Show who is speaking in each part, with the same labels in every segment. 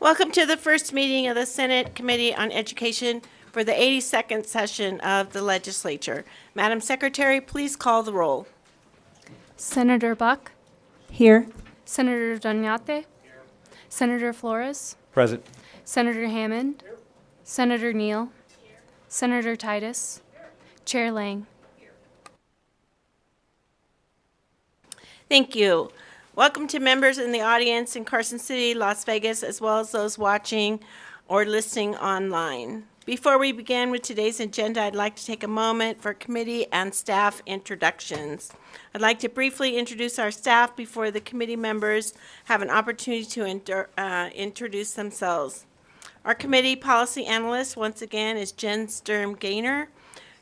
Speaker 1: Welcome to the first meeting of the Senate Committee on Education for the 82nd session of the legislature. Madam Secretary, please call the roll.
Speaker 2: Senator Buck,
Speaker 3: Here.
Speaker 2: Senator Doñate, Senator Flores,
Speaker 4: Present.
Speaker 2: Senator Hammond, Senator Neal, Senator Titus, Chair Lang.
Speaker 1: Thank you. Welcome to members in the audience in Carson City, Las Vegas, as well as those watching or listening online. Before we begin with today's agenda, I'd like to take a moment for committee and staff introductions. I'd like to briefly introduce our staff before the committee members have an opportunity to introduce themselves. Our committee policy analyst, once again, is Jen Sturm Gaynor,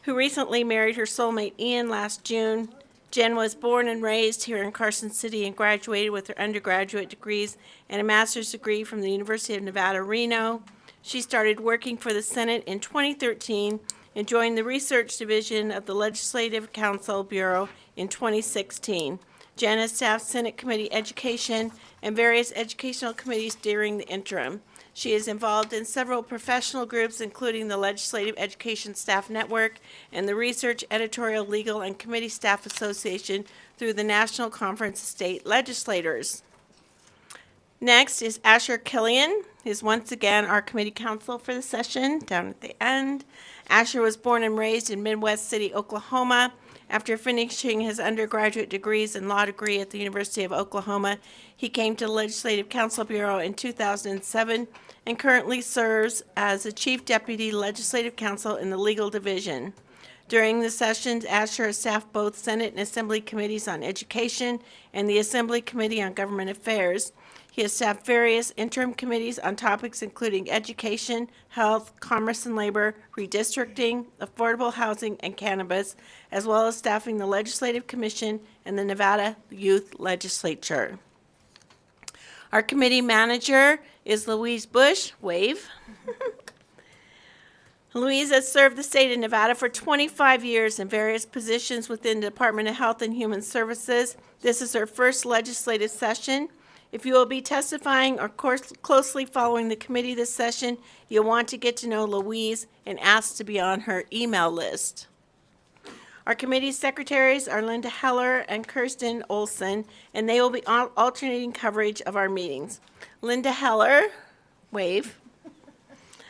Speaker 1: who recently married her soulmate Ian last June. Jen was born and raised here in Carson City and graduated with her undergraduate degrees and a master's degree from the University of Nevada, Reno. She started working for the Senate in 2013 and joined the research division of the Legislative Council Bureau in 2016. Jen has staffed Senate Committee Education and various educational committees during the interim. She is involved in several professional groups, including the Legislative Education Staff Network and the Research, Editorial, Legal, and Committee Staff Association through the National Conference of State Legislators. Next is Asher Killian, who's once again our committee counsel for the session, down at the end. Asher was born and raised in Midwest City, Oklahoma. After finishing his undergraduate degrees and law degree at the University of Oklahoma, he came to the Legislative Council Bureau in 2007 and currently serves as the Chief Deputy Legislative Counsel in the Legal Division. During the sessions, Asher has staffed both Senate and Assembly Committees on Education and the Assembly Committee on Government Affairs. He has staffed various interim committees on topics including education, health, commerce and labor, redistricting, affordable housing, and cannabis, as well as staffing the Legislative Commission and the Nevada Youth Legislature. Our committee manager is Louise Bush. Wave. Louise has served the state of Nevada for 25 years in various positions within the Department of Health and Human Services. This is her first legislative session. If you will be testifying or closely following the committee this session, you'll want to get to know Louise and ask to be on her email list. Our committee secretaries are Linda Heller and Kirsten Olson, and they will be alternating coverage of our meetings. Linda Heller, wave,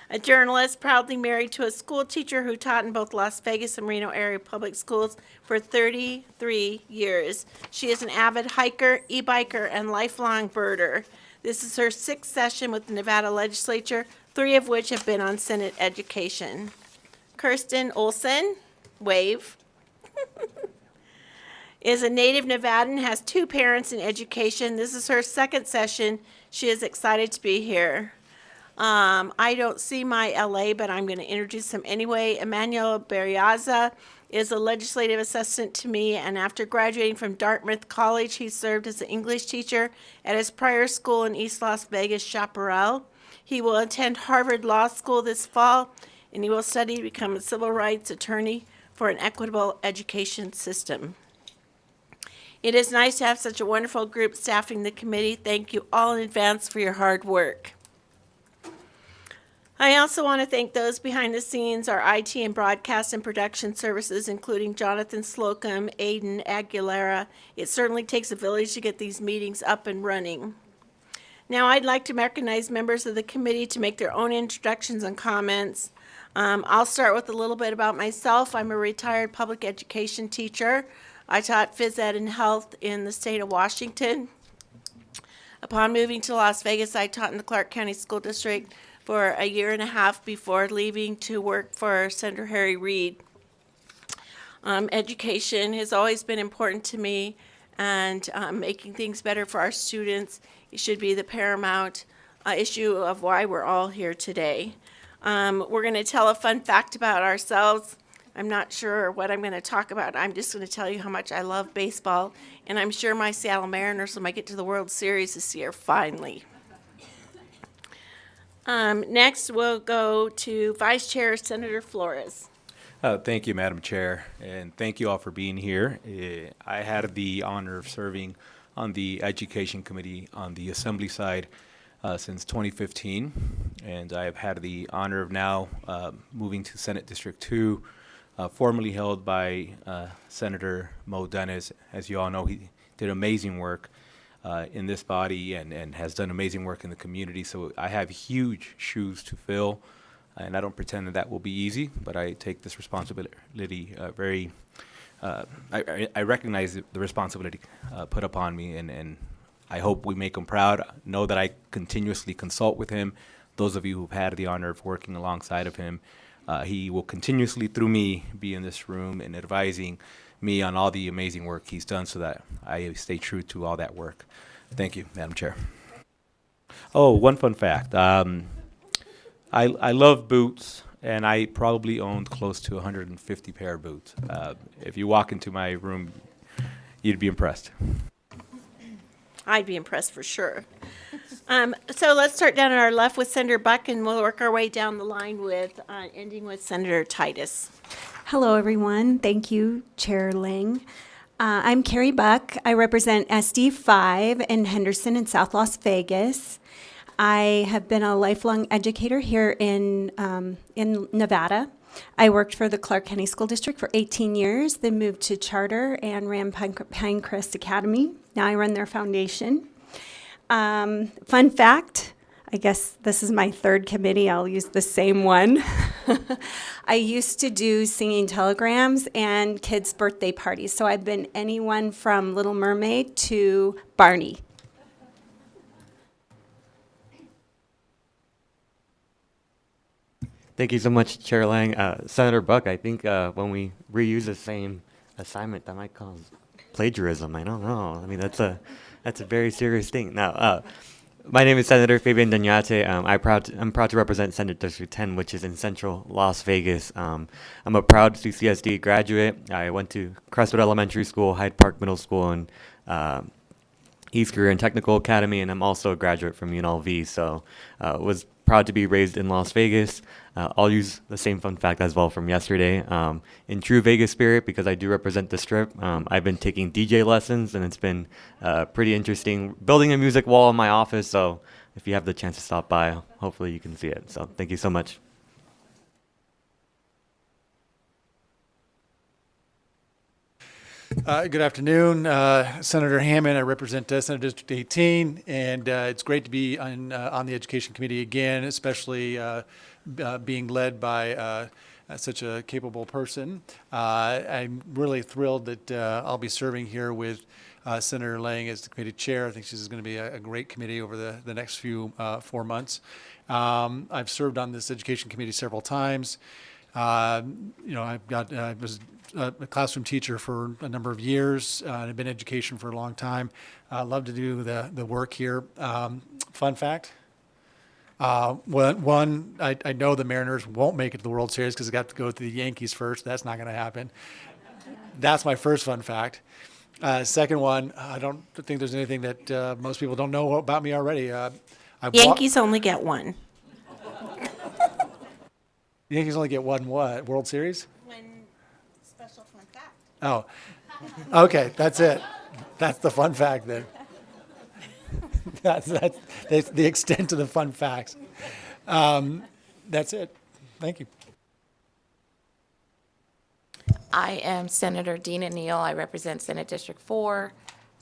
Speaker 1: a journalist proudly married to a school teacher who taught in both Las Vegas and Reno area public schools for 33 years. She is an avid hiker, e-biker, and lifelong birder. This is her 6th session with the Nevada Legislature, 3 of which have been on Senate Education. Kirsten Olson, wave, is a native Nevadan, has 2 parents in education. This is her 2nd session. She is excited to be here. I don't see my LA, but I'm going to introduce him anyway. Emmanuel Berriaza is a legislative assistant to me, and after graduating from Dartmouth College, he served as an English teacher at his prior school in East Las Vegas, Chaparral. He will attend Harvard Law School this fall, and he will study to become a civil rights attorney for an equitable education system. It is nice to have such a wonderful group staffing the committee. Thank you all in advance for your hard work. I also want to thank those behind the scenes, our IT and broadcast and production services, including Jonathan Slocum, Aiden Aguilera. It certainly takes a village to get these meetings up and running. Now I'd like to recognize members of the committee to make their own introductions and comments. I'll start with a little bit about myself. I'm a retired public education teacher. I taught phys ed and health in the state of Washington. Upon moving to Las Vegas, I taught in the Clark County School District for a year and a half before leaving to work for Senator Harry Reid. Education has always been important to me, and making things better for our students should be the paramount issue of why we're all here today. We're going to tell a fun fact about ourselves. I'm not sure what I'm going to talk about. I'm just going to tell you how much I love baseball, and I'm sure my Seattle Mariners, when I get to the World Series this year, finally. Next, we'll go to Vice Chair Senator Flores.
Speaker 4: Thank you, Madam Chair, and thank you all for being here. I had the honor of serving on the Education Committee on the Assembly side since 2015, and I have had the honor of now moving to Senate District 2, formerly held by Senator Mo Dennis. As you all know, he did amazing work in this body and has done amazing work in the community. So I have huge shoes to fill, and I don't pretend that will be easy, but I take this responsibility very. I recognize the responsibility put upon me, and I hope we make him proud. Know that I continuously consult with him. Those of you who've had the honor of working alongside of him, he will continuously, through me, be in this room and advising me on all the amazing work he's done so that I stay true to all that work. Thank you, Madam Chair. Oh, one fun fact. I love boots, and I probably owned close to 150 pair of boots. If you walk into my room, you'd be impressed.
Speaker 1: I'd be impressed for sure. So let's start down on our left with Senator Buck, and we'll work our way down the line with ending with Senator Titus.
Speaker 3: Hello, everyone. Thank you, Chair Lang. I'm Carrie Buck. I represent SD 5 in Henderson and South Las Vegas. I have been a lifelong educator here in Nevada. I worked for the Clark County School District for 18 years, then moved to charter and ran Pinecrest Academy. Now I run their foundation. Fun fact, I guess this is my third committee. I'll use the same one. I used to do singing telegrams and kids' birthday parties. So I've been anyone from Little Mermaid to Barney.
Speaker 5: Thank you so much, Chair Lang. Senator Buck, I think when we reuse the same assignment, that might cause plagiarism. I don't know. I mean, that's a very serious thing. Now, my name is Senator Fabian Danyate. I'm proud to represent Senate District 10, which is in central Las Vegas. I'm a proud CCSD graduate. I went to Crestwood Elementary School, Hyde Park Middle School, and East Career and Technical Academy, and I'm also a graduate from UNLV, so was proud to be raised in Las Vegas. I'll use the same fun fact as well from yesterday. In true Vegas spirit, because I do represent the Strip, I've been taking DJ lessons, and it's been pretty interesting building a music wall in my office, so if you have the chance to stop by, hopefully you can see it. So thank you so much.
Speaker 6: Good afternoon, Senator Hammond. I represent Senate District 18, and it's great to be on the Education Committee again, especially being led by such a capable person. I'm really thrilled that I'll be serving here with Senator Lang as the committee chair. I think she's going to be a great committee over the next few 4 months. I've served on this Education Committee several times. I was a classroom teacher for a number of years, and I've been in education for a long time. I love to do the work here. Fun fact, I know the Mariners won't make it to the World Series because they got to go to the Yankees first. That's not going to happen. That's my first fun fact. Second one, I don't think there's anything that most people don't know about me already.
Speaker 1: Yankees only get one.
Speaker 6: The Yankees only get one what? World Series?
Speaker 1: Special fun fact.
Speaker 6: Oh, okay, that's it. That's the fun fact then. That's the extent of the fun facts. That's it. Thank you.
Speaker 7: I am Senator Dina Neal. I represent Senate District 4.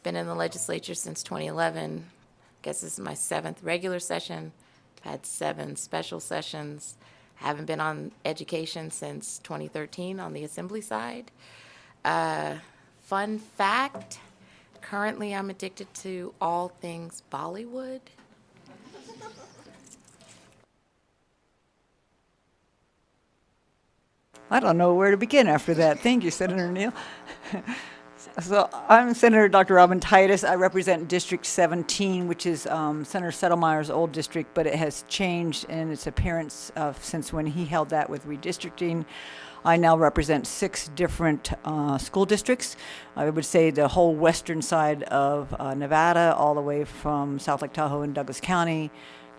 Speaker 7: Been in the legislature since 2011. Guess this is my 7th regular session. Had 7 special sessions. Haven't been on education since 2013 on the assembly side. Fun fact, currently I'm addicted to all things Bollywood.
Speaker 8: I don't know where to begin after that. Thank you, Senator Neal. So I'm Senator Dr. Robin Titus. I represent District 17, which is Senator Settlemeyer's old district, but it has changed in its appearance since when he held that with redistricting. I now represent 6 different school districts. I would say the whole western side of Nevada, all the way from South Lake Tahoe and Douglas County,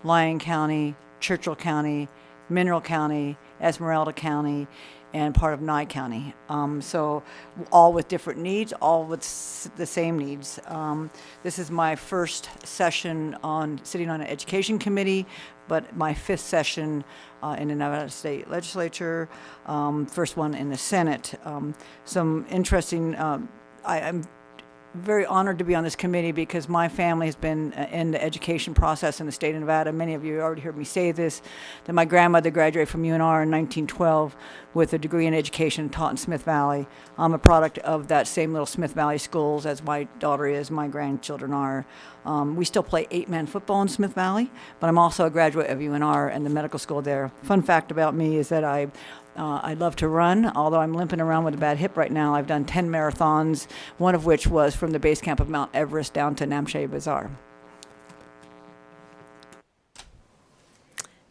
Speaker 8: Lyon County, Churchill County, Mineral County, Esmeralda County, and part of Nye County. So all with different needs, all with the same needs. This is my first session on sitting on an education committee, but my fifth session in the Nevada State Legislature, first one in the Senate. Some interesting, I'm very honored to be on this committee because my family has been in the education process in the state of Nevada. Many of you already heard me say this, that my grandmother graduated from UNR in 1912 with a degree in education taught in Smith Valley. I'm a product of that same little Smith Valley schools as my daughter is, my grandchildren are. We still play 8-man football in Smith Valley, but I'm also a graduate of UNR and the medical school there. Fun fact about me is that I love to run, although I'm limping around with a bad hip right now. I've done 10 marathons, one of which was from the base camp of Mount Everest down to Namche Bazaar.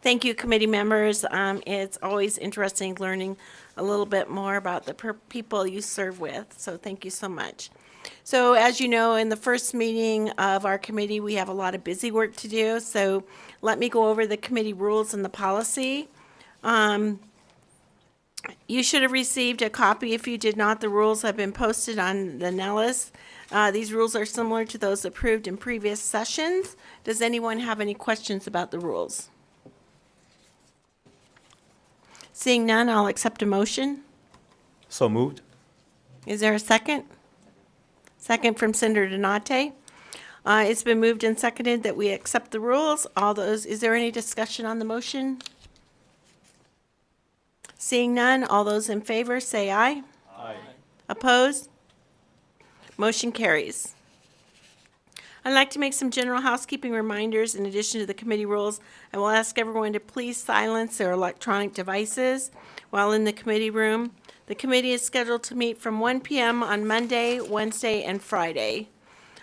Speaker 1: Thank you, committee members. It's always interesting learning a little bit more about the people you serve with, so thank you so much. So as you know, in the first meeting of our committee, we have a lot of busy work to do, so let me go over the committee rules and the policy. You should have received a copy. If you did not, the rules have been posted on the Nellis. These rules are similar to those approved in previous sessions. Does anyone have any questions about the rules? Seeing none, I'll accept a motion.
Speaker 4: So moved.
Speaker 1: Is there a second? Second from Senator Donate. It's been moved and seconded that we accept the rules. Is there any discussion on the motion? Seeing none, all those in favor say aye. Aye. Opposed? Motion carries. I'd like to make some general housekeeping reminders in addition to the committee rules. I will ask everyone to please silence their electronic devices while in the committee room. The committee is scheduled to meet from 1 p.m. on Monday, Wednesday, and Friday.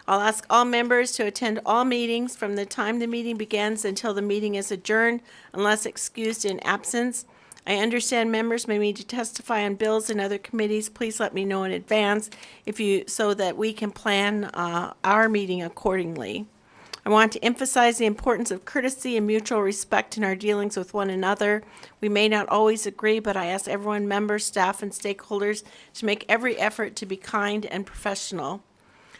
Speaker 1: I'll ask all members to attend all meetings from the time the meeting begins until the meeting is adjourned, unless excused in absence. I understand members may need to testify on bills and other committees. Please let me know in advance so that we can plan our meeting accordingly. I want to emphasize the importance of courtesy and mutual respect in our dealings with one another. We may not always agree, but I ask everyone, members, staff, and stakeholders, to make every effort to be kind and professional.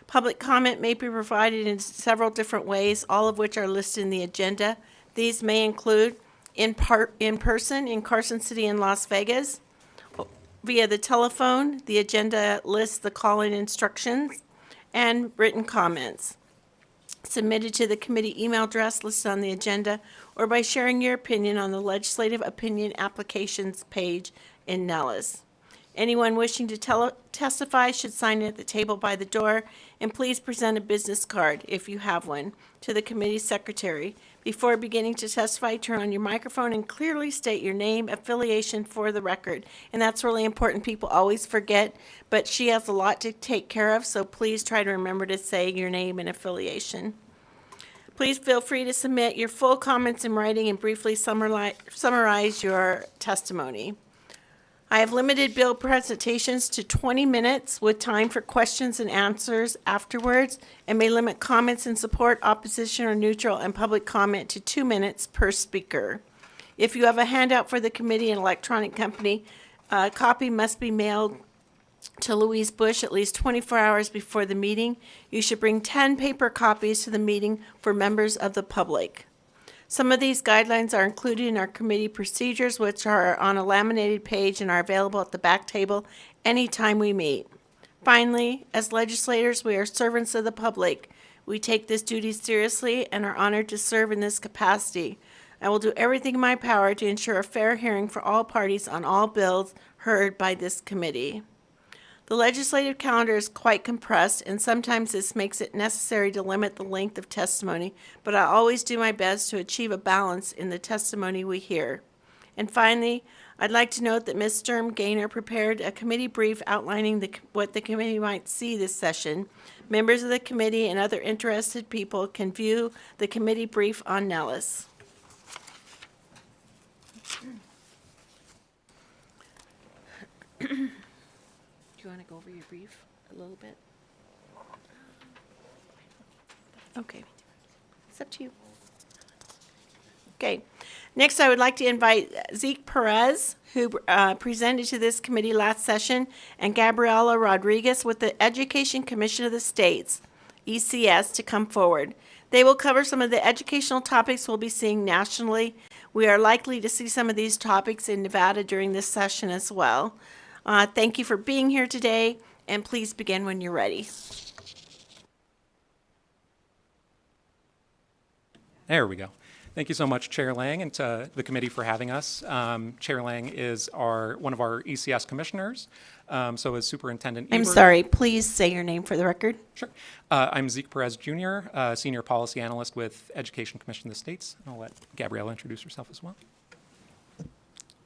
Speaker 1: Public comment may be provided in several different ways, all of which are listed in the agenda. These may include in person in Carson City and Las Vegas, via the telephone. The agenda lists the call-in instructions, and written comments submitted to the committee email address listed on the agenda, or by sharing your opinion on the legislative opinion applications page in Nellis. Anyone wishing to testify should sign in at the table by the door, and please present a business card, if you have one, to the committee secretary. Before beginning to testify, turn on your microphone and clearly state your name, affiliation for the record. And that's really important. People always forget, but she has a lot to take care of, so please try to remember to say your name and affiliation. Please feel free to submit your full comments in writing and briefly summarize your testimony. I have limited bill presentations to 20 minutes with time for questions and answers afterwards, and may limit comments in support, opposition, or neutral and public comment to 2 minutes per speaker. If you have a handout for the committee and electronic company, a copy must be mailed to Louise Bush at least 24 hours before the meeting. You should bring 10 paper copies to the meeting for members of the public. Some of these guidelines are included in our committee procedures, which are on a laminated page and are available at the back table anytime we meet. Finally, as legislators, we are servants of the public. We take this duty seriously and are honored to serve in this capacity. I will do everything in my power to ensure a fair hearing for all parties on all bills heard by this committee. The legislative calendar is quite compressed, and sometimes this makes it necessary to limit the length of testimony, but I always do my best to achieve a balance in the testimony we hear. And finally, I'd like to note that Ms. Sturm Gaynor prepared a committee brief outlining what the committee might see this session. Members of the committee and other interested people can view the committee brief on Nellis. Do you want to go over your brief a little bit? Okay. It's up to you. Okay. Next, I would like to invite Zeke Perez, who presented to this committee last session, and Gabriela Rodriguez with the Education Commission of the States, ECS, to come forward. They will cover some of the educational topics we'll be seeing nationally. We are likely to see some of these topics in Nevada during this session as well. Thank you for being here today, and please begin when you're ready.
Speaker 9: There we go. Thank you so much, Chair Lang, and to the committee for having us. Chair Lang is one of our ECS commissioners, so is Superintendent
Speaker 1: I'm
Speaker 9: Ebert.
Speaker 1: sorry, please say your name for the record.
Speaker 9: Sure. I'm Zeke Perez Jr., Senior Policy Analyst with Education Commission of the States. I'll let Gabriella introduce herself as well.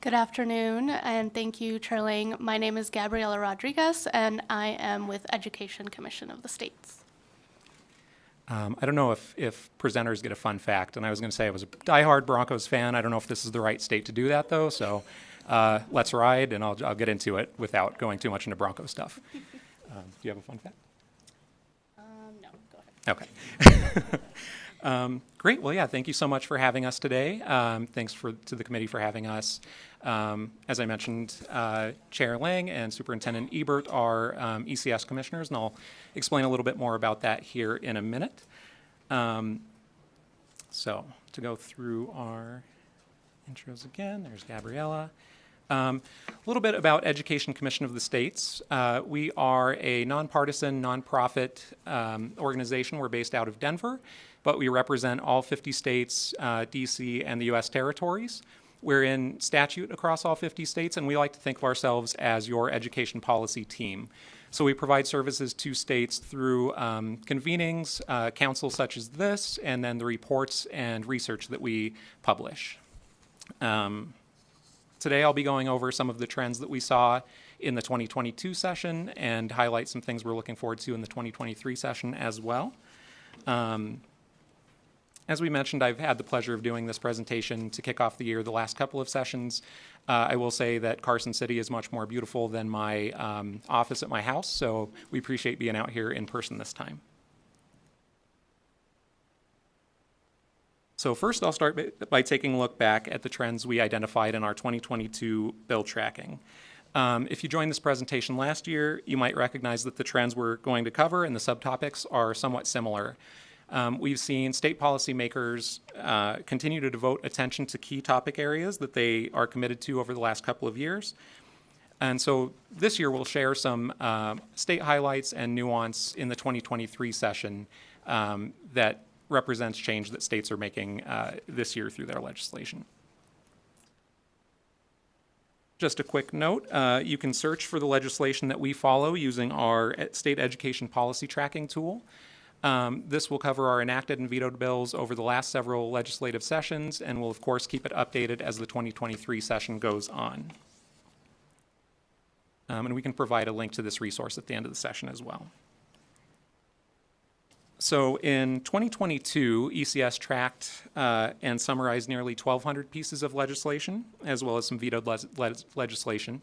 Speaker 10: Good afternoon, and thank you, Chair Lang. My name is Gabriela Rodriguez, and I am with Education Commission of the States.
Speaker 9: I don't know if presenters get a fun fact, and I was going to say I was a diehard Broncos fan. I don't know if this is the right state to do that, though, so let's ride, and I'll get into it without going too much into Bronco stuff. Do you have a fun fact?
Speaker 10: No, go ahead.
Speaker 9: Okay. Great. Well, yeah, thank you so much for having us today. Thanks to the committee for having us. As I mentioned, Chair Lang and Superintendent Ebert are ECS commissioners, and I'll explain a little bit more about that here in a minute. So to go through our intros again, there's Gabriella. A little bit about Education Commission of the States. We are a nonpartisan, nonprofit organization. We're based out of Denver, but we represent all 50 states, DC, and the U.S. territories. We're in statute across all 50 states, and we like to think of ourselves as your education policy team. So we provide services to states through convenings, councils such as this, and then the reports and research that we publish. Today I'll be going over some of the trends that we saw in the 2022 session and highlight some things we're looking forward to in the 2023 session as well. As we mentioned, I've had the pleasure of doing this presentation to kick off the year the last couple of sessions. I will say that Carson City is much more beautiful than my office at my house, so we appreciate being out here in person this time. So first, I'll start by taking a look back at the trends we identified in our 2022 bill tracking. If you joined this presentation last year, you might recognize that the trends we're going to cover and the subtopics are somewhat similar. We've seen state policymakers continue to devote attention to key topic areas that they are committed to over the last couple of years. And so this year we'll share some state highlights and nuance in the 2023 session that represents change that states are making this year through their legislation. Just a quick note, you can search for the legislation that we follow using our state education policy tracking tool. This will cover our enacted and vetoed bills over the last several legislative sessions, and will of course keep it updated as the 2023 session goes on. And we can provide a link to this resource at the end of the session as well. So in 2022, ECS tracked and summarized nearly 1,200 pieces of legislation, as well as some vetoed legislation.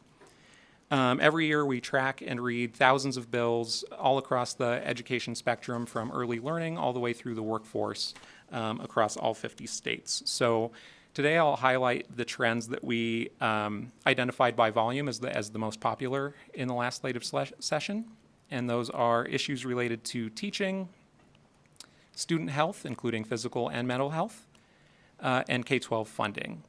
Speaker 9: Every year we track and read thousands of bills all across the education spectrum, from early learning all the way through the workforce across all 50 states. So today I'll highlight the trends that we identified by volume as the most popular in the last legislative session. And those are issues related to teaching, student health, including physical and mental health, and K-12 funding.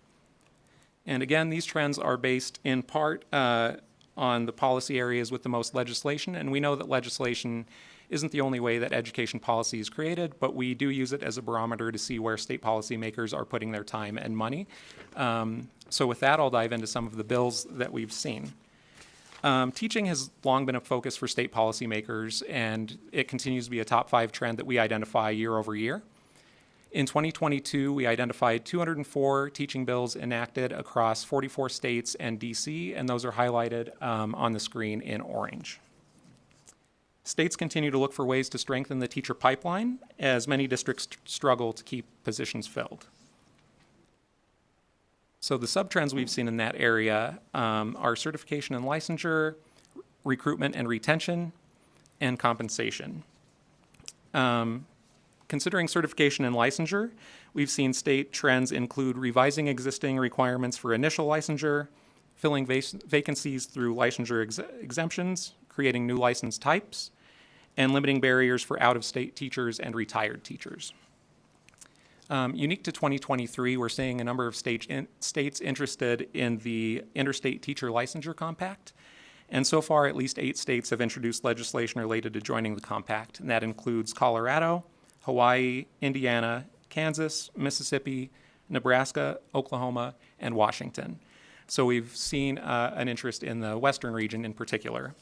Speaker 9: And again, these trends are based in part on the policy areas with the most legislation, and we know that legislation isn't the only way that education policy is created, but we do use it as a barometer to see where state policymakers are putting their time and money. So with that, I'll dive into some of the bills that we've seen. Teaching has long been a focus for state policymakers, and it continues to be a top 5 trend that we identify year over year. In 2022, we identified 204 teaching bills enacted across 44 states and DC, and those are highlighted on the screen in orange. States continue to look for ways to strengthen the teacher pipeline, as many districts struggle to keep positions filled. So the sub-trends we've seen in that area are certification and licensure, recruitment and retention, and compensation. Considering certification and licensure, we've seen state trends include revising existing requirements for initial licensure, filling vacancies through licensure exemptions, creating new license types, and limiting barriers for out-of-state teachers and retired teachers. Unique to 2023, we're seeing a number of states interested in the Interstate Teacher Licensure Compact. And so far, at least 8 states have introduced legislation related to joining the compact. And that includes Colorado, Hawaii, Indiana, Kansas, Mississippi, Nebraska, Oklahoma, and Washington. So we've seen an interest in the western region in particular.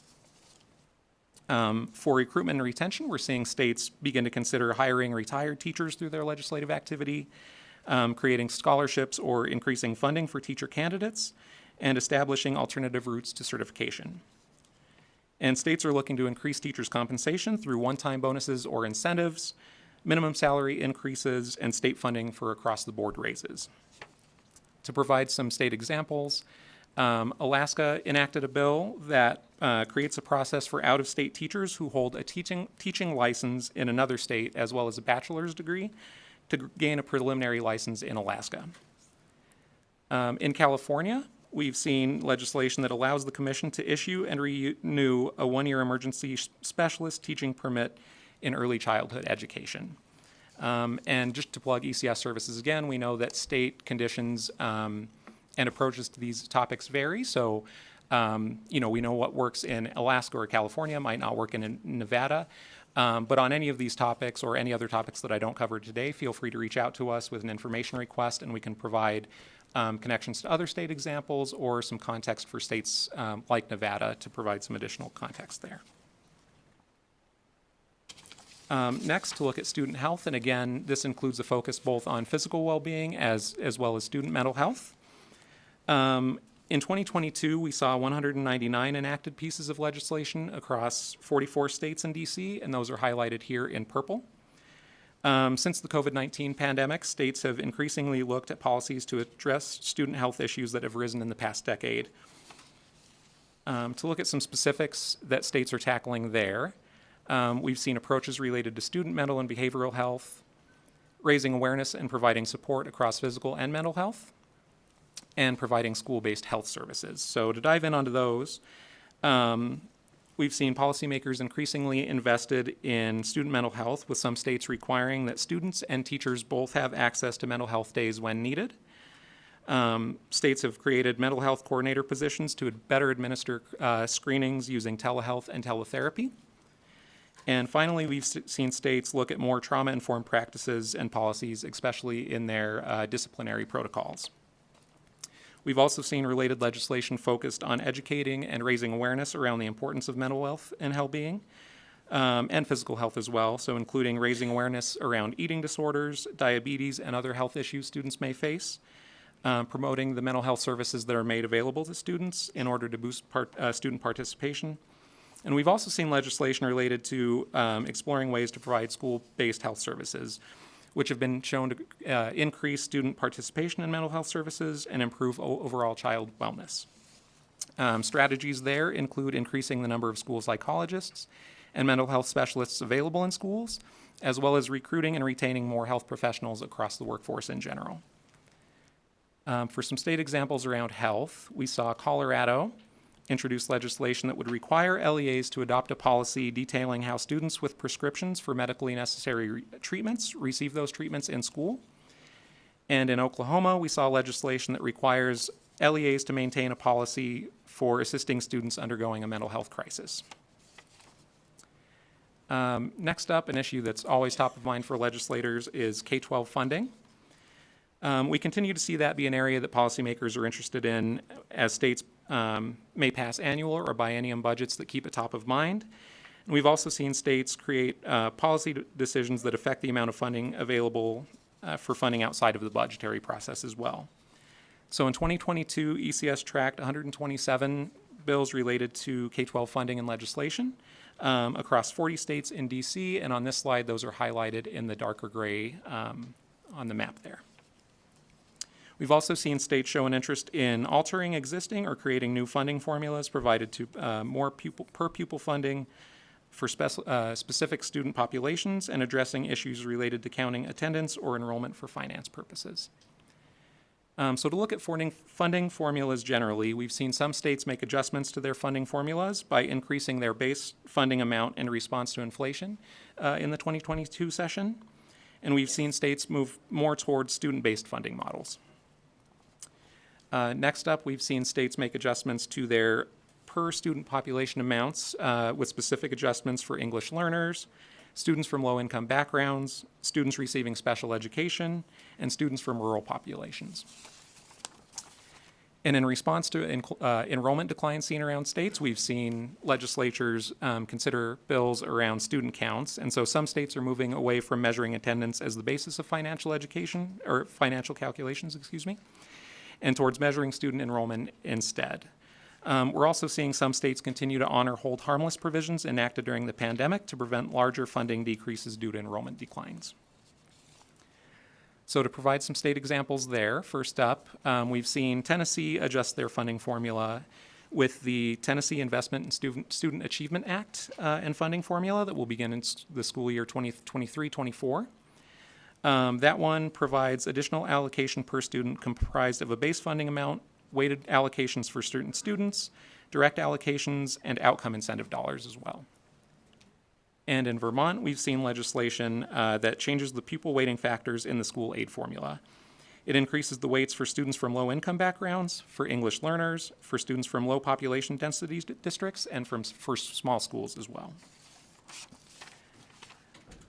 Speaker 9: For recruitment and retention, we're seeing states begin to consider hiring retired teachers through their legislative activity, creating scholarships or increasing funding for teacher candidates, and establishing alternative routes to certification. And states are looking to increase teachers' compensation through one-time bonuses or incentives, minimum salary increases, and state funding for across-the-board raises. To provide some state examples, Alaska enacted a bill that creates a process for out-of-state teachers who hold a teaching license in another state as well as a bachelor's degree to gain a preliminary license in Alaska. In California, we've seen legislation that allows the commission to issue and renew a 1-year emergency specialist teaching permit in early childhood education. And just to plug ECS services again, we know that state conditions and approaches to these topics vary. So, we know what works in Alaska or California might not work in Nevada. But on any of these topics or any other topics that I don't cover today, feel free to reach out to us with an information request, and we can provide connections to other state examples or some context for states like Nevada to provide some additional context there. Next, to look at student health, and again, this includes a focus both on physical well-being as well as student mental health. In 2022, we saw 199 enacted pieces of legislation across 44 states and DC, and those are highlighted here in purple. Since the COVID-19 pandemic, states have increasingly looked at policies to address student health issues that have risen in the past decade. To look at some specifics that states are tackling there, we've seen approaches related to student mental and behavioral health, raising awareness and providing support across physical and mental health, and providing school-based health services. So to dive in onto those, we've seen policymakers increasingly invested in student mental health, with some states requiring that students and teachers both have access to mental health days when needed. States have created mental health coordinator positions to better administer screenings using telehealth and teletherapy. And finally, we've seen states look at more trauma-informed practices and policies, especially in their disciplinary protocols. We've also seen related legislation focused on educating and raising awareness around the importance of mental health and well-being, and physical health as well, so including raising awareness around eating disorders, diabetes, and other health issues students may face, promoting the mental health services that are made available to students in order to boost student participation. And we've also seen legislation related to exploring ways to provide school-based health services, which have been shown to increase student participation in mental health services and improve overall child wellness. Strategies there include increasing the number of school psychologists and mental health specialists available in schools, as well as recruiting and retaining more health professionals across the workforce in general. For some state examples around health, we saw Colorado introduce legislation that would require LEAs to adopt a policy detailing how students with prescriptions for medically necessary treatments receive those treatments in school. And in Oklahoma, we saw legislation that requires LEAs to maintain a policy for assisting students undergoing a mental health crisis. Next up, an issue that's always top of mind for legislators is K-12 funding. We continue to see that be an area that policymakers are interested in as states may pass annual or biennium budgets that keep it top of mind. And we've also seen states create policy decisions that affect the amount of funding available for funding outside of the budgetary process as well. So in 2022, ECS tracked 127 bills related to K-12 funding and legislation across 40 states in DC, and on this slide, those are highlighted in the darker gray on the map there. We've also seen states show an interest in altering existing or creating new funding formulas provided to more per pupil funding, for specific student populations and addressing issues related to counting attendance or enrollment for finance purposes. So to look at funding formulas generally, we've seen some states make adjustments to their funding formulas by increasing their base funding amount in response to inflation in the 2022 session. And we've seen states move more towards student-based funding models. Next up, we've seen states make adjustments to their per student population amounts with specific adjustments for English learners, students from low-income backgrounds, students receiving special education, and students from rural populations. And in response to enrollment decline seen around states, we've seen legislatures consider bills around student counts. And so some states are moving away from measuring attendance as the basis of financial education, or financial calculations, excuse me, and towards measuring student enrollment instead. We're also seeing some states continue to honor hold harmless provisions enacted during the pandemic to prevent larger funding decreases due to enrollment declines. So to provide some state examples there, first up, we've seen Tennessee adjust their funding formula with the Tennessee Investment in Student Achievement Act and funding formula that will begin in the school year 2023-24. That one provides additional allocation per student comprised of a base funding amount, weighted allocations for certain students, direct allocations, and outcome incentive dollars as well. And in Vermont, we've seen legislation that changes the pupil weighting factors in the school aid formula. It increases the weights for students from low-income backgrounds, for English learners, for students from low population density districts, and for small schools as well.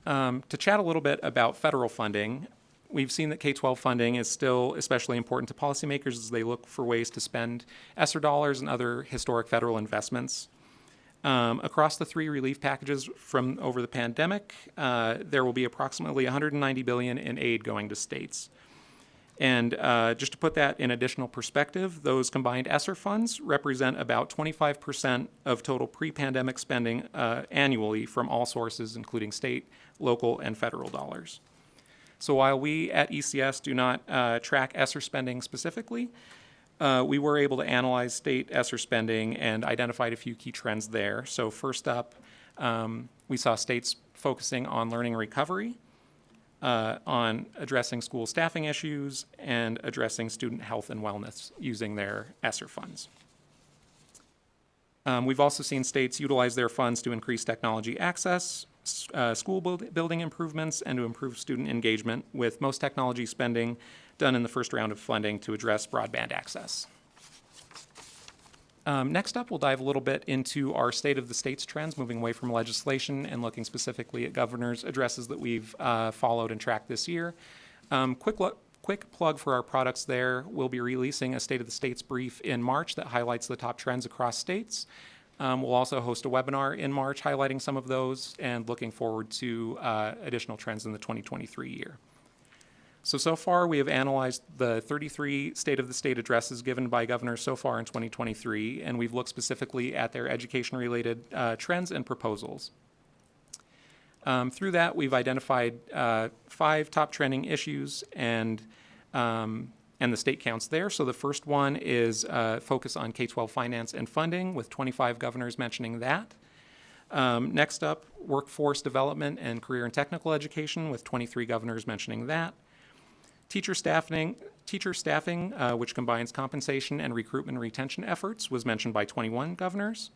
Speaker 9: To chat a little bit about federal funding, we've seen that K-12 funding is still especially important to policymakers as they look for ways to spend ESSER dollars and other historic federal investments. Across the three relief packages from over the pandemic, there will be approximately $190 billion in aid going to states. And just to put that in additional perspective, those combined ESSER funds represent about 25% of total pre-pandemic spending annually from all sources, including state, local, and federal dollars. So while we at ECS do not track ESSER spending specifically, we were able to analyze state ESSER spending and identified a few key trends there. So first up, we saw states focusing on learning recovery, on addressing school staffing issues, and addressing student health and wellness using their ESSER funds. We've also seen states utilize their funds to increase technology access, school building improvements, and to improve student engagement, with most technology spending done in the first round of funding to address broadband access. Next up, we'll dive a little bit into our state of the states trends, moving away from legislation and looking specifically at governor's addresses that we've followed and tracked this year. Quick plug for our products there. We'll be releasing a State of the States brief in March that highlights the top trends across states. We'll also host a webinar in March highlighting some of those and looking forward to additional trends in the 2023 year. So far, we have analyzed the 33 State of the State addresses given by governors so far in 2023, and we've looked specifically at their education-related trends and proposals. Through that, we've identified 5 top trending issues and the state counts there. So the first one is focus on K-12 finance and funding, with 25 governors mentioning that. Next up, workforce development and career and technical education, with 23 governors mentioning that. Teacher staffing, which combines compensation and recruitment and retention efforts, was mentioned by 21 governors.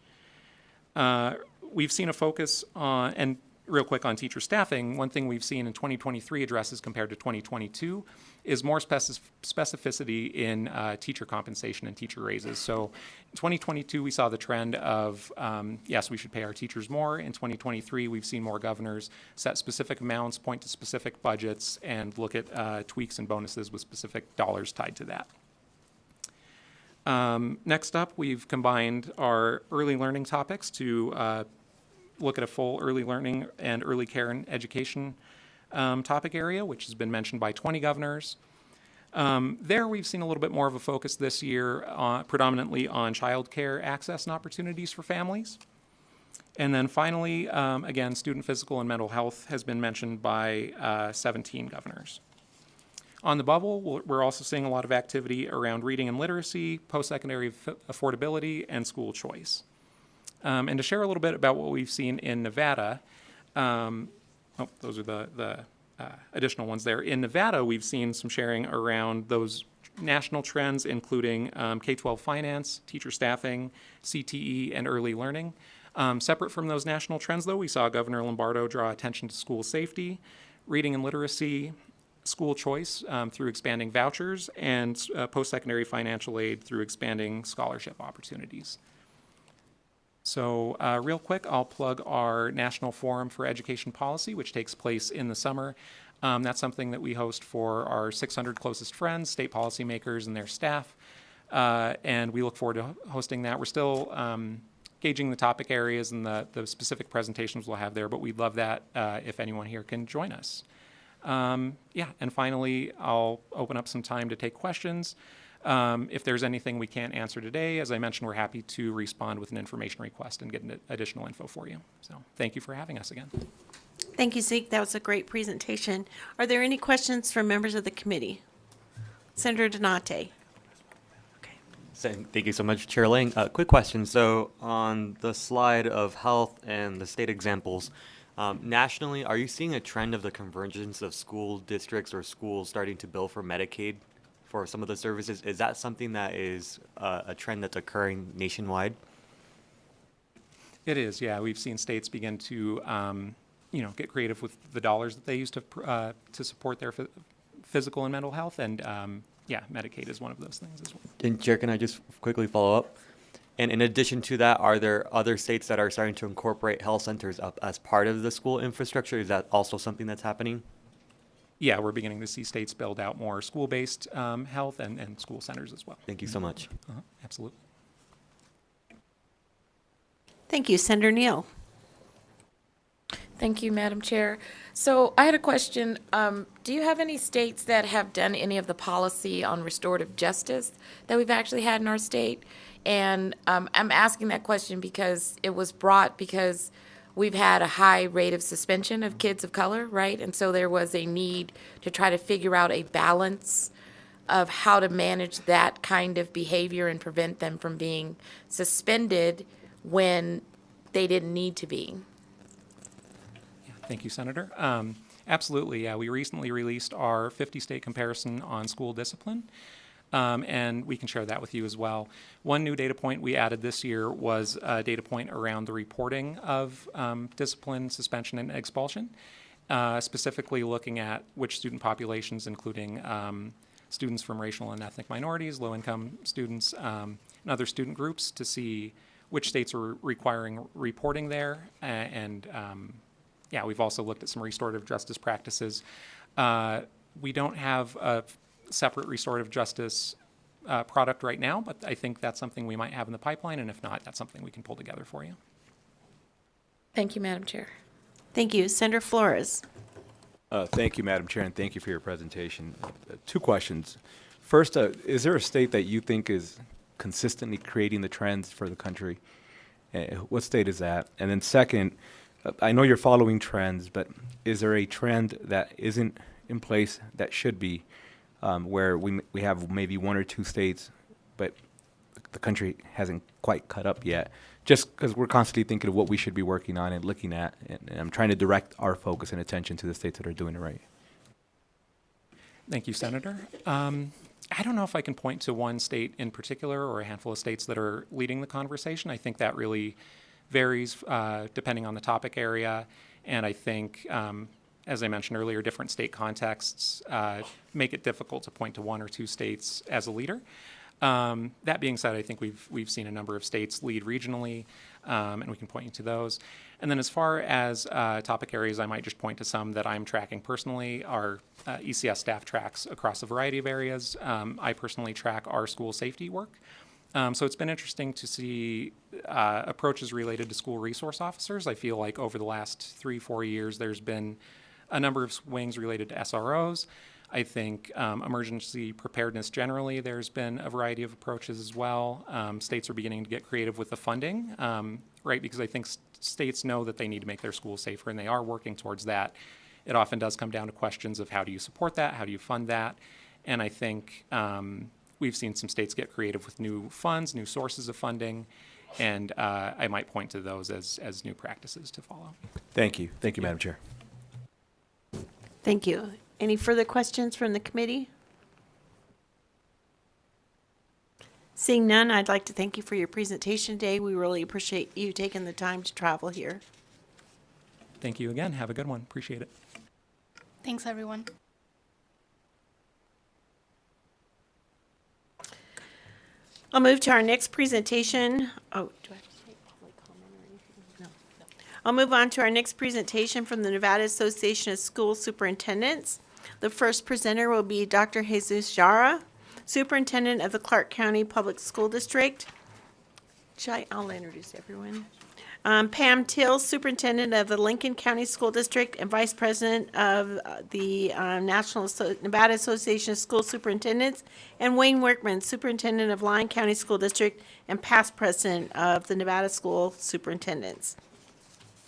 Speaker 9: We've seen a focus on, and real quick on teacher staffing, one thing we've seen in 2023 addresses compared to 2022 is more specificity in teacher compensation and teacher raises. So in 2022, we saw the trend of, yes, we should pay our teachers more. In 2023, we've seen more governors set specific amounts, point to specific budgets, and look at tweaks and bonuses with specific dollars tied to that. Next up, we've combined our early learning topics to look at a full early learning and early care and education topic area, which has been mentioned by 20 governors. There, we've seen a little bit more of a focus this year, predominantly on child care access and opportunities for families. And then finally, again, student physical and mental health has been mentioned by 17 governors. On the bubble, we're also seeing a lot of activity around reading and literacy, post-secondary affordability, and school choice. and to share a little bit about what we've seen in Nevada. Those are the additional ones there. In Nevada, we've seen some sharing around those national trends, including K-12 finance, teacher staffing, CTE, and early learning. Separate from those national trends, though, we saw Governor Lombardo draw attention to school safety, reading and literacy, school choice through expanding vouchers, and post-secondary financial aid through expanding scholarship opportunities. So real quick, I'll plug our National Forum for Education Policy, which takes place in the summer. That's something that we host for our 600 closest friends, state policymakers, and their staff. And we look forward to hosting that. We're still gauging the topic areas and the specific presentations we'll have there, but we'd love that if anyone here can join us. And finally, I'll open up some time to take questions. If there's anything we can't answer today, as I mentioned, we're happy to respond with an information request and get additional info for you. So thank you for having us again.
Speaker 1: Thank you, Zeke. That was a great presentation. Are there any questions from members of the committee? Senator Donate. Okay.
Speaker 5: Thank you so much, Chair Lang. Quick question. So on the slide of health and the state examples, nationally, are you seeing a trend of the convergence of school districts or schools starting to bill for Medicaid for some of the services? Is that something that is a trend that's occurring nationwide?
Speaker 9: It is, yeah. We've seen states begin to, get creative with the dollars that they use to support their physical and mental health, and Medicaid is one of those things as well.
Speaker 5: And Chair, can I just quickly follow up? And in addition to that, are there other states that are starting to incorporate health centers up as part of the school infrastructure? Is that also something that's happening?
Speaker 9: Yeah, we're beginning to see states build out more school-based health and school centers as well.
Speaker 5: Thank you so much.
Speaker 9: Absolutely.
Speaker 1: Thank you, Senator Neal.
Speaker 7: Thank you, Madam Chair. So I had a question. Do you have any states that have done any of the policy on restorative justice that we've actually had in our state? And I'm asking that question because it was brought because we've had a high rate of suspension of kids of color, right? And so there was a need to try to figure out a balance of how to manage that kind of behavior and prevent them from being suspended when they didn't need to be.
Speaker 9: Thank you, Senator. Absolutely, yeah. We recently released our 50-state comparison on school discipline, and we can share that with you as well. One new data point we added this year was a data point around the reporting of discipline, suspension, and expulsion, specifically looking at which student populations, including students from racial and ethnic minorities, low-income students, and other student groups, to see which states are requiring reporting there, we've also looked at some restorative justice practices. We don't have a separate restorative justice product right now, but I think that's something we might have in the pipeline, and if not, that's something we can pull together for you.
Speaker 7: Thank you, Madam Chair.
Speaker 1: Thank you. Senator Flores.
Speaker 4: Thank you, Madam Chair, and thank you for your presentation. Two questions. First, is there a state that you think is consistently creating the trends for the country? What state is that? And then second, I know you're following trends, but is there a trend that isn't in place that should be, where we have maybe one or two states, but the country hasn't quite caught up yet? Just because we're constantly thinking of what we should be working on and looking at, and I'm trying to direct our focus and attention to the states that are doing it right.
Speaker 9: Thank you, Senator. I don't know if I can point to one state in particular or a handful of states that are leading the conversation. I think that really varies depending on the topic area, and I think, as I mentioned earlier, different state contexts make it difficult to point to one or two states as a leader. That being said, I think we've seen a number of states lead regionally, and we can point you to those. And then as far as topic areas, I might just point to some that I'm tracking personally. Our ECS staff tracks across a variety of areas. I personally track our school safety work. So it's been interesting to see approaches related to school resource officers. I feel like over the last 3-4 years, there's been a number of swings related to SROs. I think emergency preparedness generally, there's been a variety of approaches as well. States are beginning to get creative with the funding, right? Because I think states know that they need to make their schools safer, and they are working towards that. It often does come down to questions of how do you support that? How do you fund that? And I think we've seen some states get creative with new funds, new sources of funding, And I might point to those as new practices to follow.
Speaker 4: Thank you. Thank you, Madam Chair.
Speaker 1: Thank you. Any further questions from the committee? Seeing none, I'd like to thank you for your presentation today. We really appreciate you taking the time to travel here.
Speaker 9: Thank you again. Have a good one. Appreciate it.
Speaker 10: Thanks, everyone.
Speaker 1: I'll move to our next presentation. Oh, do I have to take public comment or anything? No. I'll move on to our next presentation from the Nevada Association of School Superintendents. The first presenter will be Dr. Jesus Jara, Superintendent of the Clark County Public School District. I'll introduce everyone. Pam Till, Superintendent of the Lincoln County School District and Vice President of the Nevada Association of School Superintendents, and Wayne Workman, Superintendent of Lyon County School District and past President of the Nevada School Superintendents.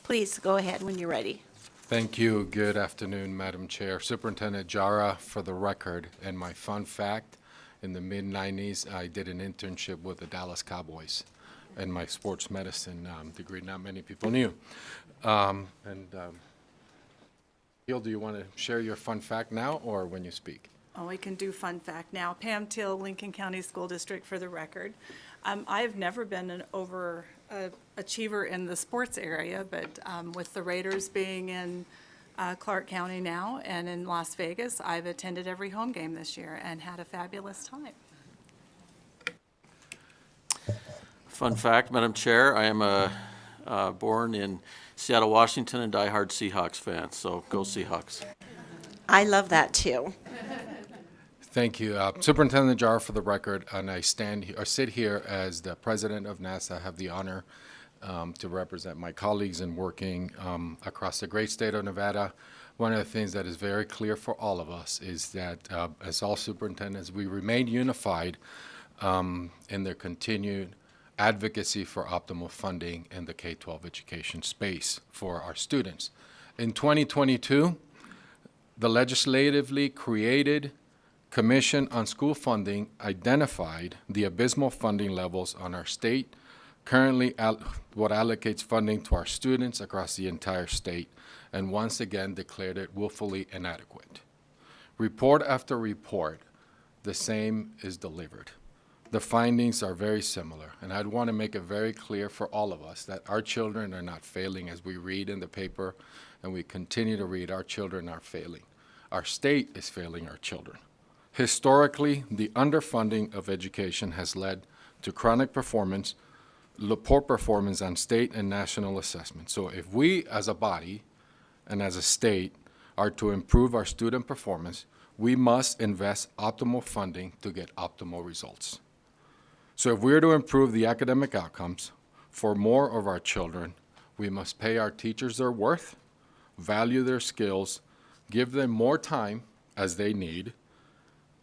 Speaker 1: Please go ahead when you're ready.
Speaker 11: Thank you. Good afternoon, Madam Chair. Superintendent Jara, for the record, and my fun fact, in the mid-90s, I did an internship with the Dallas Cowboys and my sports medicine degree. Not many people knew. Gil, do you want to share your fun fact now or when you speak?
Speaker 12: Oh, we can do fun fact now. Pam Till, Lincoln County School District, for the record. I've never been an overachiever in the sports area, but with the Raiders being in Clark County now and in Las Vegas, I've attended every home game this year and had a fabulous time.
Speaker 13: Fun fact, Madam Chair, I am born in Seattle, Washington, and diehard Seahawks fan, so go Seahawks.
Speaker 1: I love that too.
Speaker 11: Thank you. Superintendent Jara, for the record, and I sit here as the president of NASA. I have the honor to represent my colleagues in working across the great state of Nevada. One of the things that is very clear for all of us is that as all superintendents, we remain unified in their continued advocacy for optimal funding in the K-12 education space for our students. In 2022, the legislatively created Commission on School Funding identified the abysmal funding levels on our state, currently what allocates funding to our students across the entire state, and once again declared it willfully inadequate. Report after report, the same is delivered. The findings are very similar, and I'd want to make it very clear for all of us that our children are not failing. As we read in the paper and we continue to read, our children are failing. Our state is failing our children. Historically, the underfunding of education has led to chronic poor performance on state and national assessment. So if we as a body and as a state are to improve our student performance, we must invest optimal funding to get optimal results. So if we're to improve the academic outcomes for more of our children, we must pay our teachers their worth, value their skills, give them more time as they need,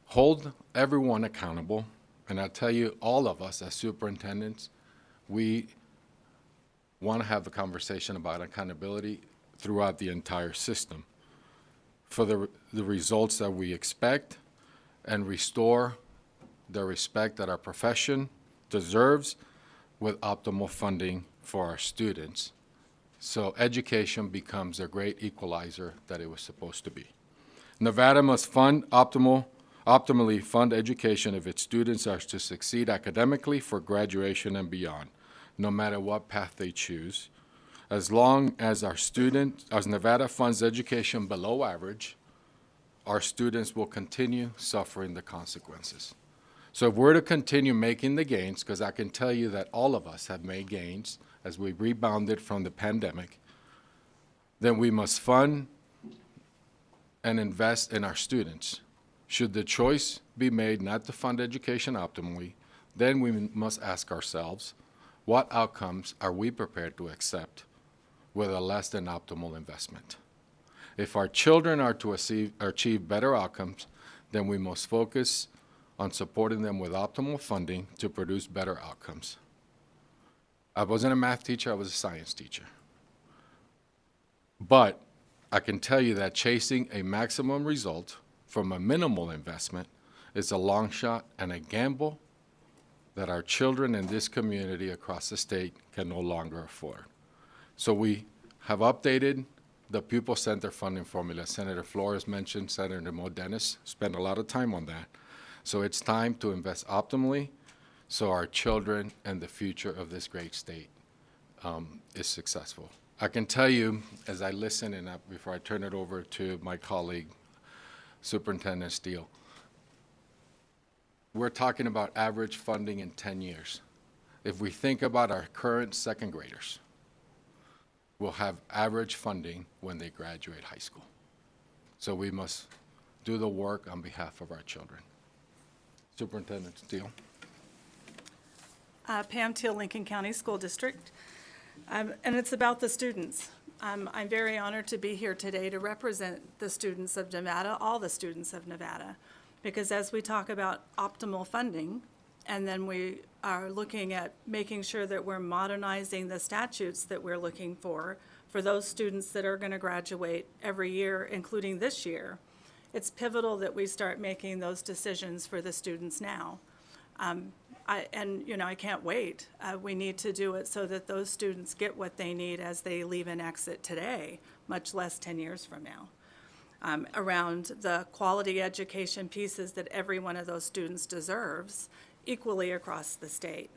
Speaker 11: hold everyone accountable, and I tell you, all of us as superintendents, we want to have a conversation about accountability throughout the entire system for the results that we expect and restore the respect that our profession deserves with optimal funding for our students. So education becomes a great equalizer that it was supposed to be. Nevada must optimally fund education if its students are to succeed academically for graduation and beyond, no matter what path they choose. As long as as Nevada funds education below average, our students will continue suffering the consequences. So if we're to continue making the gains, because I can tell you that all of us have made gains as we rebounded from the pandemic, then we must fund and invest in our students. Should the choice be made not to fund education optimally, then we must ask ourselves, what outcomes are we prepared to accept with a less than optimal investment? If our children are to achieve better outcomes, then we must focus on supporting them with optimal funding to produce better outcomes. I wasn't a math teacher, I was a science teacher. But I can tell you that chasing a maximum result from a minimal investment is a long shot and a gamble that our children in this community across the state can no longer afford. So we have updated the pupil center funding formula. Senator Flores mentioned, Senator Mo Dennis spent a lot of time on that. So it's time to invest optimally so our children and the future of this great state is successful. I can tell you, as I listen and before I turn it over to my colleague, Superintendent Steele, we're talking about average funding in 10 years. If we think about our current second graders, we'll have average funding when they graduate high school. So we must do the work on behalf of our children. Superintendent Steele.
Speaker 12: Pam Teal, Lincoln County School District. And it's about the students. I'm very honored to be here today to represent the students of Nevada, all the students of Nevada, because as we talk about optimal funding, and then we are looking at making sure that we're modernizing the statutes that we're looking for those students that are going to graduate every year, including this year, it's pivotal that we start making those decisions for the students now. I can't wait. We need to do it so that those students get what they need as they leave and exit today, much less 10 years from now. Around the quality education pieces that every one of those students deserves equally across the state.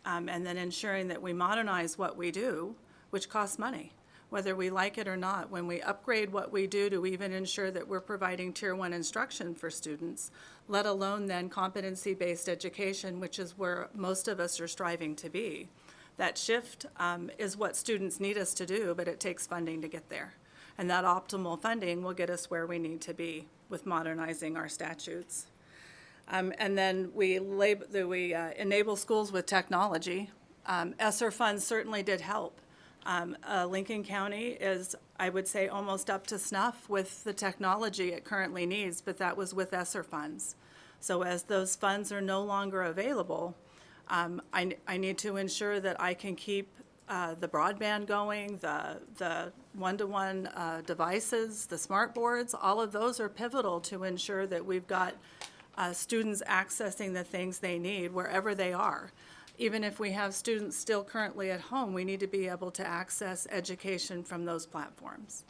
Speaker 12: And then ensuring that we modernize what we do, which costs money, whether we like it or not. When we upgrade what we do to even ensure that we're providing Tier 1 instruction for students, let alone then competency-based education, which is where most of us are striving to be. That shift is what students need us to do, but it takes funding to get there. And that optimal funding will get us where we need to be with modernizing our statutes. And then we enable schools with technology. ESSER funds certainly did help. Lincoln County is, I would say, almost up to snuff with the technology it currently needs, but that was with ESSER funds. So as those funds are no longer available, I need to ensure that I can keep the broadband going, the one-to-one devices, the smart boards. All of those are pivotal to ensure that we've got students accessing the things they need wherever they are. Even if we have students still currently at home, we need to be able to access education from those platforms.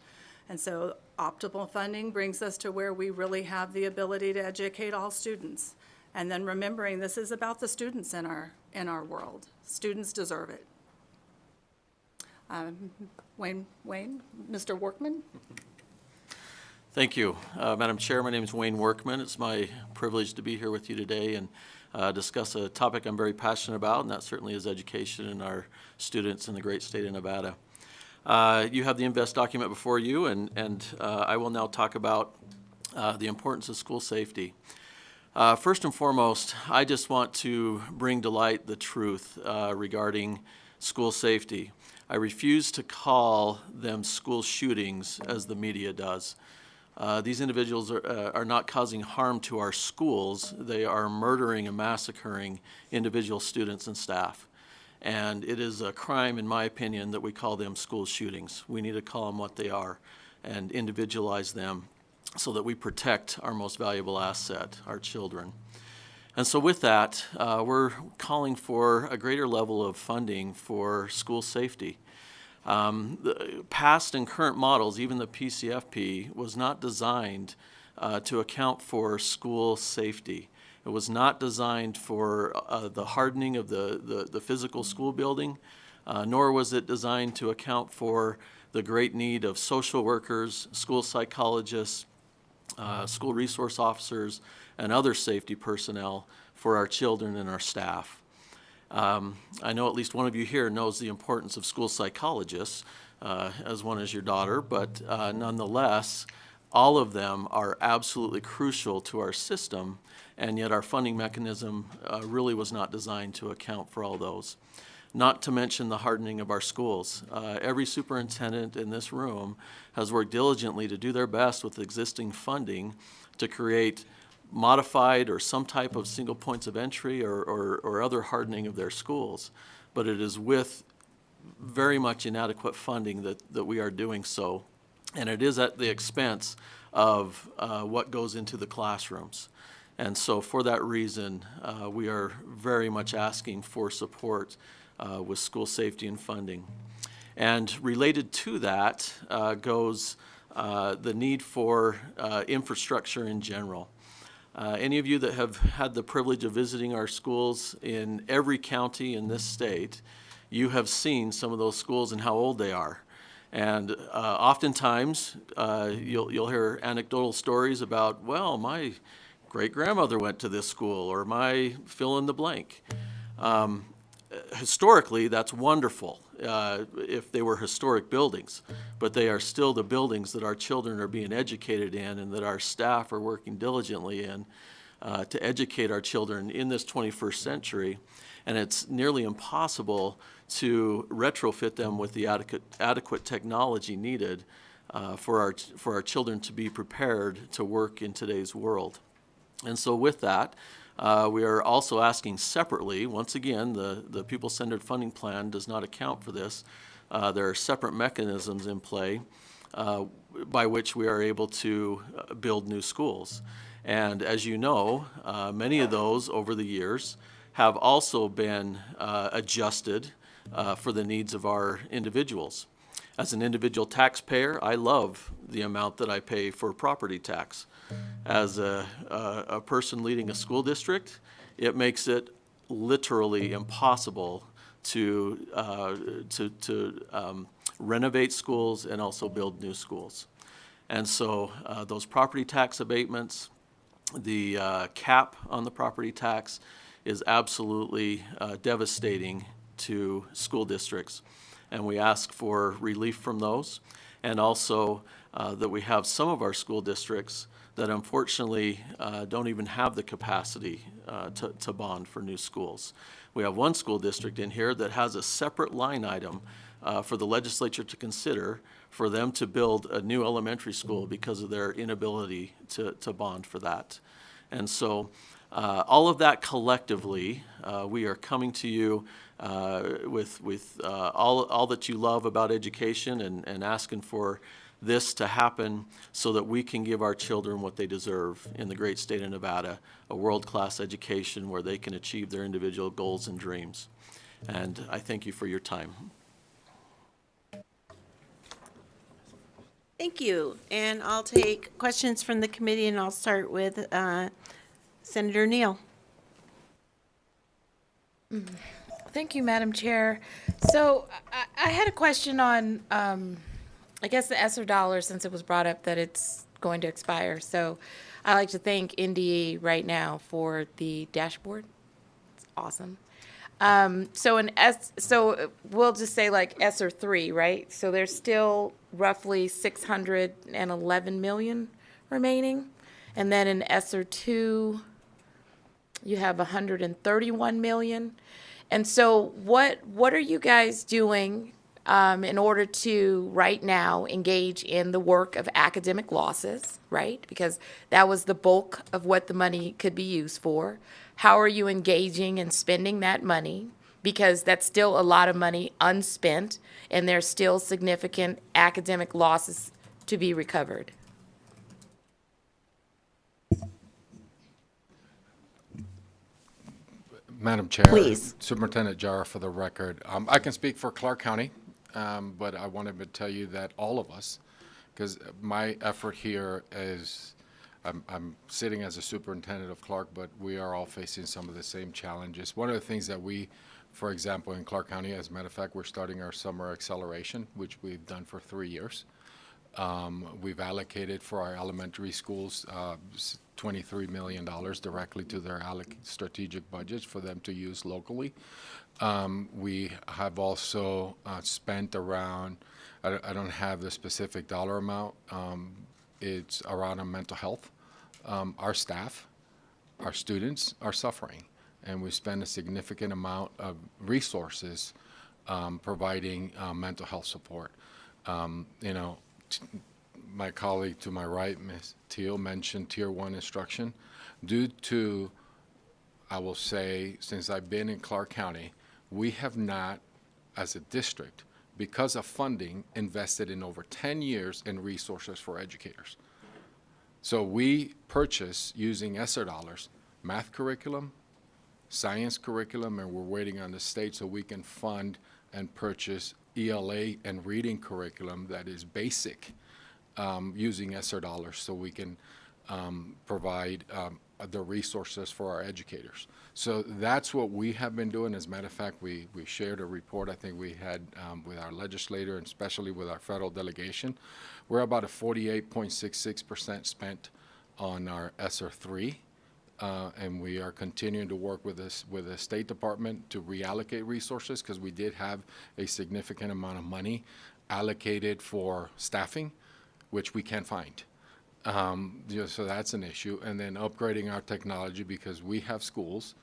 Speaker 12: And so optimal funding brings us to where we really have the ability to educate all students. And then remembering this is about the students in our world. Students deserve it. Mr. Workman?
Speaker 13: Thank you. Madam Chair, my name is Wayne Workman. It's my privilege to be here with you today and discuss a topic I'm very passionate about, and that certainly is education and our students in the great state of Nevada. You have the INVEST document before you, and I will now talk about the importance of school safety. First and foremost, I just want to bring to light the truth regarding school safety. I refuse to call them school shootings as the media does. These individuals are not causing harm to our schools. They are murdering and massacring individual students and staff. And it is a crime, in my opinion, that we call them school shootings. We need to call them what they are and individualize them so that we protect our most valuable asset, our children. And so with that, we're calling for a greater level of funding for school safety. The past and current models, even the PCFP, was not designed to account for school safety. It was not designed for the hardening of the physical school building, nor was it designed to account for the great need of social workers, school psychologists, school resource officers, and other safety personnel for our children and our staff. I know at least one of you here knows the importance of school psychologists, as one is your daughter, but nonetheless, all of them are absolutely crucial to our system, and yet our funding mechanism really was not designed to account for all those. Not to mention the hardening of our schools. Every superintendent in this room has worked diligently to do their best with existing funding to create modified or some type of single points of entry or other hardening of their schools. But it is with very much inadequate funding that we are doing so. And it is at the expense of what goes into the classrooms. And so for that reason, we are very much asking for support with school safety and funding. And related to that goes the need for infrastructure in general. Any of you that have had the privilege of visiting our schools in every county in this state, you have seen some of those schools and how old they are. And oftentimes, you'll hear anecdotal stories about, well, my great-grandmother went to this school, or my fill in the blank. Historically, that's wonderful if they were historic buildings, but they are still the buildings that our children are being educated in and that our staff are working diligently in to educate our children in this 21st century. And it's nearly impossible to retrofit them with the adequate technology needed for our children to be prepared to work in today's world. And so with that, we are also asking separately, once again, the pupil-centered funding plan does not account for this. There are separate mechanisms in play by which we are able to build new schools. And as you know, many of those over the years have also been adjusted for the needs of our individuals. As an individual taxpayer, I love the amount that I pay for property tax. As a person leading a school district, it makes it literally impossible to renovate schools and also build new schools. And so those property tax abatements, the cap on the property tax is absolutely devastating to school districts. And we ask for relief from those, and also that we have some of our school districts that unfortunately don't even have the capacity to bond for new schools. We have one school district in here that has a separate line item for the legislature to consider for them to build a new elementary school because of their inability to bond for that. And so all of that collectively, we are coming to you with all that you love about education and asking for this to happen so that we can give our children what they deserve in the great state of Nevada, a world-class education where they can achieve their individual goals and dreams. And I thank you for your time.
Speaker 1: Thank you. And I'll take questions from the committee, and I'll start with Senator Neal.
Speaker 7: Thank you, Madam Chair. So I had a question on, I guess, the ESSER dollars, since it was brought up that it's going to expire. So I'd like to thank NDE right now for the dashboard. It's awesome. So we'll just say like ESSER 3, right? So there's still roughly 611 million remaining. And then in ESSER 2, you have 131 million. And so what are you guys doing in order to right now engage in the work of academic losses, right? Because that was the bulk of what the money could be used for. How are you engaging in spending that money? Because that's still a lot of money unspent, and there's still significant academic losses to be recovered.
Speaker 11: Madam Chair.
Speaker 1: Please.
Speaker 11: Superintendent Jara, for the record. I can speak for Clark County, but I wanted to tell you that all of us, because my effort here is, I'm sitting as a superintendent of Clark, but we are all facing some of the same challenges. One of the things that we, for example, in Clark County, as a matter of fact, we're starting our summer acceleration, which we've done for 3 years. We've allocated for our elementary schools $23 million directly to their strategic budgets for them to use locally. We have also spent around, I don't have the specific dollar amount, it's around on mental health. Our staff, our students are suffering, and we spend a significant amount of resources providing mental health support. You know, my colleague to my right, Ms. Teal, mentioned Tier 1 instruction. Due to, I will say, since I've been in Clark County, we have not, as a district, because of funding, invested in over 10 years in resources for educators. So we purchase, using ESSER dollars, math curriculum, science curriculum, and we're waiting on the state so we can fund and purchase ELA and reading curriculum that is basic, using ESSER dollars so we can provide the resources for our educators. So that's what we have been doing. As a matter of fact, we shared a report I think we had with our legislator and especially with our federal delegation. We're about a 48.66% spent on our ESSER 3. And we are continuing to work with the State Department to reallocate resources because we did have a significant amount of money allocated for staffing, which we can't find. So that's an issue. And then upgrading our technology because we have schools,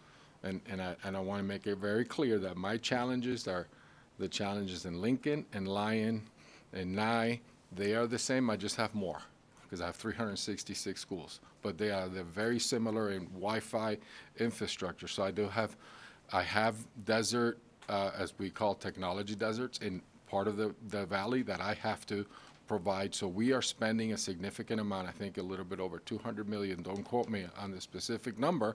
Speaker 11: and I want to make it very clear that my challenges are the challenges in Lincoln and Lyon and Nye. They are the same. I just have more, because I have 366 schools, but they're very similar in Wi-Fi infrastructure. So I have desert, as we call technology deserts, in part of the valley that I have to provide. So we are spending a significant amount, I think a little bit over 200 million, don't quote me on the specific number,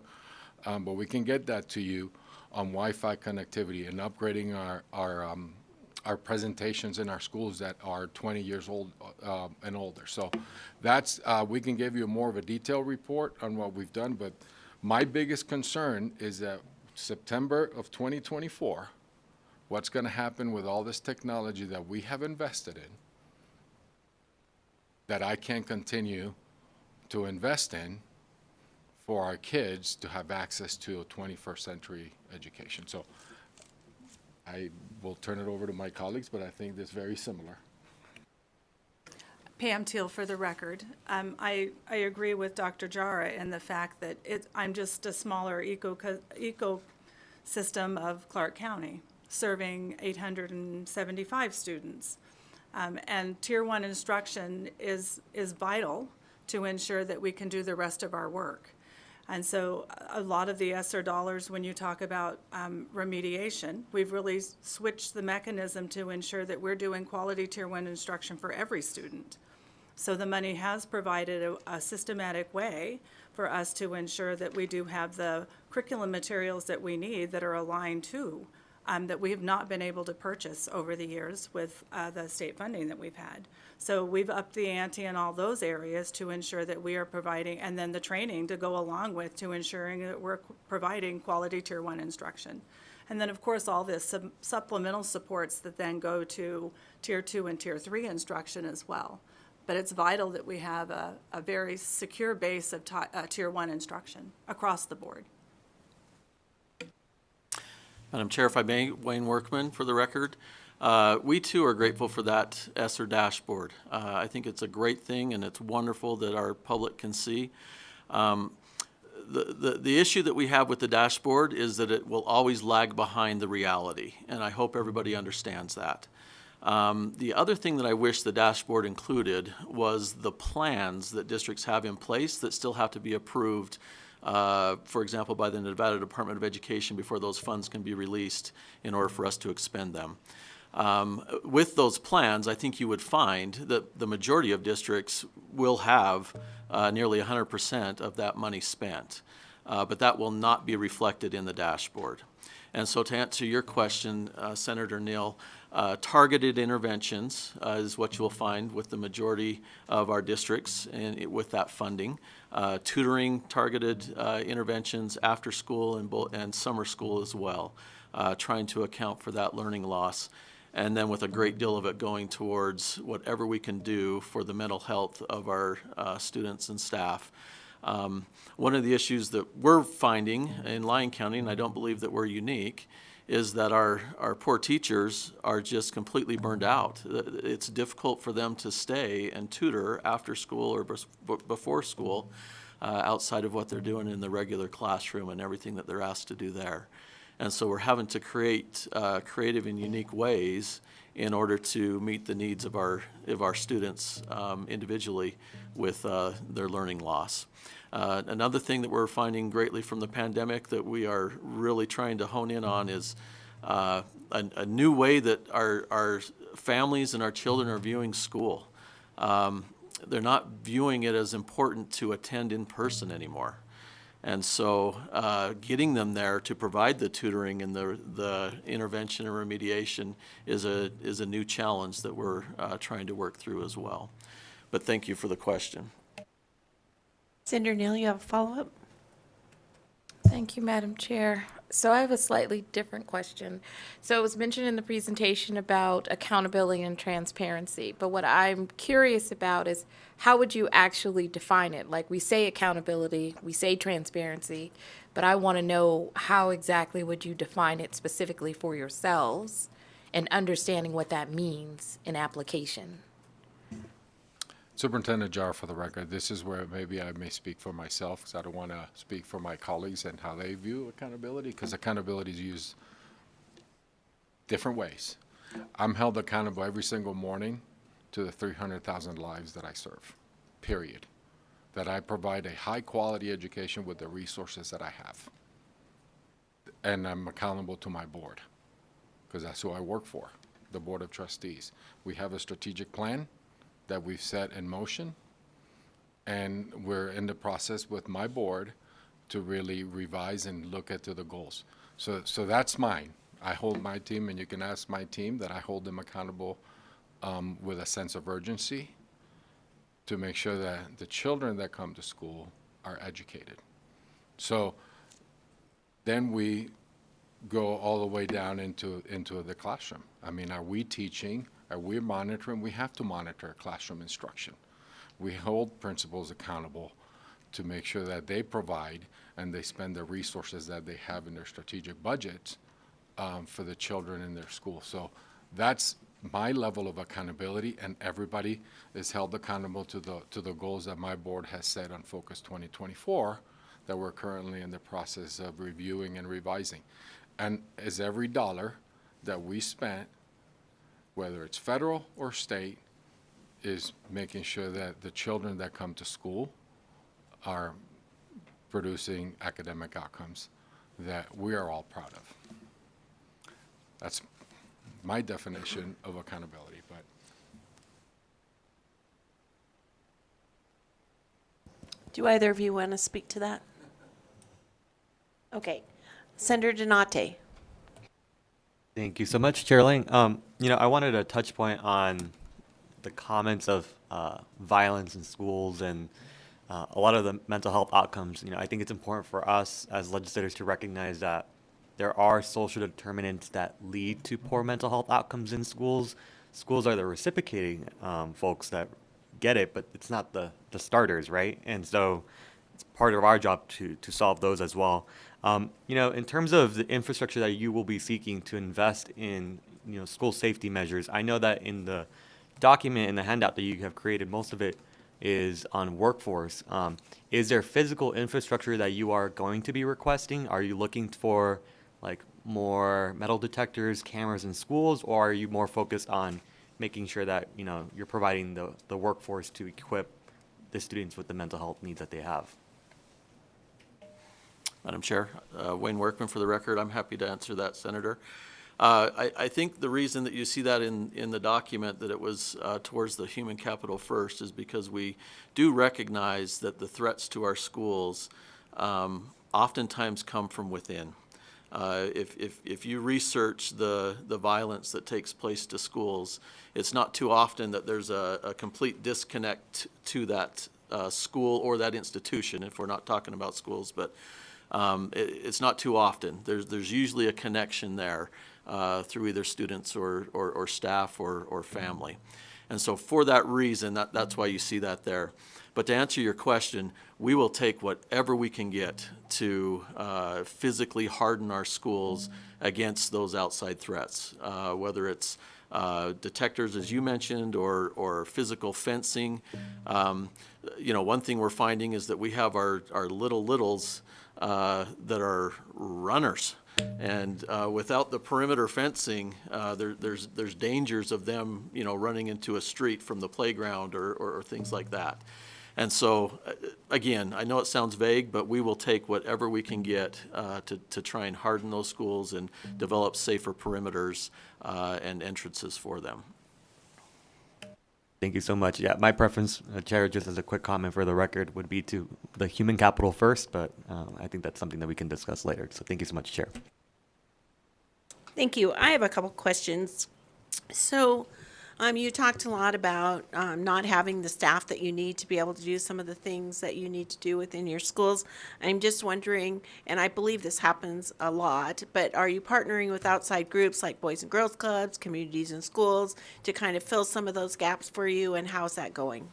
Speaker 11: but we can get that to you on Wi-Fi connectivity and upgrading our presentations in our schools that are 20 years old and older. So that's, we can give you more of a detailed report on what we've done, but my biggest concern is that September of 2024, what's going to happen with all this technology that we have invested in that I can't continue to invest in for our kids to have access to a 21st century education. So I will turn it over to my colleagues, but I think that's very similar.
Speaker 12: Pam Teal for the record. I agree with Dr. Jara in the fact that I'm just a smaller ecosystem of Clark County, serving 875 students. And Tier 1 instruction is vital to ensure that we can do the rest of our work. And so a lot of the ESSER dollars, when you talk about remediation, we've really switched the mechanism to ensure that we're doing quality Tier 1 instruction for every student. So the money has provided a systematic way for us to ensure that we do have the curriculum materials that we need that are aligned to, that we have not been able to purchase over the years with the state funding that we've had. So we've upped the ante in all those areas to ensure that we are providing, and then the training to go along with, to ensuring that we're providing quality Tier 1 instruction. And then, of course, all this supplemental supports that then go to Tier 2 and Tier 3 instruction as well. But it's vital that we have a very secure base of Tier 1 instruction across the board.
Speaker 13: Madam Chair, if I may, Wayne Workman for the record. We too are grateful for that ESSER dashboard. I think it's a great thing and it's wonderful that our public can see. The issue that we have with the dashboard is that it will always lag behind the reality, and I hope everybody understands that. The other thing that I wish the dashboard included was the plans that districts have in place that still have to be approved, for example, by the Nevada Department of Education before those funds can be released in order for us to expend them. With those plans, I think you would find that the majority of districts will have nearly 100% of that money spent, but that will not be reflected in the dashboard. And so to answer your question, Senator Neal, targeted interventions is what you'll find with the majority of our districts and with that funding. Tutoring targeted interventions after school and summer school as well, trying to account for that learning loss. And then with a great deal of it going towards whatever we can do for the mental health of our students and staff. One of the issues that we're finding in Lyon County, and I don't believe that we're unique, is that our poor teachers are just completely burned out. It's difficult for them to stay and tutor after school or before school outside of what they're doing in the regular classroom and everything that they're asked to do there. And so we're having to create creative and unique ways in order to meet the needs of our students individually with their learning loss. Another thing that we're finding greatly from the pandemic that we are really trying to hone in on is a new way that our families and our children are viewing school. they're not viewing it as important to attend in person anymore. And so getting them there to provide the tutoring and the intervention and remediation is a new challenge that we're trying to work through as well. But thank you for the question.
Speaker 1: Senator Neal, you have a follow-up?
Speaker 7: Thank you, Madam Chair. So I have a slightly different question. So it was mentioned in the presentation about accountability and transparency, but what I'm curious about is how would you actually define it? Like, we say accountability, we say transparency, but I want to know how exactly would you define it specifically for yourselves and understanding what that means in application.
Speaker 11: Superintendent Jar, for the record, this is where maybe I may speak for myself, because I don't want to speak for my colleagues and how they view accountability, because accountability is used different ways. I'm held accountable every single morning to the 300,000 lives that I serve, period. That I provide a high-quality education with the resources that I have. And I'm accountable to my board, because that's who I work for, the Board of Trustees. We have a strategic plan that we've set in motion, and we're in the process with my board to really revise and look at the goals. So that's mine. I hold my team, and you can ask my team that I hold them accountable with a sense of urgency to make sure that the children that come to school are educated. So then we go all the way down into the classroom. I mean, are we teaching? Are we monitoring? We have to monitor classroom instruction. We hold principals accountable to make sure that they provide and they spend the resources that they have in their strategic budgets for the children in their school. So that's my level of accountability, and everybody is held accountable to the goals that my board has set on Focus 2024 that we're currently in the process of reviewing and revising. And is every dollar that we spent, whether it's federal or state, is making sure that the children that come to school are producing academic outcomes that we are all proud of. That's my definition of accountability. But
Speaker 1: Do either of you want to speak to that? Okay. Senator Donate.
Speaker 5: Thank you so much, Chair Lang. I wanted to touch point on the comments of violence in schools and a lot of the mental health outcomes. I think it's important for us as legislators to recognize that there are social determinants that lead to poor mental health outcomes in schools. Schools are the reciprocating folks that get it, but it's not the starters, right? And so it's part of our job to solve those as well. In terms of the infrastructure that you will be seeking to invest in, school safety measures, I know that in the document, in the handout that you have created, most of it is on workforce. Is there physical infrastructure that you are going to be requesting? Are you looking for more metal detectors, cameras in schools, or are you more focused on making sure that, you're providing the workforce to equip the students with the mental health needs that they have?
Speaker 13: Madam Chair, Wayne Workman for the record. I'm happy to answer that, Senator. I think the reason that you see that in the document, that it was towards the human capital first, is because we do recognize that the threats to our schools oftentimes come from within. If you research the violence that takes place to schools, it's not too often that there's a complete disconnect to that school or that institution, if we're not talking about schools, but it's not too often. There's usually a connection there through either students or staff or family. And so for that reason, that's why you see that there. But to answer your question, we will take whatever we can get to physically harden our schools against those outside threats, whether it's detectors, as you mentioned, or physical fencing. One thing we're finding is that we have our littles that are runners. And without the perimeter fencing, there's dangers of them, running into a street from the playground or things like that. And so, again, I know it sounds vague, but we will take whatever we can get to try and harden those schools and develop safer perimeters and entrances for them.
Speaker 5: Thank you so much. Yeah, my preference, Chair, just as a quick comment for the record, would be to the human capital first, but I think that's something that we can discuss later. So thank you so much, Chair.
Speaker 1: Thank you. I have a couple questions. So, you talked a lot about not having the staff that you need to be able to do some of the things that you need to do within your schools. I'm just wondering, and I believe this happens a lot, but are you partnering with outside groups like Boys and Girls Clubs, communities and schools to kind of fill some of those gaps for you, and how's that going?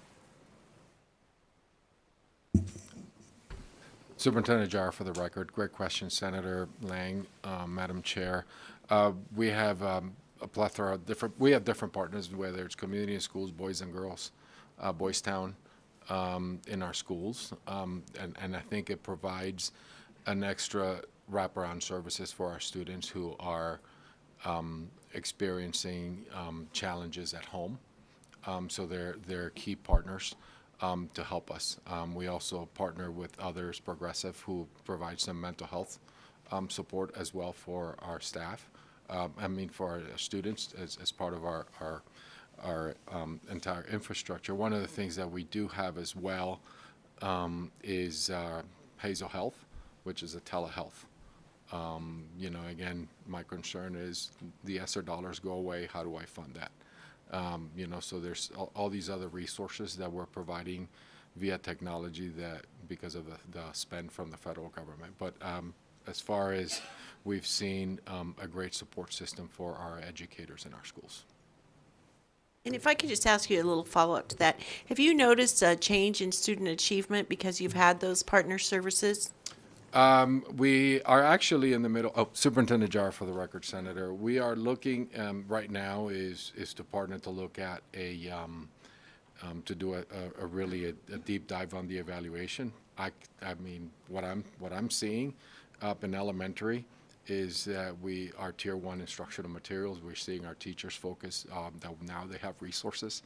Speaker 11: Superintendent Jar, for the record. Great question, Senator Lang, Madam Chair. We have a plethora of different partners, whether it's community and schools, Boys and Girls, Boys Town, in our schools. And I think it provides an extra wraparound services for our students who are experiencing challenges at home. So they're key partners to help us. We also partner with others, Progressive, who provide some mental health support as well for our staff. For our students as part of our entire infrastructure. One of the things that we do have as well is Hazel Health, which is a telehealth. Again, my concern is the ESSER dollars go away. How do I fund that? So there's all these other resources that we're providing via technology that because of the spend from the federal government. But as far as we've seen a great support system for our educators in our schools.
Speaker 1: And if I could just ask you a little follow-up to that, have you noticed a change in student achievement because you've had those partner services?
Speaker 11: We are actually in the middle. Oh, Superintendent Jar, for the record, Senator. We are looking right now is to partner to look at to do a really deep dive on the evaluation. What I'm seeing up in elementary is that we are tier 1 instructional materials. We're seeing our teachers focus that now they have resources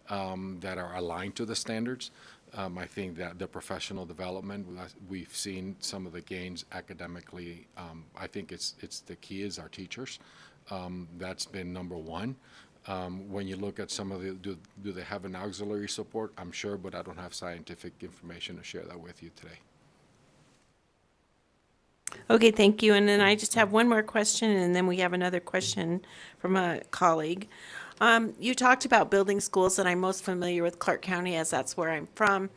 Speaker 11: that are aligned to the standards. I think that the professional development, we've seen some of the gains academically. I think it's the key is our teachers. That's been number one. When you look at some of the, do they have an auxiliary support? I'm sure, but I don't have scientific information to share that with you today.
Speaker 1: Okay, thank you. And then I just have one more question, and then we have another question from a colleague. You talked about building schools, and I'm most familiar with Clark County as that's where I'm from.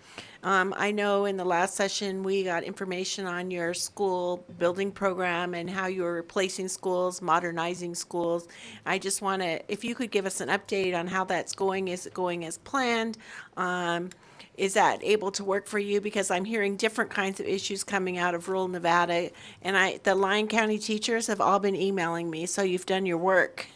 Speaker 1: I know in the last session, we got information on your school building program and how you were replacing schools, modernizing schools. I just want to, if you could give us an update on how that's going. Is it going as planned? Is that able to work for you? Because I'm hearing different kinds of issues coming out of rural Nevada, and the Lyon County teachers have all been emailing me, so you've done your work.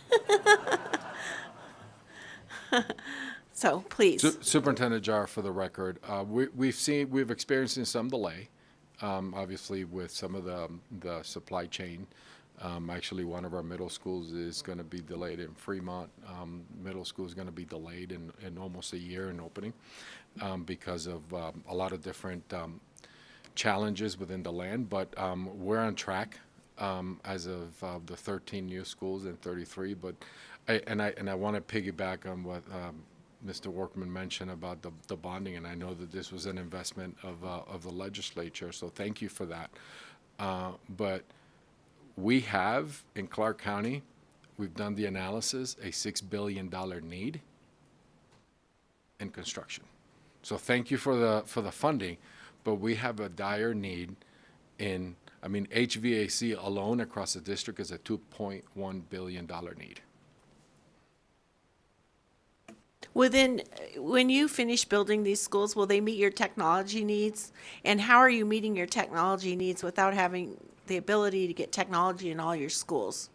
Speaker 1: So please.
Speaker 11: Superintendent Jar, for the record, we've experienced some delay, obviously with some of the supply chain. Actually, one of our middle schools is going to be delayed in Fremont. Middle school is going to be delayed in almost a year in opening because of a lot of different challenges within the land. But we're on track as of the 13 new schools and 33. But I want to piggyback on what Mr. Workman mentioned about the bonding, and I know that this was an investment of the legislature, so thank you for that. But we have, in Clark County, we've done the analysis, a $6 billion need in construction. So thank you for the funding, but we have a dire need in, HVAC alone across the district is a $2.1 billion need.
Speaker 1: When you finish building these schools, will they meet your technology needs? And how are you meeting your technology needs without having the ability to get technology in all your schools?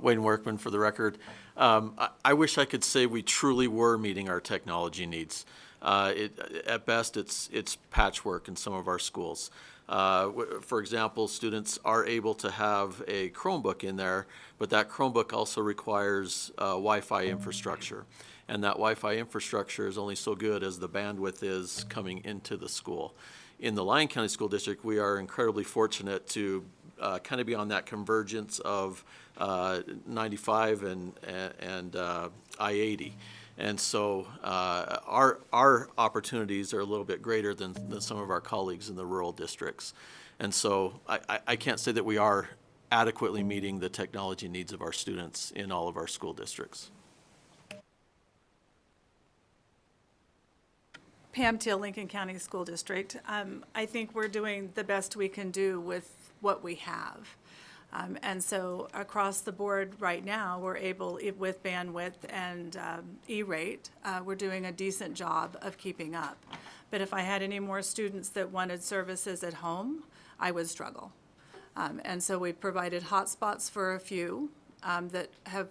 Speaker 13: Wayne Workman, for the record. I wish I could say we truly were meeting our technology needs. At best, it's patchwork in some of our schools. For example, students are able to have a Chromebook in there, but that Chromebook also requires Wi-Fi infrastructure. And that Wi-Fi infrastructure is only so good as the bandwidth is coming into the school. In the Lyon County School District, we are incredibly fortunate to kind of be on that convergence of 95 and I-80. And so our opportunities are a little bit greater than some of our colleagues in the rural districts. And so I can't say that we are adequately meeting the technology needs of our students in all of our school districts.
Speaker 12: Pam Teal, Lincoln County School District. I think we're doing the best we can do with what we have. And so across the board right now, we're able, with bandwidth and E-rate, we're doing a decent job of keeping up. But if I had any more students that wanted services at home, I would struggle. And so we provided hotspots for a few that have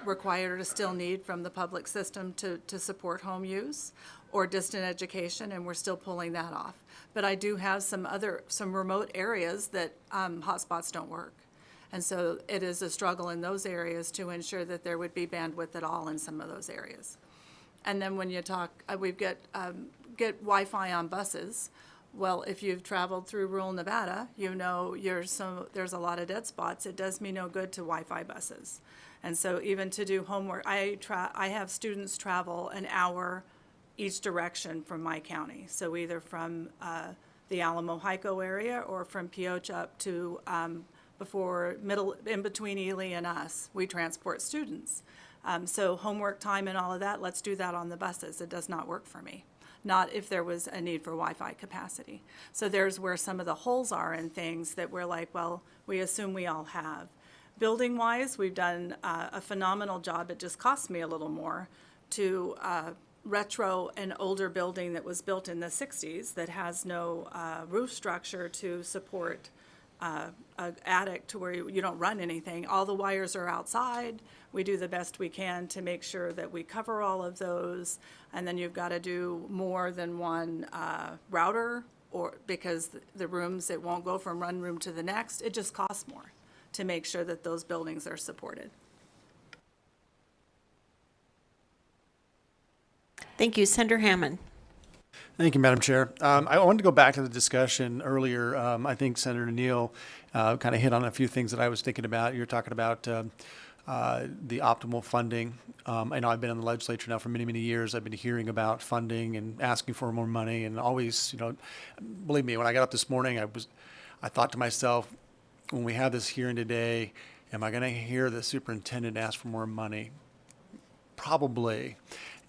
Speaker 12: required or still need from the public system to support home use or distant education, and we're still pulling that off. But I do have some remote areas that hotspots don't work. And so it is a struggle in those areas to ensure that there would be bandwidth at all in some of those areas. And then when you talk, we get Wi-Fi on buses. Well, if you've traveled through rural Nevada, you know there's a lot of dead spots. It does me no good to Wi-Fi buses. And so even to do homework, I have students travel an hour each direction from my county. So either from the Alamo-Hyco area or from Pioche up to in between Ely and us, we transport students. So homework time and all of that, let's do that on the buses. It does not work for me. Not if there was a need for Wi-Fi capacity. So there's where some of the holes are in things that we're like, well, we assume we all have. Building-wise, we've done a phenomenal job. It just cost me a little more to retro an older building that was built in the 60s that has no roof structure to support an attic to where you don't run anything. All the wires are outside. We do the best we can to make sure that we cover all of those. And then you've got to do more than one router, or because the rooms, it won't go from one room to the next. It just costs more to make sure that those buildings are supported.
Speaker 1: Thank you. Senator Hammond.
Speaker 6: Thank you, Madam Chair. I wanted to go back to the discussion earlier. I think Senator Neal kind of hit on a few things that I was thinking about. You were talking about the optimal funding. I know I've been in the legislature now for many, many years. I've been hearing about funding and asking for more money, and always, believe me, when I got up this morning, I thought to myself, when we have this hearing today, am I going to hear the superintendent ask for more money? Probably.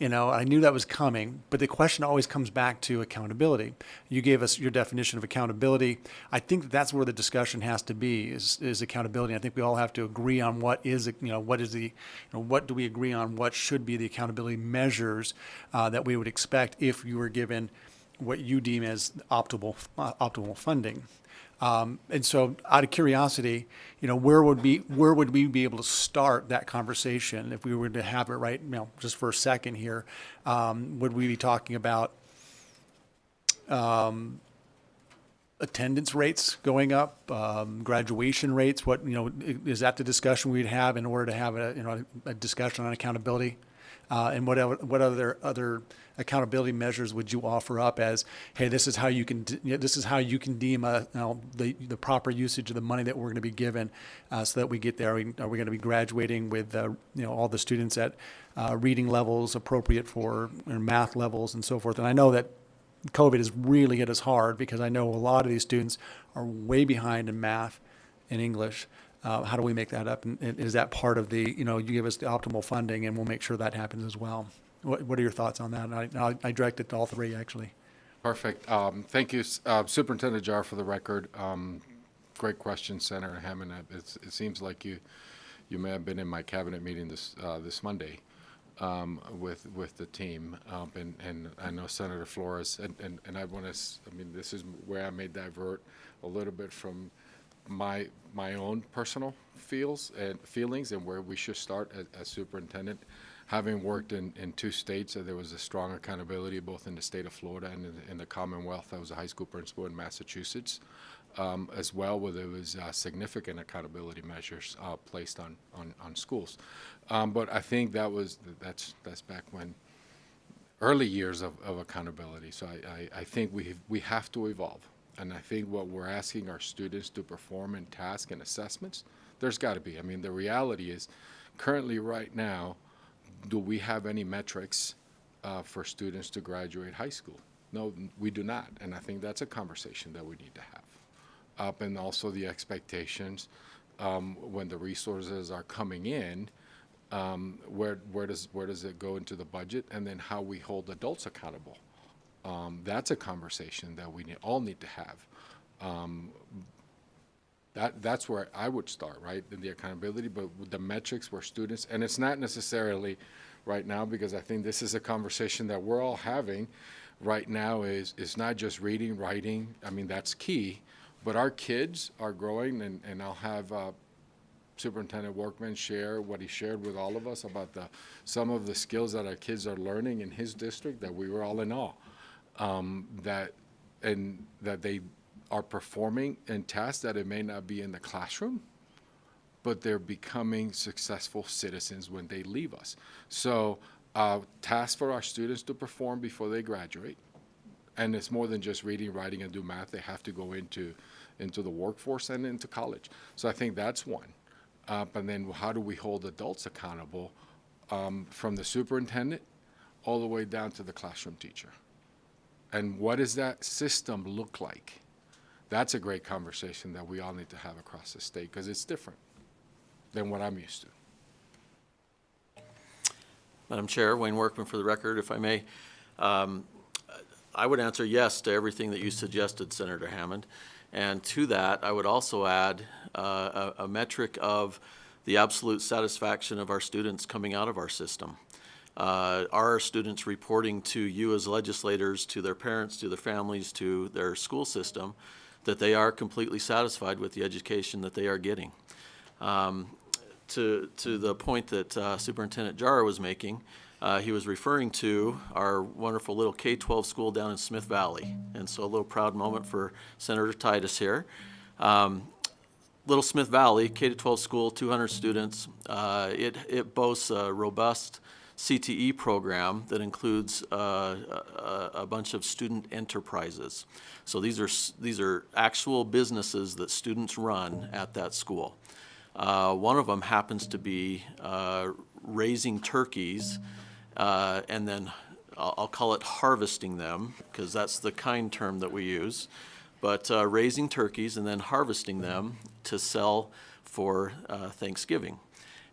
Speaker 6: I knew that was coming, but the question always comes back to accountability. You gave us your definition of accountability. I think that's where the discussion has to be, is accountability. I think we all have to agree on what do we agree on, what should be the accountability measures that we would expect if you were given what you deem as optimal funding. And so, out of curiosity, where would we be able to start that conversation if we were to have it right? Just for a second here, would we be talking about attendance rates going up, graduation rates? What is that the discussion we'd have in order to have a discussion on accountability? And what other accountability measures would you offer up as, hey, this is how you can deem the proper usage of the money that we're going to be given, so that we get there. Are we going to be graduating with all the students at reading levels appropriate for math levels and so forth? And I know that COVID has really hit us hard, because I know a lot of these students are way behind in math and English. How do we make that up? And is that part of the, you give us the optimal funding, and we'll make sure that happens as well. What are your thoughts on that? And I direct it to all three, actually.
Speaker 11: Perfect. Thank you, Superintendent Jar, for the record. Great question, Senator Hammond. It seems like you may have been in my cabinet meeting this Monday with the team, and I know Senator Flores, and I want to. This is where I may divert a little bit from my own personal feelings and where we should start as superintendent. Having worked in two states, there was a strong accountability both in the state of Florida and in the Commonwealth. I was a high school principal in Massachusetts as well, where there was significant accountability measures placed on schools. But I think that's back when early years of accountability. So I think we have to evolve. And I think what we're asking our students to perform in tasks and assessments, there's got to be. I mean, the reality is, currently right now, do we have any metrics for students to graduate high school? No, we do not. And I think that's a conversation that we need to have. And also the expectations when the resources are coming in, where does it go into the budget, and then how we hold adults accountable. That's a conversation that we all need to have. That's where I would start, right, in the accountability, but with the metrics where students, and it's not necessarily right now, because I think this is a conversation that we're all having right now, is not just reading, writing. I mean, that's key, but our kids are growing, and I'll have Superintendent Workman share what he shared with all of us about some of the skills that our kids are learning in his district, that we were all in awe. That they are performing in tasks that it may not be in the classroom, but they're becoming successful citizens when they leave us. So tasks for our students to perform before they graduate, and it's more than just reading, writing, and do math. They have to go into the workforce and into college. So I think that's one. And then how do we hold adults accountable from the superintendent all the way down to the classroom teacher? And what does that system look like? That's a great conversation that we all need to have across the state, because it's different than what I'm used to.
Speaker 13: Madam Chair, Wayne Workman for the record, if I may. I would answer yes to everything that you suggested, Senator Hammond. And to that, I would also add a metric of the absolute satisfaction of our students coming out of our system. Are our students reporting to you as legislators, to their parents, to their families, to their school system, that they are completely satisfied with the education that they are getting? To the point that Superintendent Jara was making, he was referring to our wonderful little K-12 school down in Smith Valley. And so a little proud moment for Senator Titus here. Little Smith Valley, K-12 school, 200 students. It boasts a robust CTE program that includes a bunch of student enterprises. So these are actual businesses that students run at that school. One of them happens to be raising turkeys, and then I'll call it harvesting them, because that's the kind term that we use. But raising turkeys and then harvesting them to sell for Thanksgiving.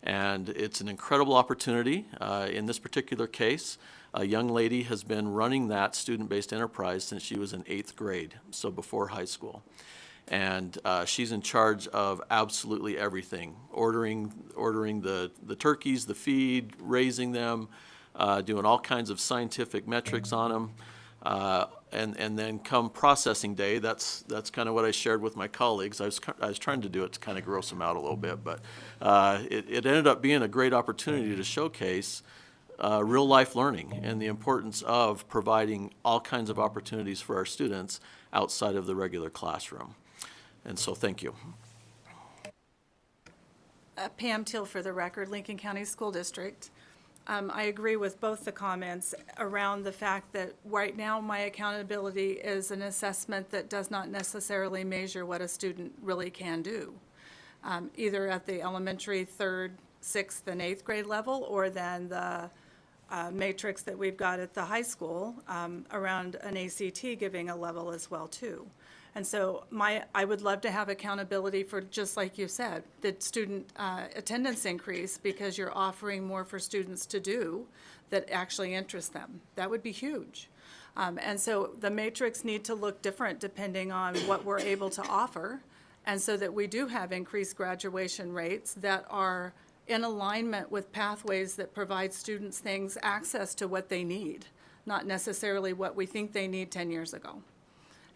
Speaker 13: And it's an incredible opportunity. In this particular case, a young lady has been running that student-based enterprise since she was in 8th grade, so before high school. And she's in charge of absolutely everything, ordering the turkeys, the feed, raising them, doing all kinds of scientific metrics on them. And then come processing day, that's kind of what I shared with my colleagues. I was trying to do it to kind of gross them out a little bit, but it ended up being a great opportunity to showcase real life learning and the importance of providing all kinds of opportunities for our students outside of the regular classroom. And so thank you.
Speaker 12: Pam Till for the record, Lincoln County School District. I agree with both the comments around the fact that right now my accountability is an assessment that does not necessarily measure what a student really can do, either at the elementary 3rd, 6th, and 8th grade level, or then the matrix that we've got at the high school around an ACT giving a level as well too. And so I would love to have accountability for, just like you said, the student attendance increase, because you're offering more for students to do that actually interest them. That would be huge. And so the matrix need to look different depending on what we're able to offer, and so that we do have increased graduation rates that are in alignment with pathways that provide students access to what they need, not necessarily what we think they need 10 years ago.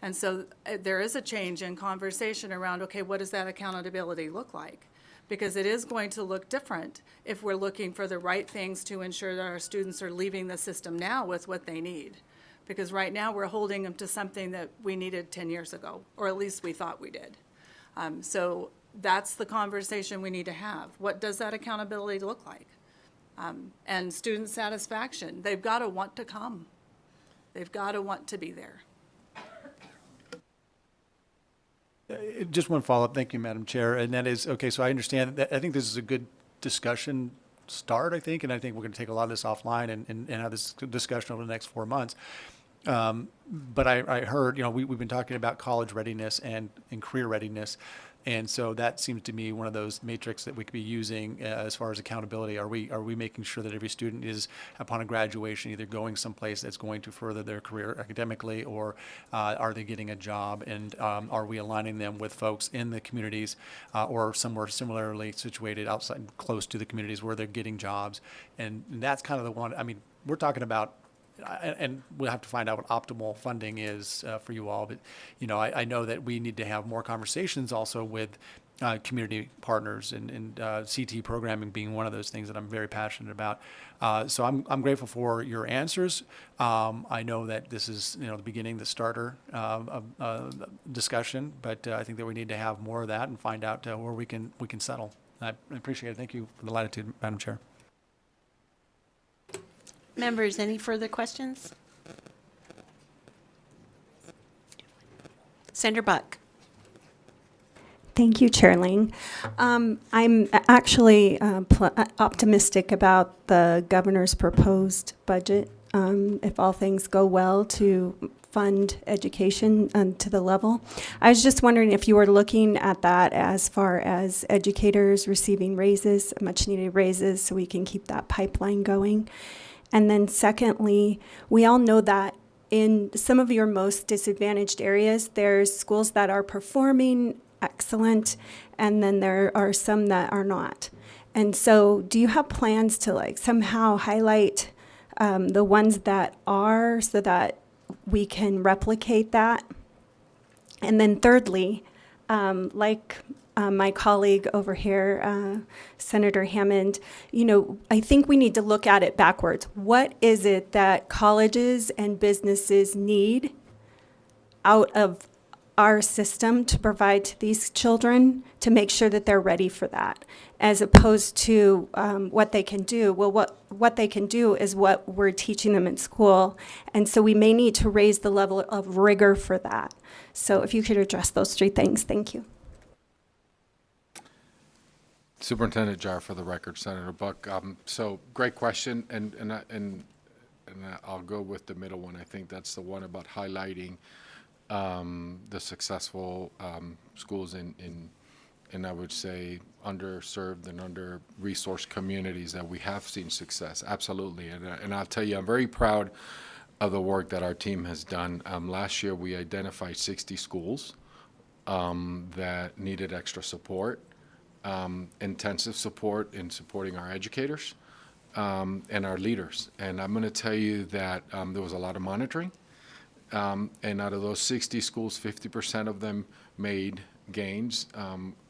Speaker 12: And so there is a change in conversation around, okay, what does that accountability look like? Because it is going to look different if we're looking for the right things to ensure that our students are leaving the system now with what they need. Because right now we're holding them to something that we needed 10 years ago, or at least we thought we did. So that's the conversation we need to have. What does that accountability look like? And student satisfaction, they've got to want to come. They've got to want to be there.
Speaker 6: Just one follow-up. Thank you, Madam Chair. And that is, okay, so I understand that, I think this is a good discussion start, I think, and I think we're going to take a lot of this offline and have this discussion over the next 4 months. But I heard, we've been talking about college readiness and career readiness. And so that seems to me one of those matrix that we could be using as far as accountability. Are we making sure that every student is, upon a graduation, either going someplace that's going to further their career academically, or are they getting a job? And are we aligning them with folks in the communities or somewhere similarly situated outside, close to the communities where they're getting jobs? And that's kind of the one, I mean, we're talking about, and we'll have to find out what optimal funding is for you all. But, I know that we need to have more conversations also with community partners, and CT programming being one of those things that I'm very passionate about. So I'm grateful for your answers. I know that this is, the beginning, the starter of discussion, but I think that we need to have more of that and find out where we can settle. I appreciate it. Thank you for the latitude, Madam Chair.
Speaker 1: Members, any further questions? Senator Buck.
Speaker 3: Thank you, Chair Ling. I'm actually optimistic about the governor's proposed budget, if all things go well, to fund education to the level. I was just wondering if you were looking at that as far as educators receiving raises, much needed raises, so we can keep that pipeline going. And then secondly, we all know that in some of your most disadvantaged areas, there's schools that are performing excellent, and then there are some that are not. And so do you have plans to somehow highlight the ones that are, so that we can replicate that? And then thirdly, my colleague over here, Senator Hammond, I think we need to look at it backwards. What is it that colleges and businesses need out of our system to provide to these children to make sure that they're ready for that, as opposed to what they can do? Well, what they can do is what we're teaching them in school, and so we may need to raise the level of rigor for that. So if you could address those three things, thank you.
Speaker 11: Superintendent Jar, for the record, Senator Buck. So great question, and I'll go with the middle one. I think that's the one about highlighting the successful schools in I would say underserved and under-resourced communities that we have seen success. Absolutely, and I'll tell you, I'm very proud of the work that our team has done. Last year, we identified 60 schools that needed extra support. Intensive support in supporting our educators and our leaders. And I'm going to tell you that there was a lot of monitoring. And out of those 60 schools, 50% of them made gains,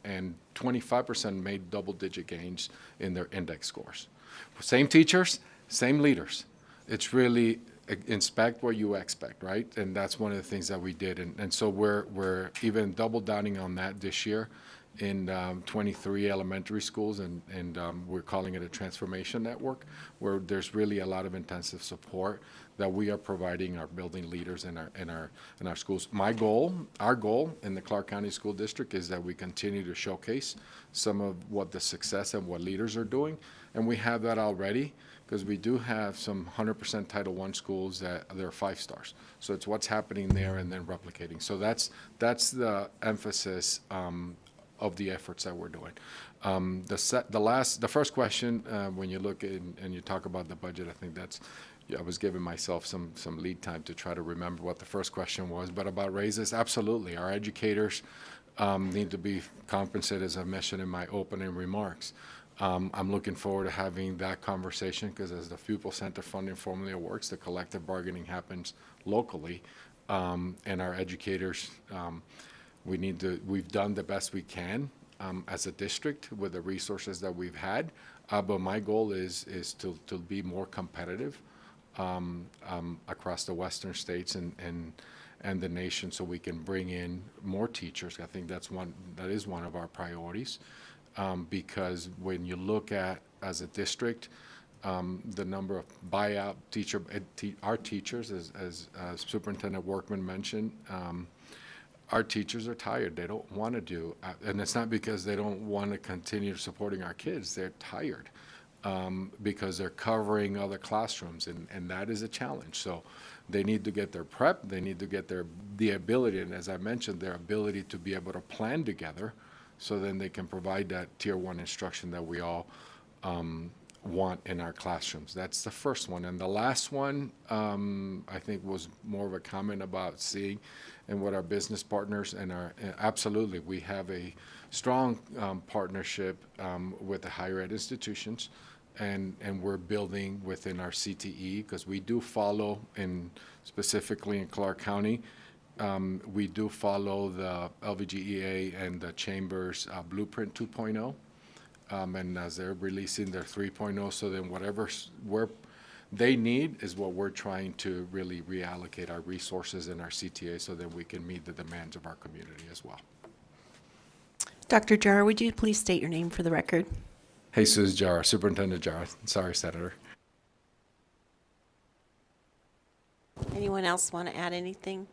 Speaker 11: and 25% made double-digit gains in their index scores. Same teachers, same leaders. It's really inspect what you expect, right? And that's one of the things that we did. And so we're even double downing on that this year in 23 elementary schools, and we're calling it a transformation network, where there's really a lot of intensive support that we are providing our building leaders in our schools. Our goal in the Clark County School District is that we continue to showcase some of what the success and what leaders are doing, and we have that already, because we do have some 100% Title I schools that they're 5 stars. So it's what's happening there and then replicating. So that's the emphasis of the efforts that we're doing. The first question, when you look and you talk about the budget, I think I was giving myself some lead time to try to remember what the first question was. But about raises, absolutely. Our educators need to be compensated, as I mentioned in my opening remarks. I'm looking forward to having that conversation, because as the pupil center funding formula works, the collective bargaining happens locally, and our educators, we've done the best we can as a district with the resources that we've had, but my goal is to be more competitive across the western states and the nation, so we can bring in more teachers. I think that is one of our priorities, because when you look at, as a district, the number of buyout our teachers, as Superintendent Workman mentioned, our teachers are tired. They don't want to do, and it's not because they don't want to continue supporting our kids. They're tired because they're covering other classrooms, and that is a challenge. So they need to get their prep. They need to get the ability, and as I mentioned, their ability to be able to plan together, so then they can provide that tier 1 instruction that we all want in our classrooms. That's the first one. And the last one, I think, was more of a comment about seeing and what our business partners and absolutely, we have a strong partnership with the higher ed institutions, and we're building within our CTE, because we do follow, specifically in Clark County, we do follow the LVGEA and the Chamber's Blueprint 2.0. And as they're releasing their 3.0, so then whatever they need is what we're trying to really reallocate our resources in our CTA so that we can meet the demands of our community as well.
Speaker 1: Dr. Jara, would you please state your name for the record?
Speaker 11: Jesus Jara, Superintendent Jara. Sorry, Senator.
Speaker 1: Anyone else want to add anything?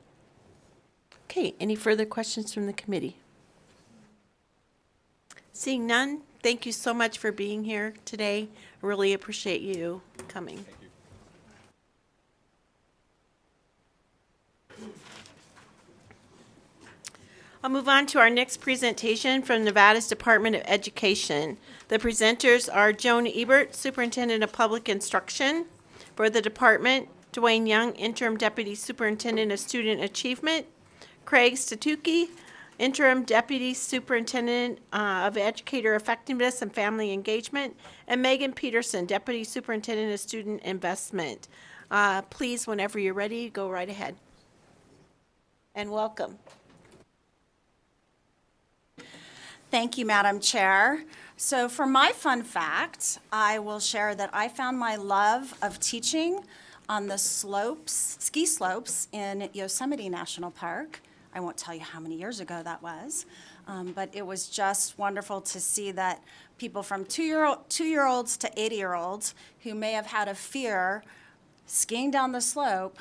Speaker 1: Okay, any further questions from the committee? Seeing none, thank you so much for being here today. Really appreciate you coming. Thank you. I'll move on to our next presentation from Nevada's Department of Education. The presenters are Joan Ebert, Superintendent of Public Instruction. For the department, Dwayne Young, Interim Deputy Superintendent of Student Achievement. Craig Statuki, Interim Deputy Superintendent of Educator Effectiveness and Family Engagement, and Megan Peterson, Deputy Superintendent of Student Investment. Please, whenever you're ready, go right ahead. And welcome.
Speaker 14: Thank you, Madam Chair. So for my fun fact, I will share that I found my love of teaching on the slopes, ski slopes in Yosemite National Park. I won't tell you how many years ago that was, but it was just wonderful to see that people from two-year-olds to 80-year-olds who may have had a fear skiing down the slope,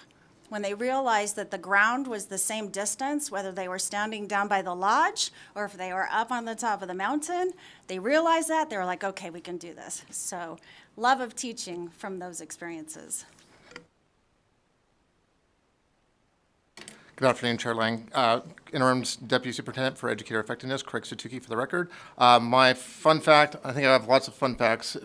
Speaker 14: when they realized that the ground was the same distance, whether they were standing down by the lodge or if they were up on the top of the mountain, they realized that, they were like, okay, we can do this. So love of teaching from those experiences.
Speaker 15: Good afternoon, Chair Lang. Interim Deputy Superintendent for Educator Effectiveness, Craig Statuki for the record. My fun fact, I think I have lots of fun facts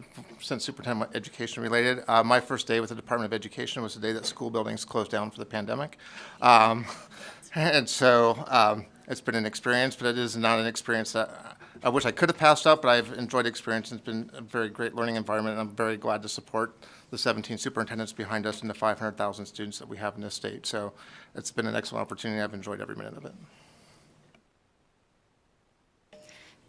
Speaker 15: since Superintendent Education related. My first day with the Department of Education was the day that school buildings closed down for the pandemic. And so it's been an experience, but it is not an experience that I wish I could have passed up, but I've enjoyed the experience. It's been a very great learning environment, and I'm very glad to support the 17 superintendents behind us and the 500,000 students that we have in this state. So it's been an excellent opportunity. I've enjoyed every minute of it.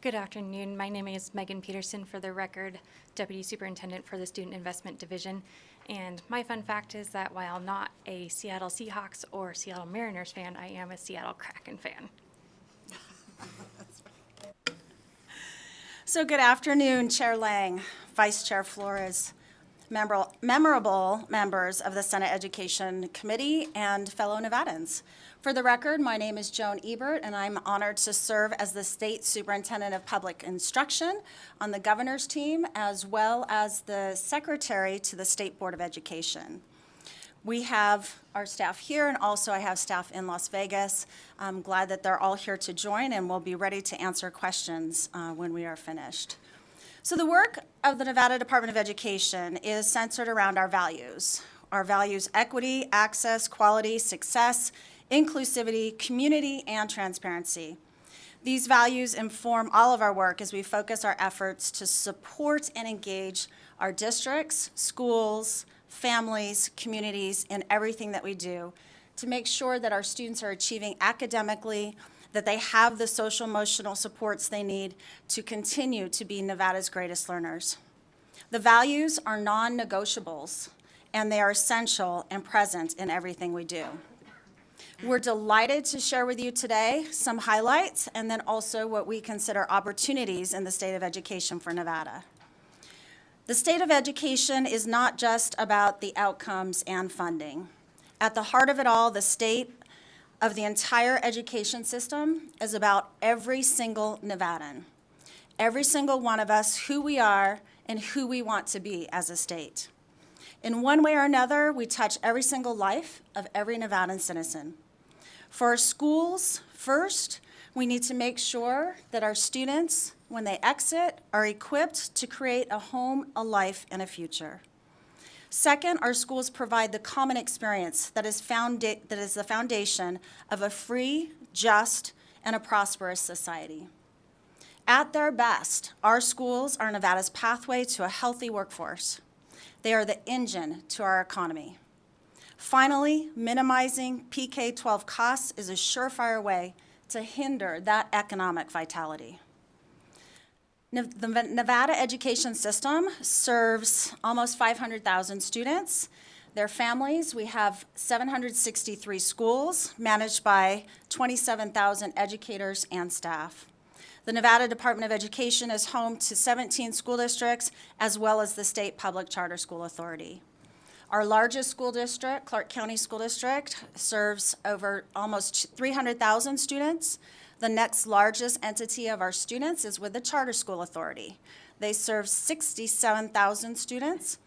Speaker 16: Good afternoon. My name is Megan Peterson, for the record, Deputy Superintendent for the Student Investment Division. And my fun fact is that while not a Seattle Seahawks or Seattle Mariners fan, I am a Seattle Kraken fan.
Speaker 14: So good afternoon, Chair Lang, Vice Chair Flores, memorable members of the Senate Education Committee, and fellow Nevadans. For the record, my name is Joan Ebert, and I'm honored to serve as the State Superintendent of Public Instruction on the governor's team, as well as the Secretary to the State Board of Education. We have our staff here, and also I have staff in Las Vegas. I'm glad that they're all here to join, and we'll be ready to answer questions when we are finished. So the work of the Nevada Department of Education is centered around our values. Our values: equity, access, quality, success, inclusivity, community, and transparency. These values inform all of our work as we focus our efforts to support and engage our districts, schools, families, communities in everything that we do to make sure that our students are achieving academically, that they have the social emotional supports they need to continue to be Nevada's greatest learners. The values are non-negotiables, and they are essential and present in everything we do. We're delighted to share with you today some highlights and then also what we consider opportunities in the state of education for Nevada. The state of education is not just about the outcomes and funding. At the heart of it all, the state of the entire education system is about every single Nevadan. Every single one of us, who we are and who we want to be as a state. In one way or another, we touch every single life of every Nevadan citizen. For our schools, first, we need to make sure that our students, when they exit, are equipped to create a home, a life, and a future. Second, our schools provide the common experience that is the foundation of a free, just, and a prosperous society. At their best, our schools are Nevada's pathway to a healthy workforce. They are the engine to our economy. Finally, minimizing PK-12 costs is a surefire way to hinder that economic vitality. The Nevada education system serves almost 500,000 students. Their families, we have 763 schools managed by 27,000 educators and staff. The Nevada Department of Education is home to 17 school districts, as well as the State Public Charter School Authority. Our largest school district, Clark County School District, serves over almost 300,000 students. The next largest entity of our students is with the Charter School Authority. They serve 67,000 students.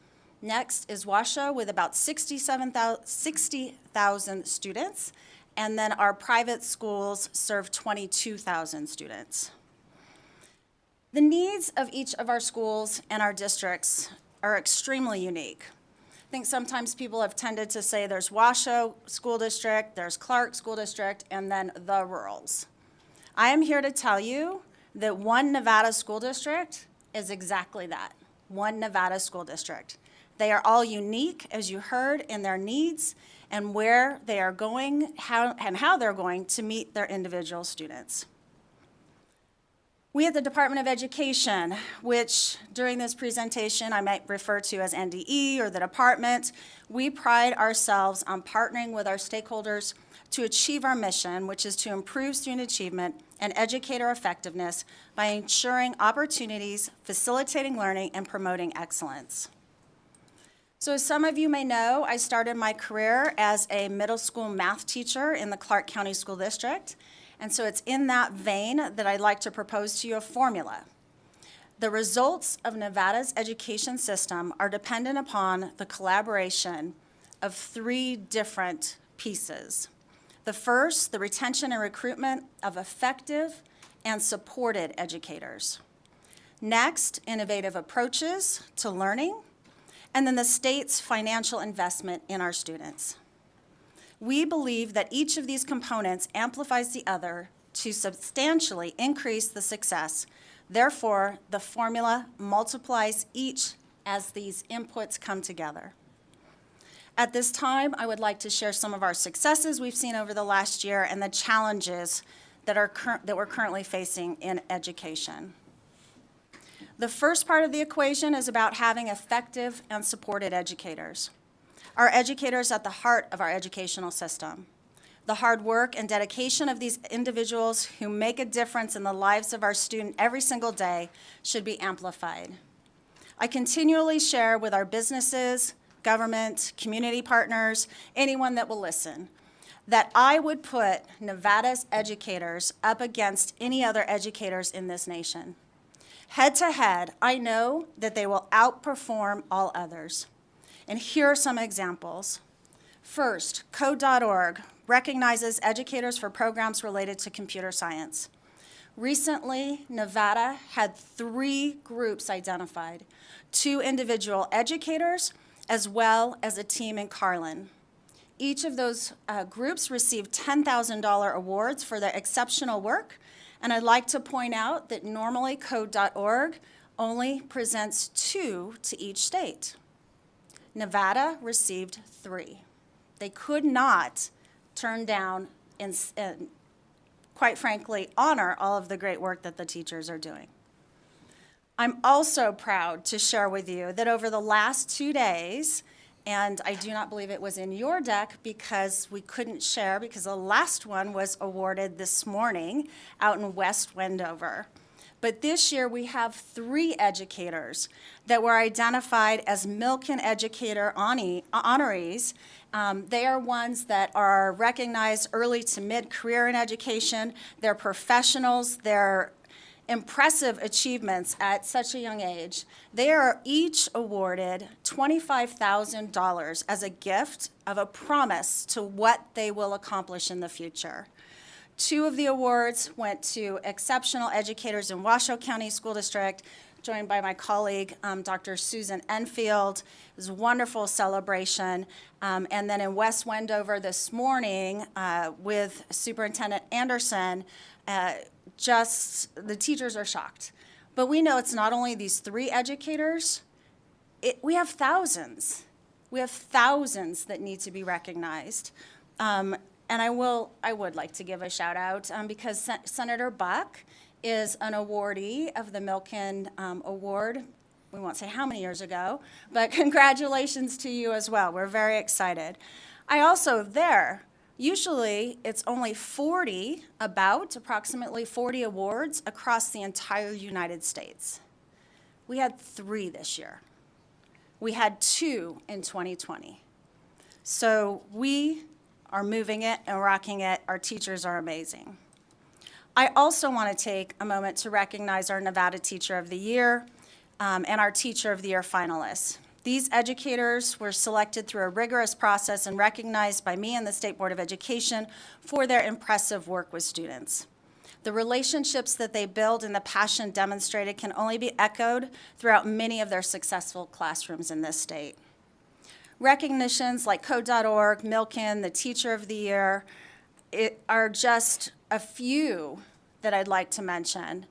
Speaker 14: Next is Washoe with about 60,000 students. And then our private schools serve 22,000 students. The needs of each of our schools and our districts are extremely unique. I think sometimes people have tended to say there's Washoe School District, there's Clark School District, and then the rurals. I am here to tell you that one Nevada school district is exactly that, one Nevada school district. They are all unique, as you heard, in their needs and where they are going, how they're going to meet their individual students. We at the Department of Education, which during this presentation I might refer to as NDE or the department, we pride ourselves on partnering with our stakeholders to achieve our mission, which is to improve student achievement and educator effectiveness by ensuring opportunities, facilitating learning, and promoting excellence. So as some of you may know, I started my career as a middle school math teacher in the Clark County School District. And so it's in that vein that I'd like to propose to you a formula. The results of Nevada's education system are dependent upon the collaboration of three different pieces. The first, the retention and recruitment of effective and supported educators. Next, innovative approaches to learning. And then the state's financial investment in our students. We believe that each of these components amplifies the other to substantially increase the success. Therefore, the formula multiplies each as these inputs come together. At this time, I would like to share some of our successes we've seen over the last year and the challenges that we're currently facing in education. The first part of the equation is about having effective and supported educators. Our educators at the heart of our educational system. The hard work and dedication of these individuals who make a difference in the lives of our students every single day should be amplified. I continually share with our businesses, government, community partners, anyone that will listen, that I would put Nevada's educators up against any other educators in this nation. Head to head, I know that they will outperform all others. And here are some examples. First, Code.org recognizes educators for programs related to computer science. Recently, Nevada had 3 groups identified, 2 individual educators, as well as a team in Carlin. Each of those groups received $10,000 awards for their exceptional work, and I'd like to point out that normally Code.org only presents 2 to each state. Nevada received 3. They could not turn down and quite frankly, honor all of the great work that the teachers are doing. I'm also proud to share with you that over the last 2 days, and I do not believe it was in your deck because we couldn't share because the last one was awarded this morning out in West Wendover. But this year we have 3 educators that were identified as Milken Educator honorees, They are ones that are recognized early to mid-career in education. They're professionals. They're impressive achievements at such a young age. They are each awarded $25,000 as a gift of a promise to what they will accomplish in the future. 2 of the awards went to exceptional educators in Washoe County School District, joined by my colleague, Dr. Susan Enfield. It was a wonderful celebration. And then in West Wendover this morning with Superintendent Anderson, just the teachers are shocked. But we know it's not only these 3 educators, we have thousands. We have thousands that need to be recognized. And I would like to give a shout out because Senator Buck is an awardee of the Milken Award. We won't say how many years ago, but congratulations to you as well. We're very excited. Usually it's only approximately 40 awards across the entire United States. We had 3 this year. We had 2 in 2020. So we are moving it and rocking it. Our teachers are amazing. I also want to take a moment to recognize our Nevada Teacher of the Year and our Teacher of the Year finalists. These educators were selected through a rigorous process and recognized by me and the State Board of Education for their impressive work with students. The relationships that they build and the passion demonstrated can only be echoed throughout many of their successful classrooms in this state. Recognitions like Code.org, Milken, the Teacher of the Year, are just a few that I'd like to mention.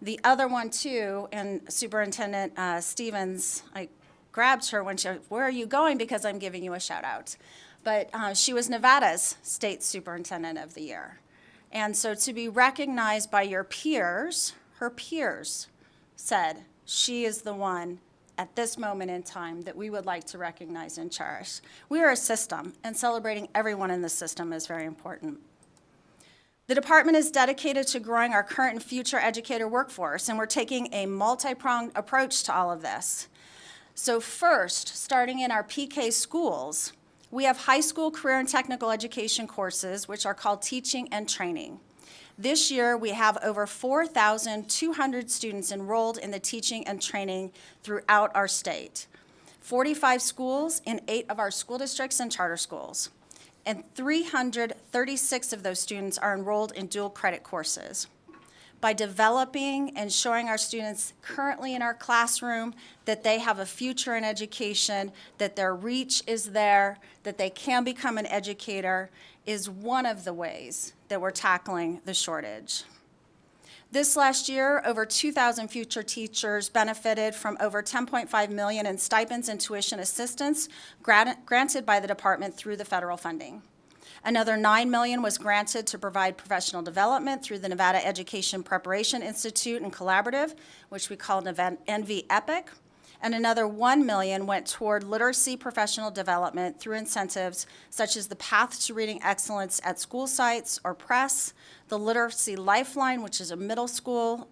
Speaker 14: The other one too, and Superintendent Stevens, I grabbed her when she, where are you going? Because I'm giving you a shout out. But she was Nevada's State Superintendent of the Year. And so to be recognized by your peers, her peers said, she is the one at this moment in time that we would like to recognize and cherish. We are a system, and celebrating everyone in the system is very important. The department is dedicated to growing our current and future educator workforce, and we're taking a multi-pronged approach to all of this. So first, starting in our PK schools, we have high school career and technical education courses, which are called teaching and training. This year, we have over 4,200 students enrolled in the teaching and training throughout our state. 45 schools in 8 of our school districts and charter schools. And 336 of those students are enrolled in dual credit courses. By developing and showing our students currently in our classroom that they have a future in education, that their reach is there, that they can become an educator, is one of the ways that we're tackling the shortage. This last year, over 2,000 future teachers benefited from over $10.5 million in stipends and tuition assistance granted by the department through the federal funding. Another $9 million was granted to provide professional development through the Nevada Education Preparation Institute and Collaborative, which we call NV EPIC. And another $1 million went toward literacy professional development through incentives such as the Path to Reading Excellence at School Sites or PRESS, the Literacy Lifeline, which is a middle school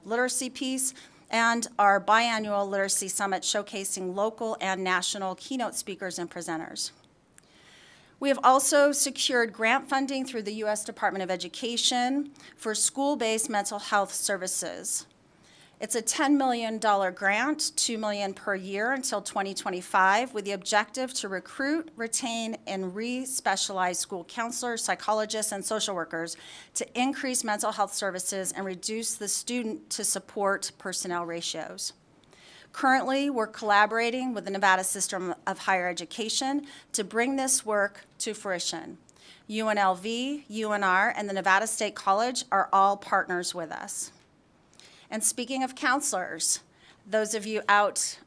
Speaker 14: literacy piece, and our biannual Literacy Summit showcasing local and national keynote speakers and presenters. We have also secured grant funding through the U.S. Department of Education for school-based mental health services. It's a $10 million grant, $2 million per year until 2025, with the objective to recruit, retain, and re-specialize school counselors, psychologists, and social workers to increase mental health services and reduce the student to support personnel ratios. Currently, we're collaborating with the Nevada System of Higher Education to bring this work to fruition. UNLV, UNR, and the Nevada State College are all partners with us. And speaking of counselors, those of you out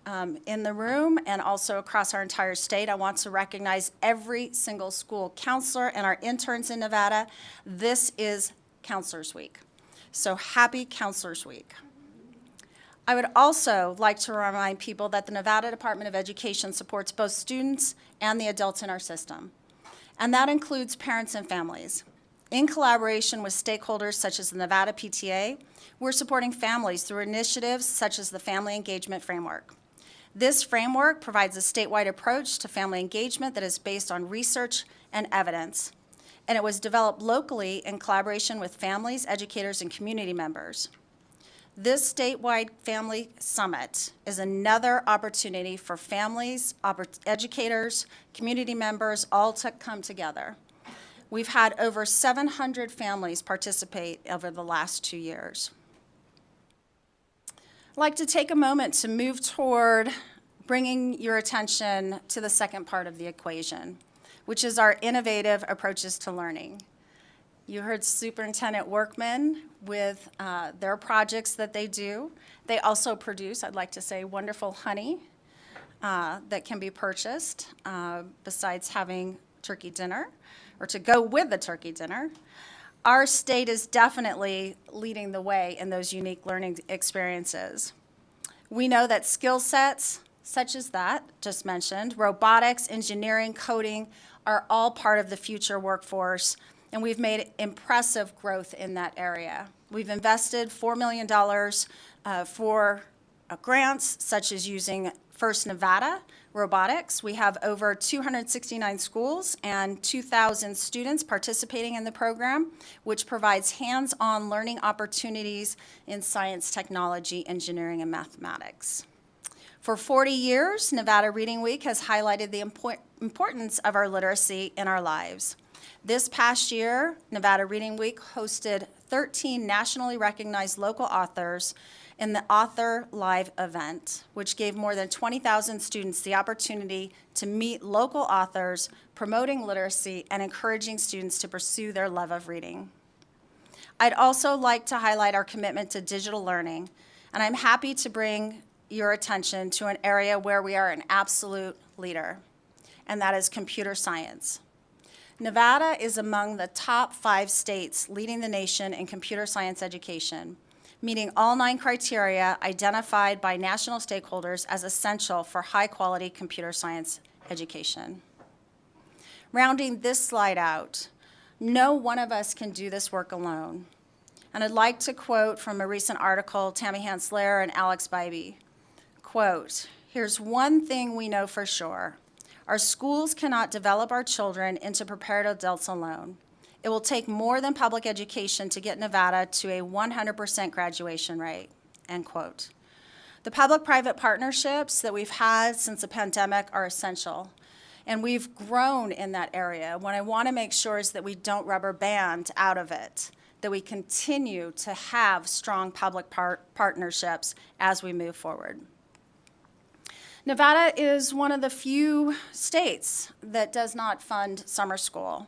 Speaker 14: in the room and also across our entire state, I want to recognize every single school counselor and our interns in Nevada. This is Counselors Week. So happy Counselors Week. I would also like to remind people that the Nevada Department of Education supports both students and the adults in our system. And that includes parents and families. In collaboration with stakeholders such as the Nevada PTA, we're supporting families through initiatives such as the Family Engagement Framework. This framework provides a statewide approach to family engagement that is based on research and evidence, and it was developed locally in collaboration with families, educators, and community members. This statewide family summit is another opportunity for families, educators, community members, all to come together. We've had over 700 families participate over the last 2 years. I'd like to take a moment to move toward bringing your attention to the second part of the equation, which is our innovative approaches to learning. You heard Superintendent Workman with their projects that they do. They also produce, I'd like to say, wonderful honey that can be purchased besides having turkey dinner, or to go with the turkey dinner. Our state is definitely leading the way in those unique learning experiences. We know that skill sets such as that just mentioned, robotics, engineering, coding, are all part of the future workforce, and we've made impressive growth in that area. We've invested $4 million for grants, such as using First Nevada robotics. We have over 269 schools and 2,000 students participating in the program, which provides hands-on learning opportunities in science, technology, engineering, and mathematics. For 40 years, Nevada Reading Week has highlighted the importance of our literacy in our lives. This past year, Nevada Reading Week hosted 13 nationally recognized local authors in the Author Live event, which gave more than 20,000 students the opportunity to meet local authors, promoting literacy and encouraging students to pursue their love of reading. I'd also like to highlight our commitment to digital learning, and I'm happy to bring your attention to an area where we are an absolute leader, and that is computer science. Nevada is among the top 5 states leading the nation in computer science education, meeting all 9 criteria identified by national stakeholders as essential for high-quality computer science education. Rounding this slide out, no one of us can do this work alone. And I'd like to quote from a recent article, Tammy Hansler and Alex Bybee. Quote, "Here's one thing we know for sure. Our schools cannot develop our children into prepared adults alone. It will take more than public education to get Nevada to a 100% graduation rate," end quote. The public-private partnerships that we've had since the pandemic are essential, and we've grown in that area. What I want to make sure is that we don't rubber band out of it, that we continue to have strong public partnerships as we move forward. Nevada is one of the few states that does not fund summer school.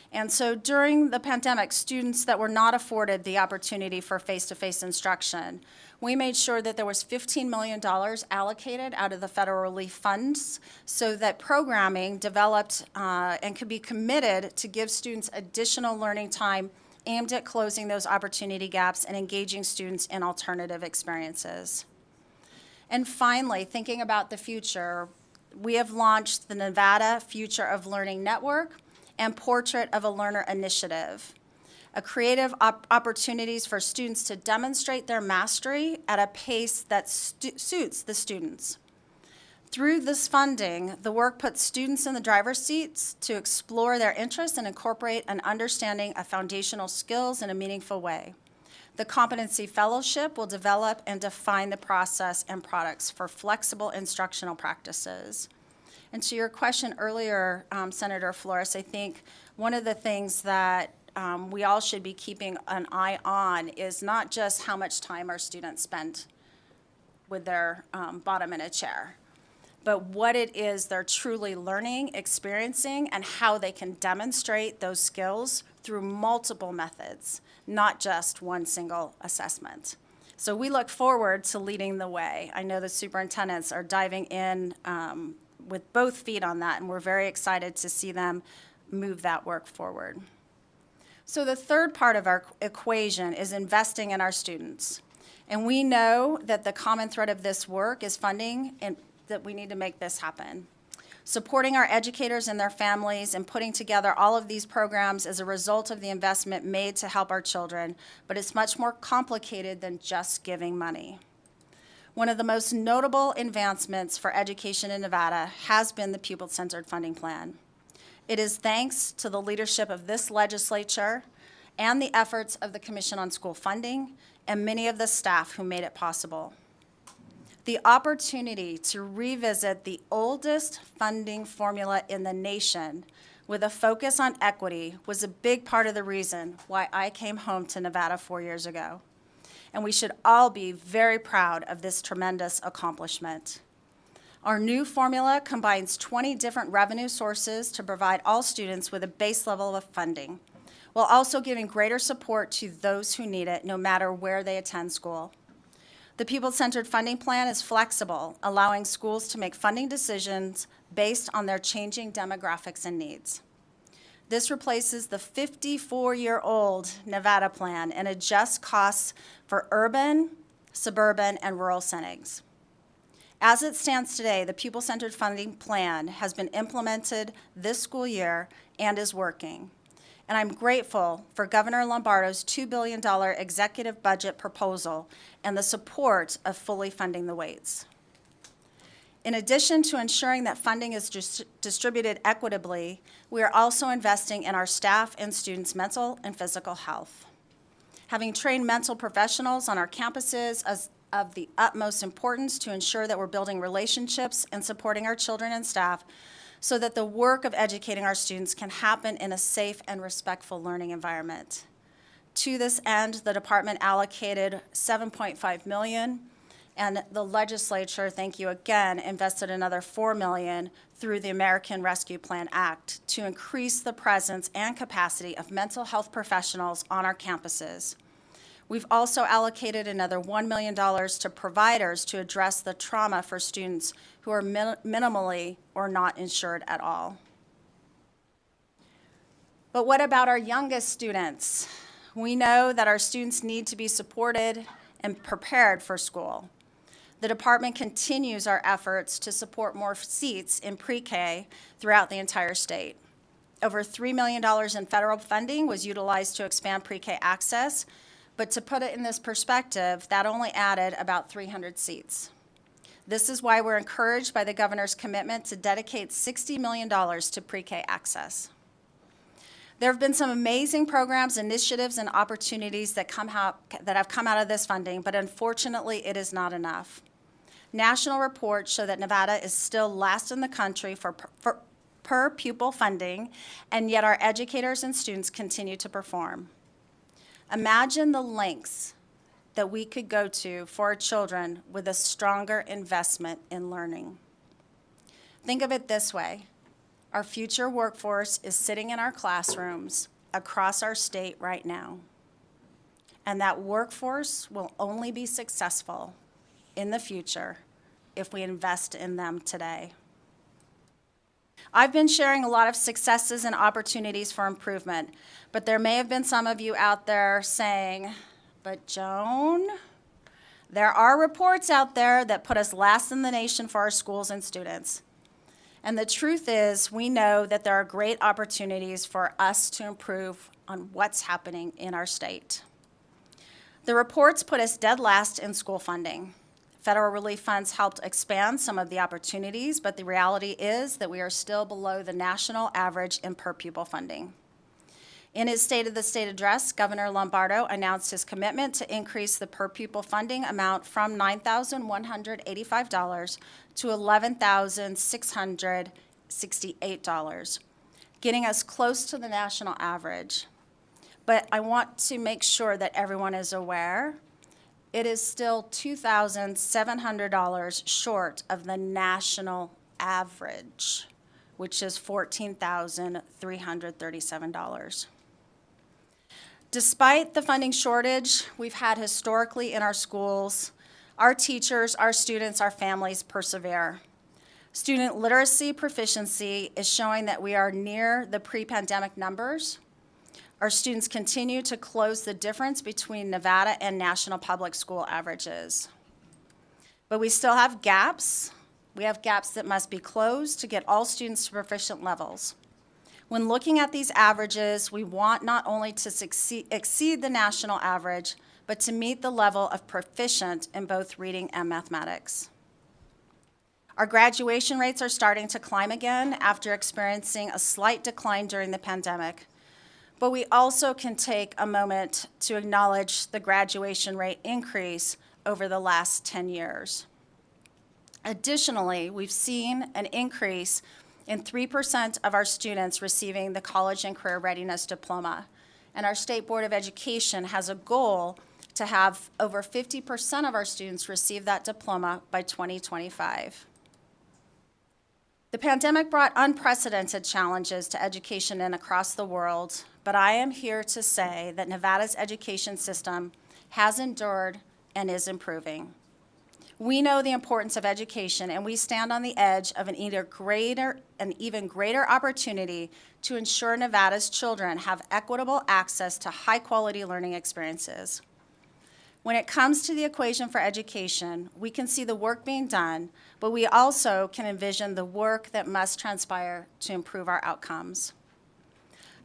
Speaker 14: And so during the pandemic, students that were not afforded the opportunity for face-to-face instruction, we made sure that there was $15 million allocated out of the federal relief funds so that programming developed and could be committed to give students additional learning time aimed at closing those opportunity gaps and engaging students in alternative experiences. And finally, thinking about the future, we have launched the Nevada Future of Learning Network and Portrait of a Learner initiative, a creative opportunities for students to demonstrate their mastery at a pace that suits the students. Through this funding, the work puts students in the driver's seats to explore their interests and incorporate an understanding of foundational skills in a meaningful way. The Competency Fellowship will develop and define the process and products for flexible instructional practices. And to your question earlier, Senator Flores, I think one of the things that we all should be keeping an eye on is not just how much time our students spend with their bottom in a chair, but what it is they're truly learning, experiencing, and how they can demonstrate those skills through multiple methods, not just one single assessment. So we look forward to leading the way. I know the superintendents are diving in with both feet on that, and we're very excited to see them move that work forward. So the third part of our equation is investing in our students. And we know that the common thread of this work is funding, and that we need to make this happen. Supporting our educators and their families and putting together all of these programs is a result of the investment made to help our children, but it's much more complicated than just giving money. One of the most notable advancements for education in Nevada has been the pupil-centered funding plan. It is thanks to the leadership of this legislature and the efforts of the Commission on School Funding and many of the staff who made it possible. The opportunity to revisit the oldest funding formula in the nation with a focus on equity was a big part of the reason why I came home to Nevada 4 years ago. And we should all be very proud of this tremendous accomplishment. Our new formula combines 20 different revenue sources to provide all students with a base level of funding, while also giving greater support to those who need it, no matter where they attend school. The Pupil-Centered Funding Plan is flexible, allowing schools to make funding decisions based on their changing demographics and needs. This replaces the 54-year-old Nevada plan and adjusts costs for urban, suburban, and rural settings. As it stands today, the Pupil-Centered Funding Plan has been implemented this school year and is working. And I'm grateful for Governor Lombardo's $2 billion executive budget proposal and the support of fully funding the weights. In addition to ensuring that funding is distributed equitably, we are also investing in our staff and students' mental and physical health. Having trained mental professionals on our campuses is of the utmost importance to ensure that we're building relationships and supporting our children and staff so that the work of educating our students can happen in a safe and respectful learning environment. To this end, the department allocated $7.5 million, and the legislature, thank you again, invested another $4 million through the American Rescue Plan Act to increase the presence and capacity of mental health professionals on our campuses. We've also allocated another $1 million to providers to address the trauma for students who are minimally or not insured at all. But what about our youngest students? We know that our students need to be supported and prepared for school. The department continues our efforts to support more seats in pre-K throughout the entire state. Over $3 million in federal funding was utilized to expand pre-K access, but to put it in this perspective, that only added about 300 seats. This is why we're encouraged by the governor's commitment to dedicate $60 million to pre-K access. There have been some amazing programs, initiatives, and opportunities that have come out of this funding, but unfortunately, it is not enough. National reports show that Nevada is still last in the country for per pupil funding, and yet our educators and students continue to perform. Imagine the lengths that we could go to for our children with a stronger investment in learning. Think of it this way. Our future workforce is sitting in our classrooms across our state right now. And that workforce will only be successful in the future if we invest in them today. I've been sharing a lot of successes and opportunities for improvement, but there may have been some of you out there saying, but Joan, there are reports out there that put us last in the nation for our schools and students. And the truth is, we know that there are great opportunities for us to improve on what's happening in our state. The reports put us dead last in school funding. Federal relief funds helped expand some of the opportunities, but the reality is that we are still below the national average in per pupil funding. In his State of the State address, Governor Lombardo announced his commitment to increase the per pupil funding amount from $9,185 to $11,668, getting us close to the national average. But I want to make sure that everyone is aware it is still $2,700 short of the national average, which is $14,337. Despite the funding shortage we've had historically in our schools, our teachers, our students, our families persevere. Student literacy proficiency is showing that we are near the pre-pandemic numbers. Our students continue to close the difference between Nevada and national public school averages. But we still have gaps. We have gaps that must be closed to get all students to proficient levels. When looking at these averages, we want not only to exceed the national average, but to meet the level of proficient in both reading and mathematics. Our graduation rates are starting to climb again after experiencing a slight decline during the pandemic. But we also can take a moment to acknowledge the graduation rate increase over the last 10 years. Additionally, we've seen an increase in 3% of our students receiving the College and Career Readiness Diploma. And our State Board of Education has a goal to have over 50% of our students receive that diploma by 2025. The pandemic brought unprecedented challenges to education and across the world, but I am here to say that Nevada's education system has endured and is improving. We know the importance of education, and we stand on the edge of an even greater opportunity to ensure Nevada's children have equitable access to high-quality learning experiences. When it comes to the equation for education, we can see the work being done, but we also can envision the work that must transpire to improve our outcomes.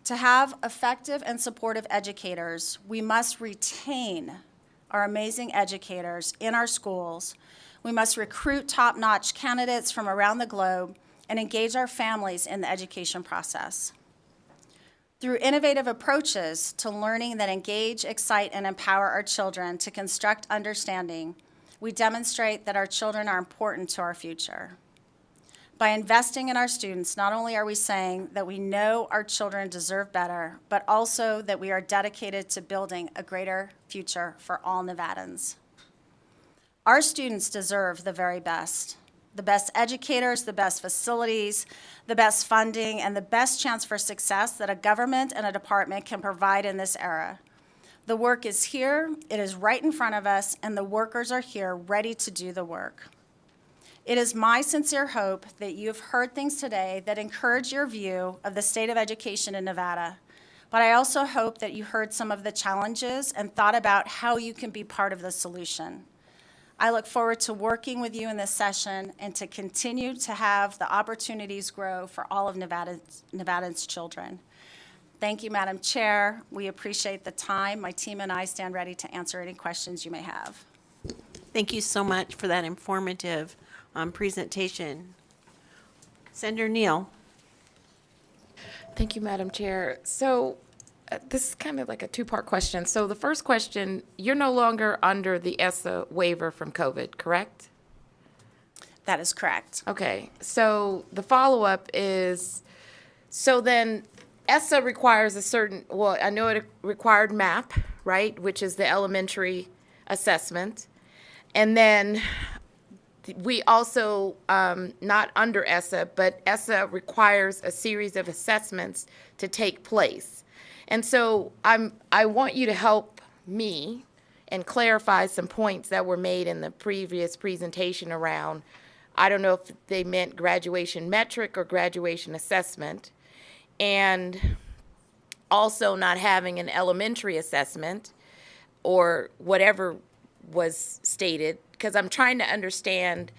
Speaker 14: To have effective and supportive educators, we must retain our amazing educators in our schools. We must recruit top-notch candidates from around the globe and engage our families in the education process. Through innovative approaches to learning that engage, excite, and empower our children to construct understanding, we demonstrate that our children are important to our future. By investing in our students, not only are we saying that we know our children deserve better, but also that we are dedicated to building a greater future for all Nevadans. Our students deserve the very best. The best educators, the best facilities, the best funding, and the best chance for success that a government and a department can provide in this era. The work is here, it is right in front of us, and the workers are here ready to do the work. It is my sincere hope that you have heard things today that encourage your view of the state of education in Nevada, but I also hope that you heard some of the challenges and thought about how you can be part of the solution. I look forward to working with you in this session and to continue to have the opportunities grow for all of Nevada's children. Thank you, Madam Chair. We appreciate the time. My team and I stand ready to answer any questions you may have.
Speaker 1: Thank you so much for that informative presentation. Senator Neal.
Speaker 7: Thank you, Madam Chair. So this is kind of like a two-part question. So the first question, you're no longer under the ESSA waiver from COVID, correct?
Speaker 14: That is correct.
Speaker 7: Okay. So the follow-up is, so then ESSA requires a certain, well, I know it required MAP, right, which is the elementary assessment. And then we also, not under ESSA, but ESSA requires a series of assessments to take place. And so I want you to help me and clarify some points that were made in the previous presentation around, I don't know if they meant graduation metric or graduation assessment, and also not having an elementary assessment or whatever was stated, because I'm trying to understand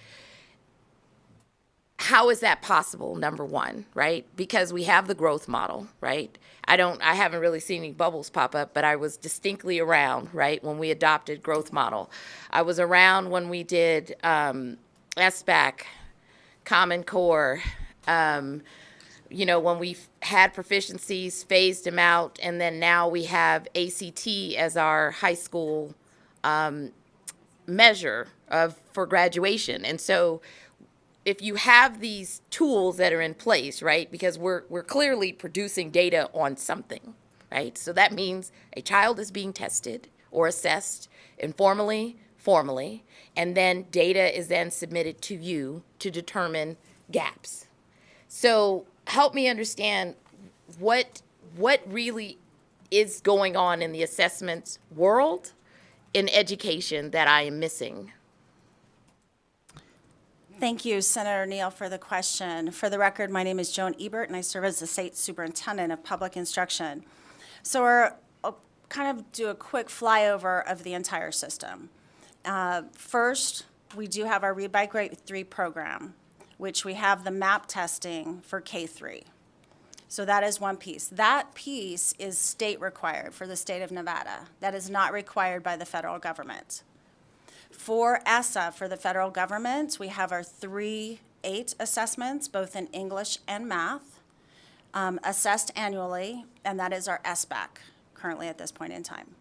Speaker 7: how is that possible, number one, right? Because we have the growth model, right? I haven't really seen any bubbles pop up, but I was distinctly around, right, when we adopted growth model. I was around when we did SBAC, Common Core, you know, when we had proficiencies, phased them out, and then now we have ACT as our high school measure for graduation. And so if you have these tools that are in place, right, because we're clearly producing data on something, right? So that means a child is being tested or assessed informally, formally, and then data is then submitted to you to determine gaps. So help me understand what really is going on in the assessments world in education that I am missing.
Speaker 14: Thank you, Senator Neal, for the question. For the record, my name is Joan Ebert, and I serve as the State Superintendent of Public Instruction. So I'll kind of do a quick flyover of the entire system. First, we do have our Read by Grade 3 program, which we have the MAP testing for K-3. So that is one piece. That piece is state required for the state of Nevada. That is not required by the federal government. For ESSA, for the federal government, we have our 3-8 assessments, both in English and math, assessed annually, and that is our SBAC currently at this point in time.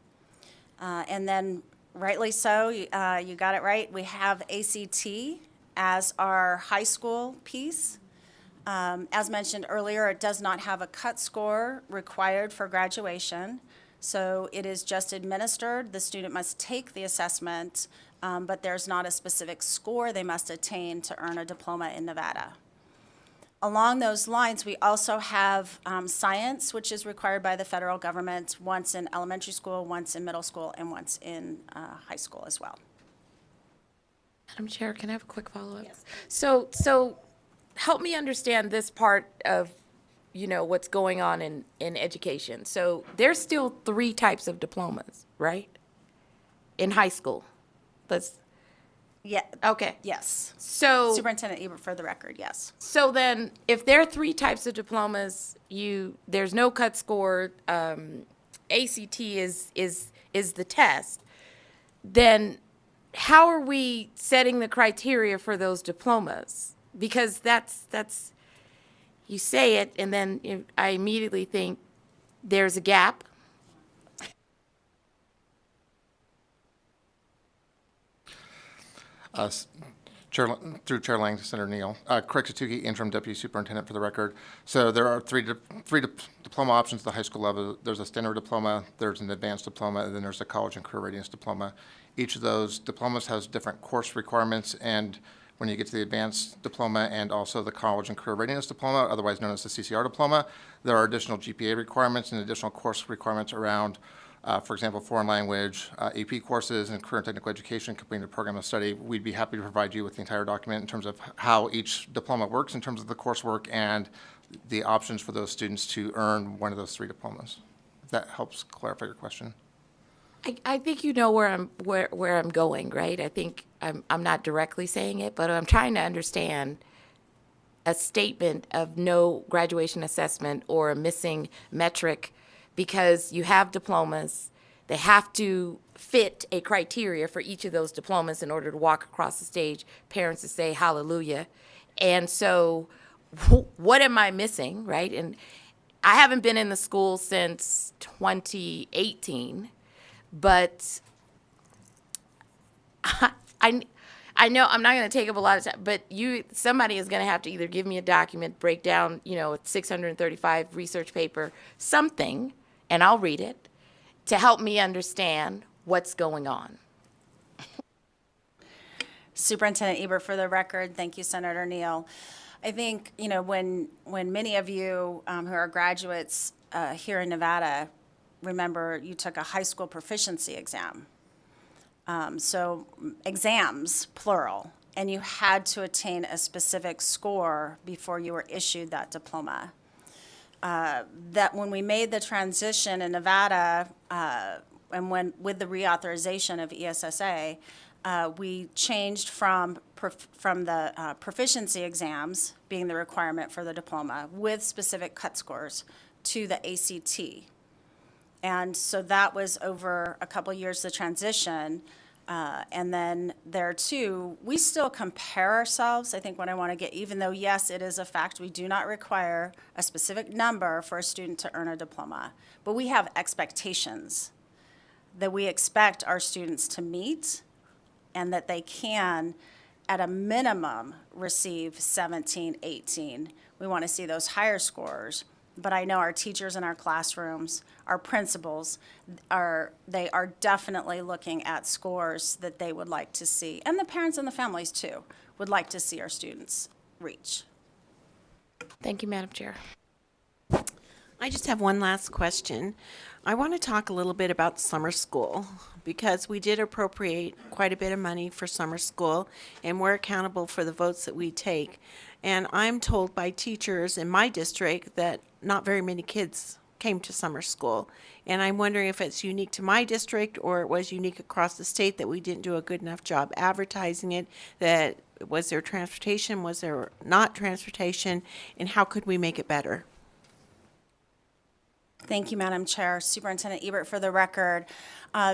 Speaker 14: And then, rightly so, you got it right, we have ACT as our high school piece. As mentioned earlier, it does not have a cut score required for graduation, so it is just administered. The student must take the assessment, but there's not a specific score they must attain to earn a diploma in Nevada. Along those lines, we also have science, which is required by the federal government once in elementary school, once in middle school, and once in high school as well.
Speaker 7: Madam Chair, can I have a quick follow-up? Yes. So help me understand this part of, what's going on in education. So there's still 3 types of diplomas, right? In high school.
Speaker 14: Yeah.
Speaker 7: Okay.
Speaker 14: Yes.
Speaker 7: So
Speaker 14: Superintendent Ebert, for the record, yes.
Speaker 7: So then, if there are 3 types of diplomas, there's no cut score, ACT is the test, then how are we setting the criteria for those diplomas? Because that's you say it, and then I immediately think there's a gap.
Speaker 15: Through Chair Lang to Senator Neal. Craig Satuki, Interim Deputy Superintendent, for the record. So there are three diploma options at the high school level. There's a standard diploma, there's an advanced diploma, and then there's a college and career readiness diploma. Each of those diplomas has different course requirements, and when you get to the advanced diploma and also the college and career readiness diploma, otherwise known as the CCR diploma, there are additional GPA requirements and additional course requirements around for example, foreign language, AP courses, and career and technical education, completing a program of study. We'd be happy to provide you with the entire document in terms of how each diploma works in terms of the coursework and the options for those students to earn one of those 3 diplomas. If that helps clarify your question.
Speaker 7: I think you know where I'm going, right? I think I'm not directly saying it, but I'm trying to understand a statement of no graduation assessment or a missing metric, because you have diplomas. They have to fit a criteria for each of those diplomas in order to walk across the stage, parents to say hallelujah. And so what am I missing, right? And I haven't been in the school since 2018, but I know I'm not going to take up a lot of time, but somebody is going to have to either give me a document, break down, a 635 research paper, something, and I'll read it, to help me understand what's going on.
Speaker 14: Superintendent Ebert, for the record, thank you, Senator Neal. I think, when many of you who are graduates here in Nevada remember you took a high school proficiency exam. So exams, plural, and you had to attain a specific score before you were issued that diploma. That when we made the transition in Nevada, and with the reauthorization of ESSA, we changed from the proficiency exams being the requirement for the diploma with specific cut scores to the ACT. And so that was over a couple years, the transition. And then there too, we still compare ourselves. I think what I want to get, even though yes, it is a fact, we do not require a specific number for a student to earn a diploma, but we have expectations that we expect our students to meet and that they can, at a minimum, receive 17, 18. We want to see those higher scores. But I know our teachers in our classrooms, our principals, they are definitely looking at scores that they would like to see, and the parents and the families too, would like to see our students reach.
Speaker 7: Thank you, Madam Chair.
Speaker 1: I just have one last question. I want to talk a little bit about summer school, because we did appropriate quite a bit of money for summer school, and we're accountable for the votes that we take. And I'm told by teachers in my district that not very many kids came to summer school. And I'm wondering if it's unique to my district or it was unique across the state, that we didn't do a good enough job advertising it, that was there transportation, was there not transportation, and how could we make it better?
Speaker 14: Thank you, Madam Chair. Superintendent Ebert, for the record.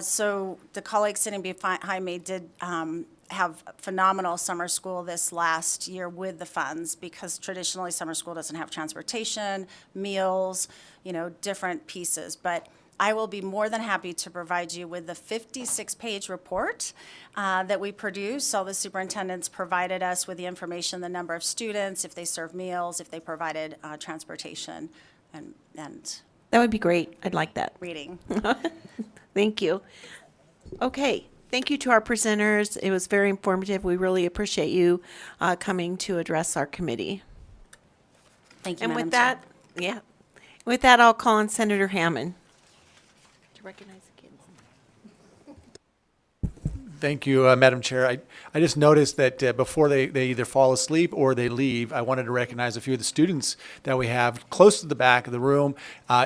Speaker 14: So the colleagues sitting behind me did have phenomenal summer school this last year with the funds, because traditionally summer school doesn't have transportation, meals, different pieces. But I will be more than happy to provide you with the 56-page report that we produce. All the superintendents provided us with the information, the number of students, if they serve meals, if they provided transportation, and
Speaker 1: That would be great. I'd like that.
Speaker 14: reading.
Speaker 1: Thank you. Okay, thank you to our presenters. It was very informative. We really appreciate you coming to address our committee.
Speaker 14: Thank you,
Speaker 1: And
Speaker 14: Madam
Speaker 1: with
Speaker 14: Chair.
Speaker 1: that, with that, I'll call on Senator Hammond to recognize the kids.
Speaker 6: Thank you, Madam Chair. I just noticed that before they either fall asleep or they leave, I wanted to recognize a few of the students that we have close to the back of the room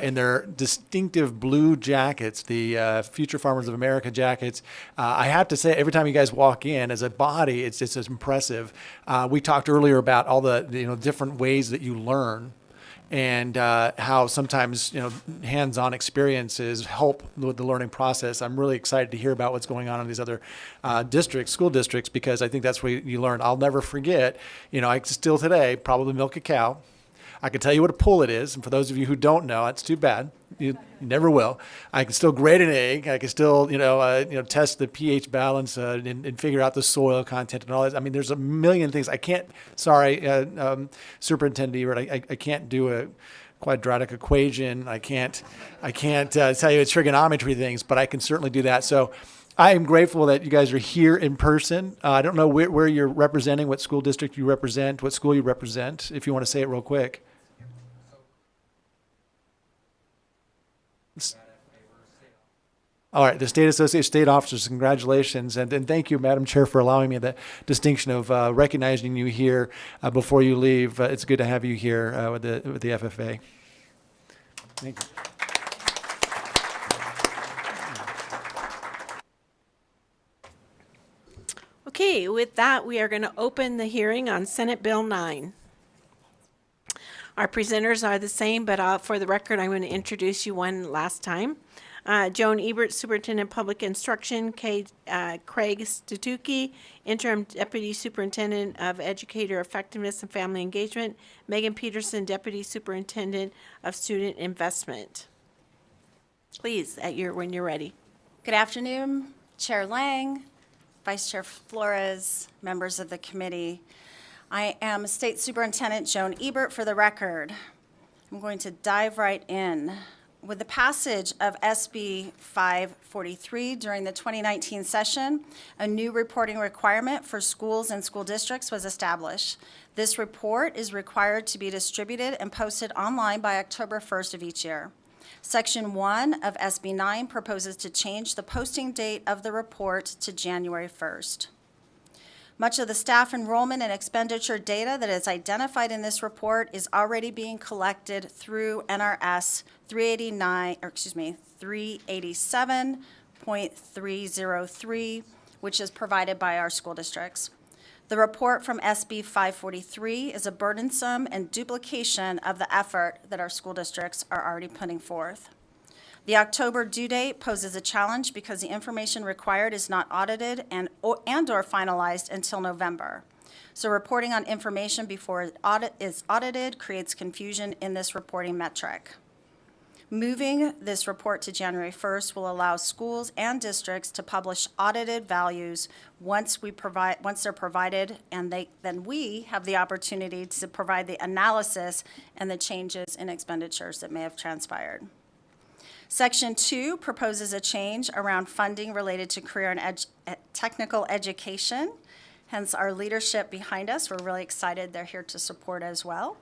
Speaker 6: in their distinctive blue jackets, the Future Farmers of America jackets. I have to say, every time you guys walk in, as a body, it's just as impressive. We talked earlier about all the different ways that you learn, and how sometimes hands-on experiences help with the learning process. I'm really excited to hear about what's going on in these other school districts, because I think that's where you learn. I'll never forget, I can still today probably milk a cow. I can tell you what a pullet is, and for those of you who don't know, it's too bad. You never will. I can still grate an egg. I can still, test the pH balance and figure out the soil content and all that. I mean, there's a million things. I can't. Sorry, Superintendent Ebert. I can't do a quadratic equation. I can't tell you trigonometry things, but I can certainly do that. So I am grateful that you guys are here in person. I don't know where you're representing, what school district you represent, what school you represent, if you want to say it real quick. All right, the State Association of State Officers, congratulations. And thank you, Madam Chair, for allowing me the distinction of recognizing you here before you leave. It's good to have you here with the FFA. Thank you.
Speaker 1: Okay, with that, we are going to open the hearing on Senate Bill 9. Our presenters are the same, but for the record, I'm going to introduce you one last time. Joan Ebert, Superintendent of Public Instruction. Craig Stutuki, Interim Deputy Superintendent of Educator Effectiveness and Family Engagement. Megan Peterson, Deputy Superintendent of Student Investment. Please, when you're ready.
Speaker 14: Good afternoon, Chair Lang, Vice Chair Flores, members of the committee. I am State Superintendent Joan Ebert, for the record. I'm going to dive right in. With the passage of SB 543 during the 2019 session, a new reporting requirement for schools and school districts was established. This report is required to be distributed and posted online by October 1st of each year. Section 1 of SB 9 proposes to change the posting date of the report to January 1st. Much of the staff enrollment and expenditure data that is identified in this report is already being collected through NRS 387.303, which is provided by our school districts. The report from SB 543 is a burdensome and duplication of the effort that our school districts are already putting forth. The October due date poses a challenge because the information required is not audited and or finalized until November. So reporting on information before it is audited creates confusion in this reporting metric. Moving this report to January 1st will allow schools and districts to publish audited values once they're provided, and then we have the opportunity to provide the analysis and the changes in expenditures that may have transpired. Section 2 proposes a change around funding related to career and technical education, hence our leadership behind us. We're really excited they're here to support as well.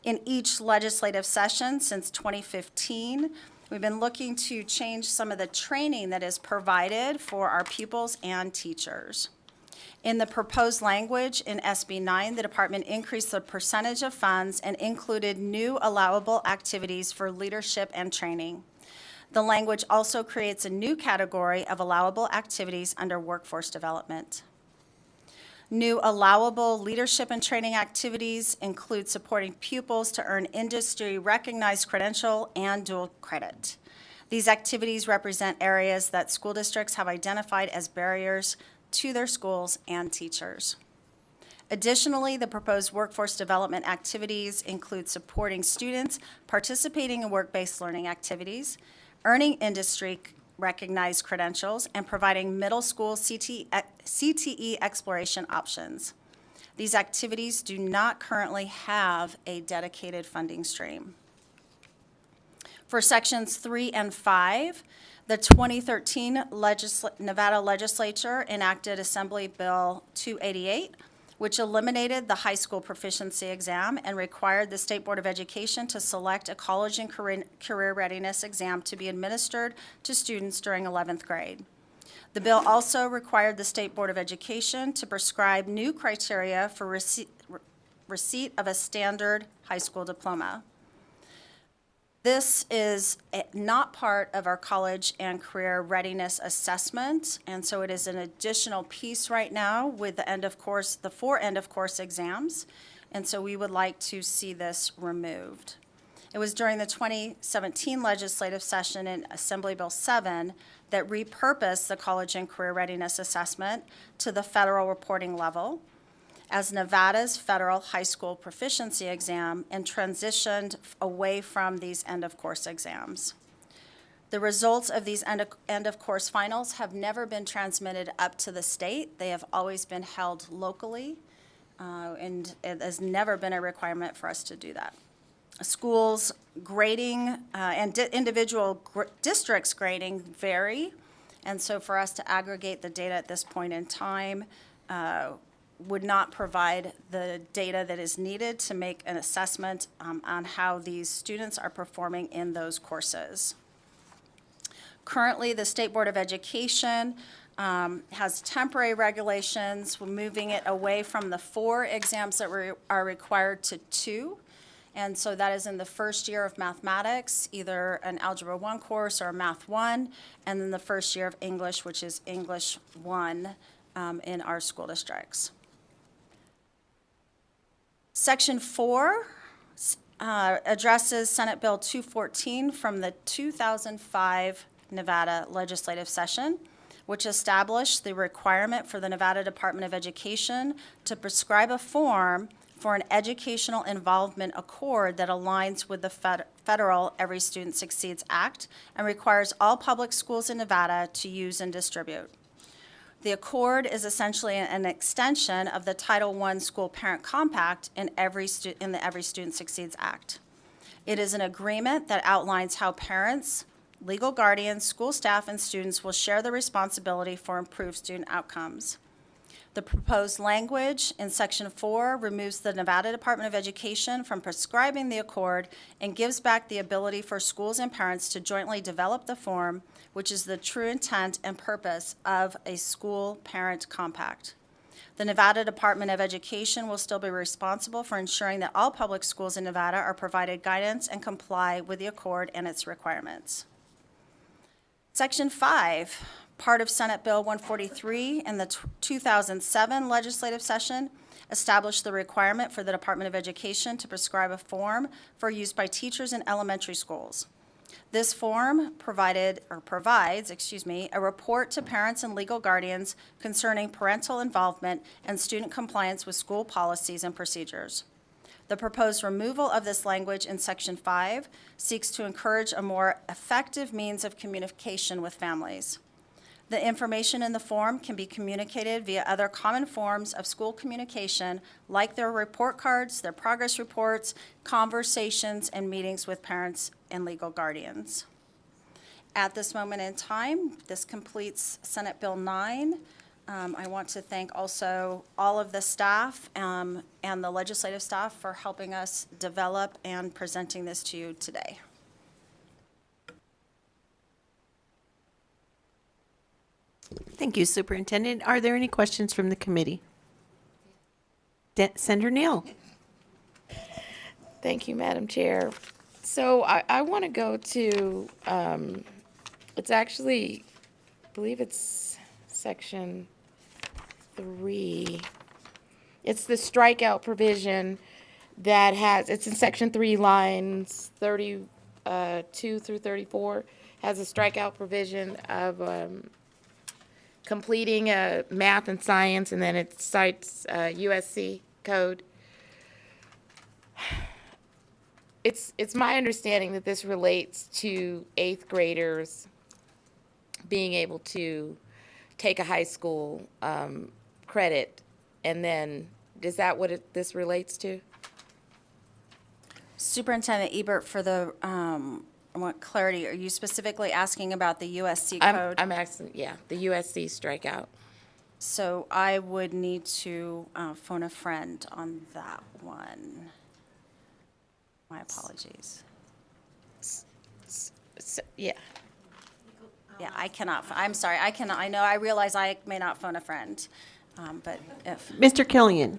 Speaker 14: In each legislative session since 2015, we've been looking to change some of the training that is provided for our pupils and teachers. In the proposed language in SB 9, the department increased the percentage of funds and included new allowable activities for leadership and training. The language also creates a new category of allowable activities under workforce development. New allowable leadership and training activities include supporting pupils to earn industry-recognized credential and dual credit. These activities represent areas that school districts have identified as barriers to their schools and teachers. Additionally, the proposed workforce development activities include supporting students participating in work-based learning activities, earning industry-recognized credentials, and providing middle school CTE exploration options. These activities do not currently have a dedicated funding stream. For sections 3 and 5, the 2013 Nevada Legislature enacted Assembly Bill 288, which eliminated the high school proficiency exam and required the State Board of Education to select a college and career readiness exam to be administered to students during 11th grade. The bill also required the State Board of Education to prescribe new criteria for receipt of a standard high school diploma. This is not part of our college and career readiness assessment, and so it is an additional piece right now with the 4 end-of-course exams, and so we would like to see this removed. It was during the 2017 legislative session in Assembly Bill 7 that repurposed the college and career readiness assessment to the federal reporting level as Nevada's federal high school proficiency exam and transitioned away from these end-of-course exams. The results of these end-of-course finals have never been transmitted up to the state. They have always been held locally, and it has never been a requirement for us to do that. Schools' grading and individual districts' grading vary, and so for us to aggregate the data at this point in time would not provide the data that is needed to make an assessment on how these students are performing in those courses. Currently, the State Board of Education has temporary regulations, moving it away from the 4 exams that are required to 2. And so that is in the first year of mathematics, either an Algebra 1 course or Math 1, and then the first year of English, which is English 1 in our school districts. Section 4 addresses Senate Bill 214 from the 2005 Nevada legislative session, which established the requirement for the Nevada Department of Education to prescribe a form for an educational involvement accord that aligns with the federal Every Student Succeeds Act and requires all public schools in Nevada to use and distribute. The accord is essentially an extension of the Title I School Parent Compact in the Every Student Succeeds Act. It is an agreement that outlines how parents, legal guardians, school staff, and students will share the responsibility for improved student outcomes. The proposed language in Section 4 removes the Nevada Department of Education from prescribing the accord and gives back the ability for schools and parents to jointly develop the form, which is the true intent and purpose of a school parent compact. The Nevada Department of Education will still be responsible for ensuring that all public schools in Nevada are provided guidance and comply with the accord and its requirements. Section 5, part of Senate Bill 143 in the 2007 legislative session, established the requirement for the Department of Education to prescribe a form for use by teachers in elementary schools. This form provides a report to parents and legal guardians concerning parental involvement and student compliance with school policies and procedures. The proposed removal of this language in Section 5 seeks to encourage a more effective means of communication with families. The information in the form can be communicated via other common forms of school communication, like their report cards, their progress reports, conversations, and meetings with parents and legal guardians. At this moment in time, this completes Senate Bill 9. I want to thank also all of the staff and the legislative staff for helping us develop and presenting this to you today.
Speaker 1: Thank you, Superintendent. Are there any questions from the committee? Senator Neal.
Speaker 7: Thank you, Madam Chair. So I want to go to, it's actually, I believe it's Section 3. It's the strikeout provision that has, it's in section 3, lines 32 through 34, has a strikeout provision of completing math and science, and then it cites USC code. It's my understanding that this relates to 8th graders being able to take a high school credit, and then, is that what this relates to?
Speaker 14: Superintendent Ebert, for the, I want clarity, are you specifically asking about the USC
Speaker 7: I'm
Speaker 14: code?
Speaker 7: asking, yeah, the USC strikeout.
Speaker 14: So I would need to phone a friend on that one. My apologies.
Speaker 7: Yeah.
Speaker 14: Yeah, I cannot, I'm sorry, I cannot, I realize I may not phone a friend, but if.
Speaker 1: Mr. Killian.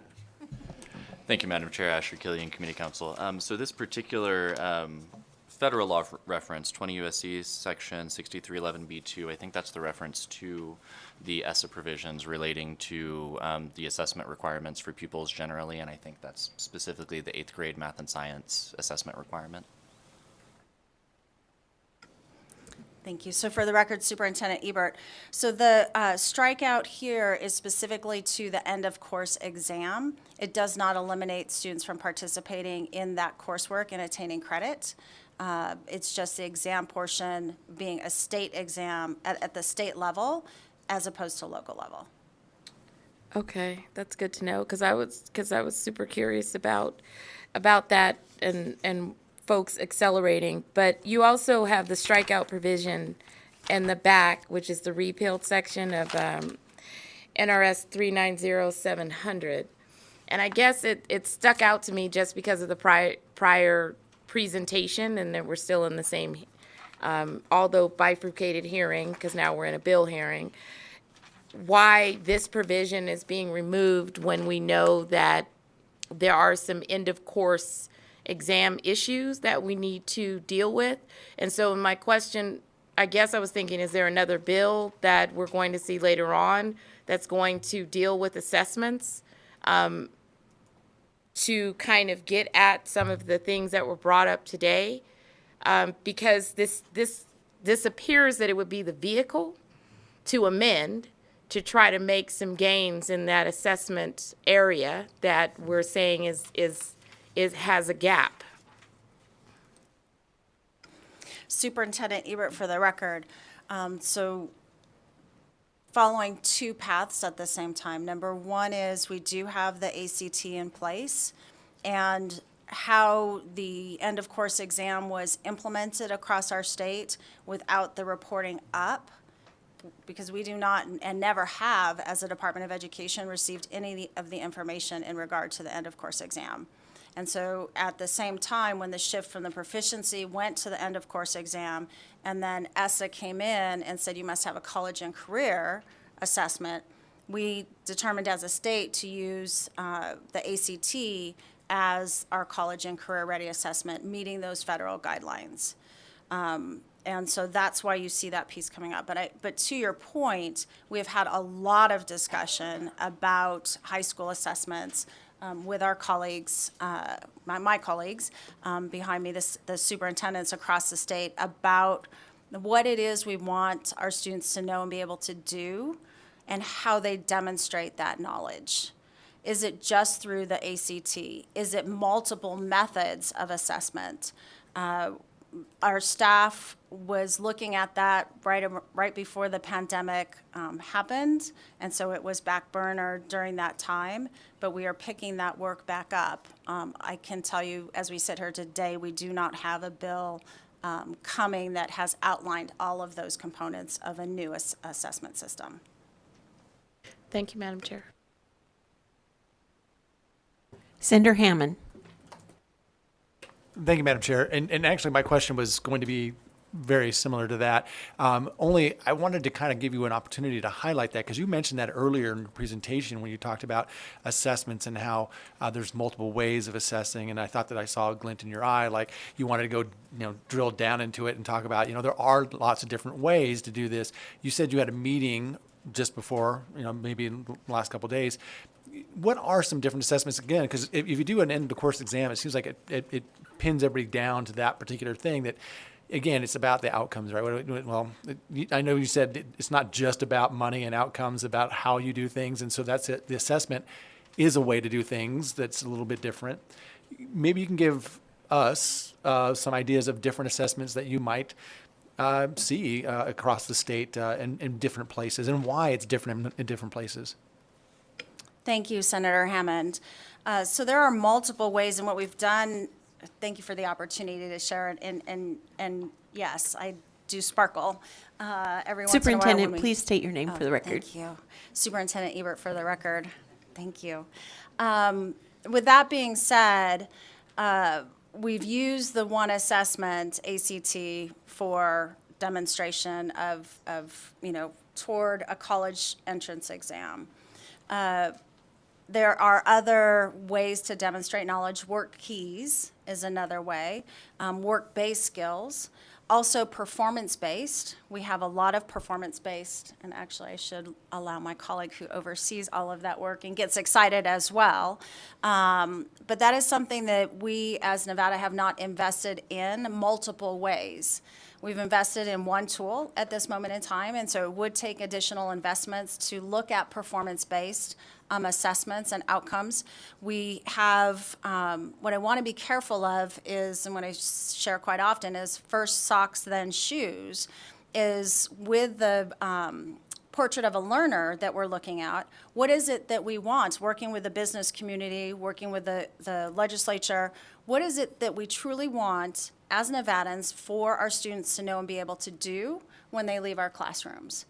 Speaker 17: Thank you, Madam Chair. Asher Killian, Community Council. So this particular federal law reference, 20 U.S.C. Section 6311B2, I think that's the reference to the ESSA provisions relating to the assessment requirements for pupils generally, and I think that's specifically the 8th grade math and science assessment requirement.
Speaker 14: Thank you. So for the record, Superintendent Ebert, so the strikeout here is specifically to the end of course exam. It does not eliminate students from participating in that coursework and attaining credit. It's just the exam portion being a state exam at the state level as opposed to local level.
Speaker 7: Okay, that's good to know, because I was super curious about that and folks accelerating. But you also have the strikeout provision in the back, which is the repealed section of NRS 390-700. And I guess it stuck out to me just because of the prior presentation, and that we're still in the same, although bifurcated hearing, because now we're in a bill hearing, why this provision is being removed when we know that there are some end-of-course exam issues that we need to deal with. And so my question, I guess I was thinking, is there another bill that we're going to see later on that's going to deal with assessments to kind of get at some of the things that were brought up today? Because this appears that it would be the vehicle to amend to try to make some gains in that assessment area that we're saying has a gap.
Speaker 14: Superintendent Ebert, for the record, so following two paths at the same time. Number one is we do have the ACT in place, and how the end of course exam was implemented across our state without the reporting up, because we do not and never have, as a Department of Education, received any of the information in regard to the end of course exam. And so at the same time, when the shift from the proficiency went to the end of course exam, and then ESSA came in and said you must have a college and career assessment, we determined as a state to use the ACT as our college and career ready assessment, meeting those federal guidelines. And so that's why you see that piece coming up. But to your point, we have had a lot of discussion about high school assessments with our colleagues, my colleagues behind me, the superintendents across the state, about what it is we want our students to know and be able to do and how they demonstrate that knowledge. Is it just through the ACT? Is it multiple methods of assessment? Our staff was looking at that right before the pandemic happened, and so it was back burner during that time, but we are picking that work back up. I can tell you, as we sit here today, we do not have a bill coming that has outlined all of those components of a new assessment system.
Speaker 7: Thank you, Madam Chair.
Speaker 1: Senator Hammond.
Speaker 6: Thank you, Madam Chair. And actually, my question was going to be very similar to that. Only I wanted to kind of give you an opportunity to highlight that, because you mentioned that earlier in your presentation when you talked about assessments and how there's multiple ways of assessing. And I thought that I saw a glint in your eye, like you wanted to go, drill down into it and talk about, there are lots of different ways to do this. You said you had a meeting just before, maybe in the last couple of days. What are some different assessments again? Because if you do an end of the course exam, it seems like it pins everybody down to that particular thing that, again, it's about the outcomes, right? Well, I know you said it's not just about money and outcomes, about how you do things. And so that's it. The assessment is a way to do things that's a little bit different. Maybe you can give us some ideas of different assessments that you might see across the state in different places, and why it's different in different places.
Speaker 14: Thank you, Senator Hammond. So there are multiple ways in what we've done. Thank you for the opportunity to share it. And yes, I do sparkle every once in a while.
Speaker 1: Superintendent, please state your name for the record.
Speaker 14: Thank you. Superintendent Ebert for the record. Thank you. With that being said, we've used the one assessment, ACT, for demonstration of toward a college entrance exam. There are other ways to demonstrate knowledge. Work keys is another way. Work-based skills. Also performance-based. We have a lot of performance-based, and actually I should allow my colleague who oversees all of that work and gets excited as well. But that is something that we as Nevada have not invested in multiple ways. We've invested in one tool at this moment in time, and so it would take additional investments to look at performance-based assessments and outcomes. We have, what I want to be careful of is, and what I share quite often is first socks, then shoes, is with the portrait of a learner that we're looking at, what is it that we want, working with the business community, working with the legislature, what is it that we truly want as Nevadans for our students to know and be able to do when they leave our classrooms?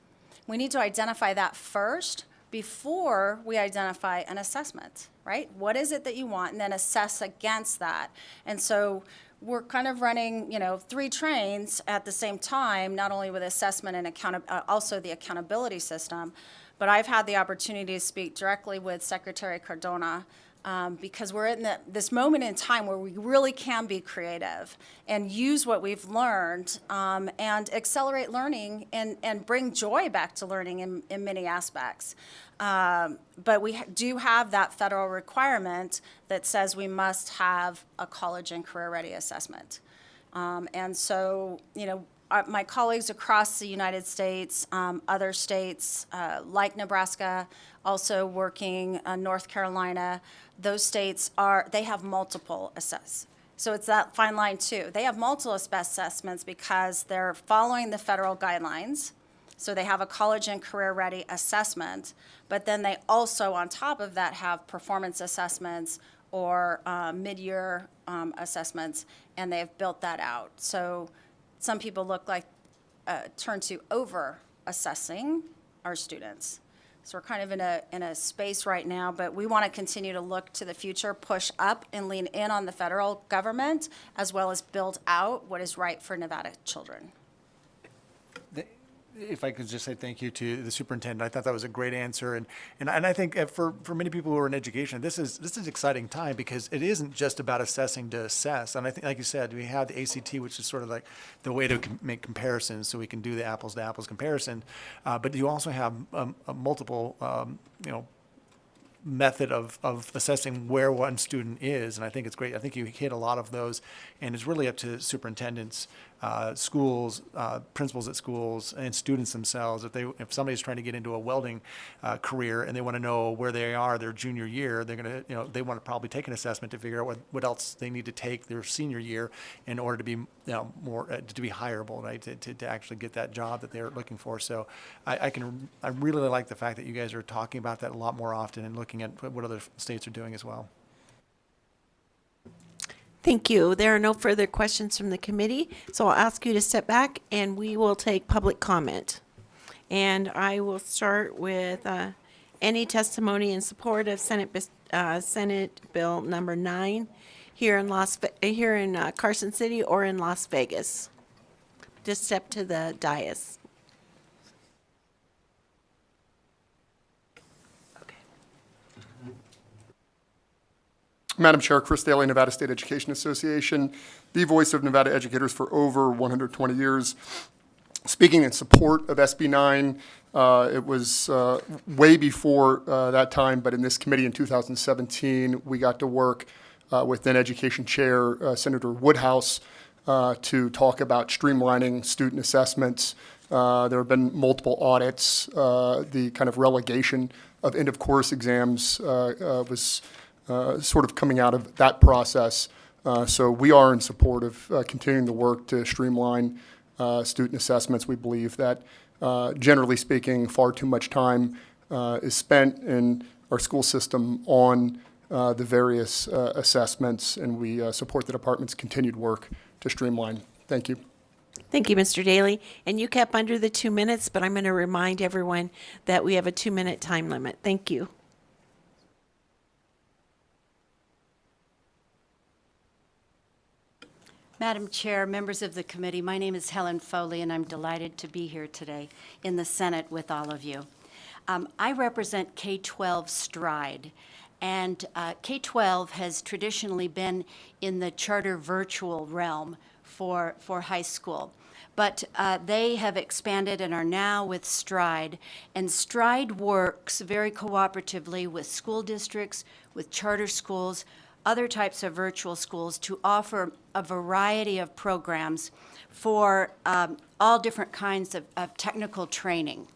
Speaker 14: We need to identify that first before we identify an assessment, right? What is it that you want, and then assess against that. And so we're kind of running, three trains at the same time, not only with assessment and also the accountability system, but I've had the opportunity to speak directly with Secretary Cardona because we're in this moment in time where we really can be creative and use what we've learned and accelerate learning and bring joy back to learning in many aspects. But we do have that federal requirement that says we must have a college and career-ready assessment. And so, my colleagues across the United States, other states like Nebraska, also working North Carolina, those states they have multiple assessments. So it's that fine line too. They have multiple assessments because they're following the federal guidelines. So they have a college and career-ready assessment, but then they also, on top of that, have performance assessments or mid-year assessments, and they have built that out. So some people turn to over-assessing our students. So we're kind of in a space right now, but we want to continue to look to the future, push up and lean in on the federal government, as well as build out what is right for Nevada children.
Speaker 6: If I could just say thank you to the superintendent, I thought that was a great answer, and I think for many people who are in education, this is an exciting time because it isn't just about assessing to assess, and I think, like you said, we have the ACT, which is sort of like the way to make comparisons, so we can do the apples to apples comparison, but you also have a multiple, method of assessing where one student is, and I think it's great. I think you hit a lot of those, and it's really up to superintendents, schools, principals at schools, and students themselves. If somebody's trying to get into a welding career and they want to know where they are their junior year, they're going to, they want to probably take an assessment to figure out what else they need to take their senior year in order to be, more to be hireable, right? To actually get that job that they're looking for. So I really like the fact that you guys are talking about that a lot more often and looking at what other states are doing as well.
Speaker 1: Thank you. There are no further questions from the committee, so I'll ask you to step back and we will take public comment. And I will start with any testimony in support of Senate Bill number 9 here in Carson City or in Las Vegas. Just step to the dais.
Speaker 18: Madam Chair, Chris Daly, Nevada State Education Association, the voice of Nevada educators for over 120 years. speaking in support of SB 9. It was way before that time, but in this committee in 2017, we got to work with then Education Chair Senator Woodhouse to talk about streamlining student assessments. There have been multiple audits. The kind of relegation of end-of-course exams was sort of coming out of that process. So we are in support of continuing the work to streamline student assessments. We believe that, generally speaking, far too much time is spent in our school system on the various assessments, and we support the department's continued work to streamline. Thank you.
Speaker 1: Thank you, Mr. Daly. And you kept under the 2 minutes, but I'm going to remind everyone that we have a 2-minute time limit. Thank you.
Speaker 19: Madam Chair, members of the committee, my name is Helen Foley, and I'm delighted to be here today in the Senate with all of you. I represent K-12 Stride, and K-12 has traditionally been in the charter virtual realm for high school. But they have expanded and are now with Stride, and Stride works very cooperatively with school districts, with charter schools, other types of virtual schools to offer a variety of programs for all different kinds of technical training.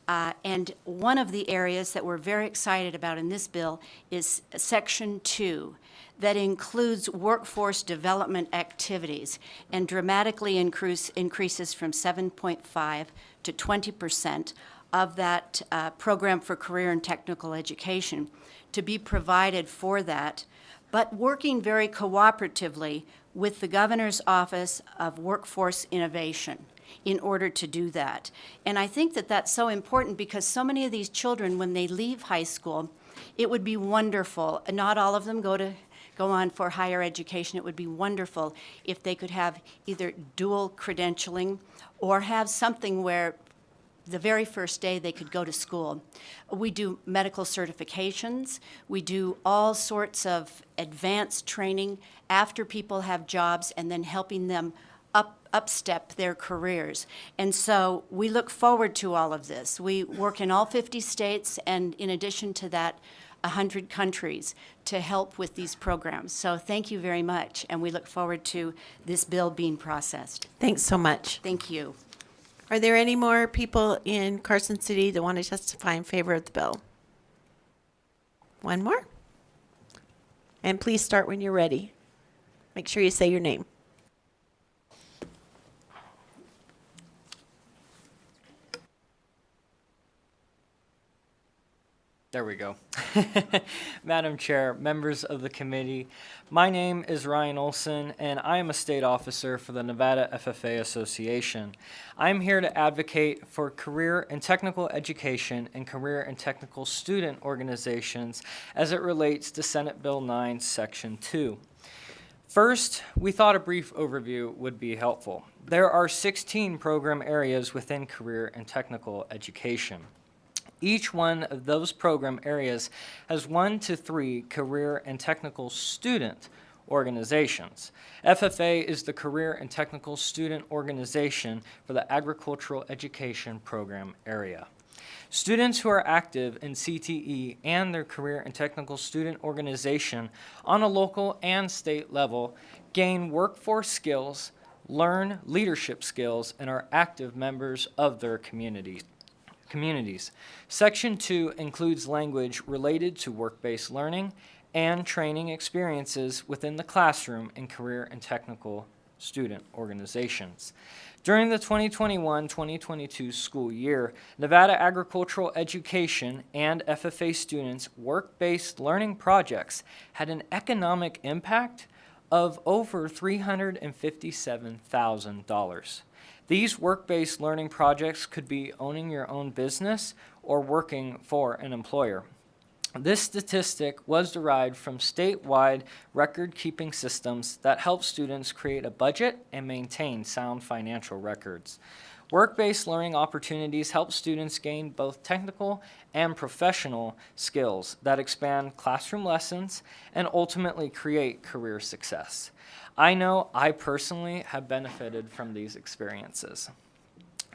Speaker 19: And one of the areas that we're very excited about in this bill is Section 2, that includes workforce development activities and dramatically increases from 7.5 to 20% of that program for career and technical education to be provided for that, but working very cooperatively with the Governor's Office of Workforce Innovation in order to do that. And I think that that's so important because so many of these children, when they leave high school, it would be wonderful, and not all of them go on for higher education. It would be wonderful if they could have either dual credentialing or have something where the very first day they could go to school. We do medical certifications. We do all sorts of advanced training after people have jobs and then helping them upstep their careers. And so we look forward to all of this. We work in all 50 states and in addition to that, 100 countries to help with these programs. So thank you very much, and we look forward to this bill being processed.
Speaker 1: Thanks so much.
Speaker 19: Thank you.
Speaker 1: Are there any more people in Carson City that want to testify in favor of the bill? One more? And please start when you're ready. Make sure you say your name.
Speaker 20: There we go. Madam Chair, members of the committee, my name is Ryan Olson, and I am a state officer for the Nevada FFA Association. I'm here to advocate for career and technical education and career and technical student organizations as it relates to Senate Bill 9, Section 2. First, we thought a brief overview would be helpful. There are 16 program areas within career and technical education. Each one of those program areas has 1 to 3 career and technical student organizations. FFA is the career and technical student organization for the agricultural education program area. Students who are active in CTE and their career and technical student organization on a local and state level gain workforce skills, learn leadership skills, and are active members of their communities. Section 2 includes language related to work-based learning and training experiences within the classroom in career and technical student organizations. During the 2021-2022 school year, Nevada Agricultural Education and FFA students' work-based learning projects had an economic impact of over $357,000. These work-based learning projects could be owning your own business or working for an employer. This statistic was derived from statewide record-keeping systems that help students create a budget and maintain sound financial records. Work-based learning opportunities help students gain both technical and professional skills that expand classroom lessons and ultimately create career success. I know I personally have benefited from these experiences.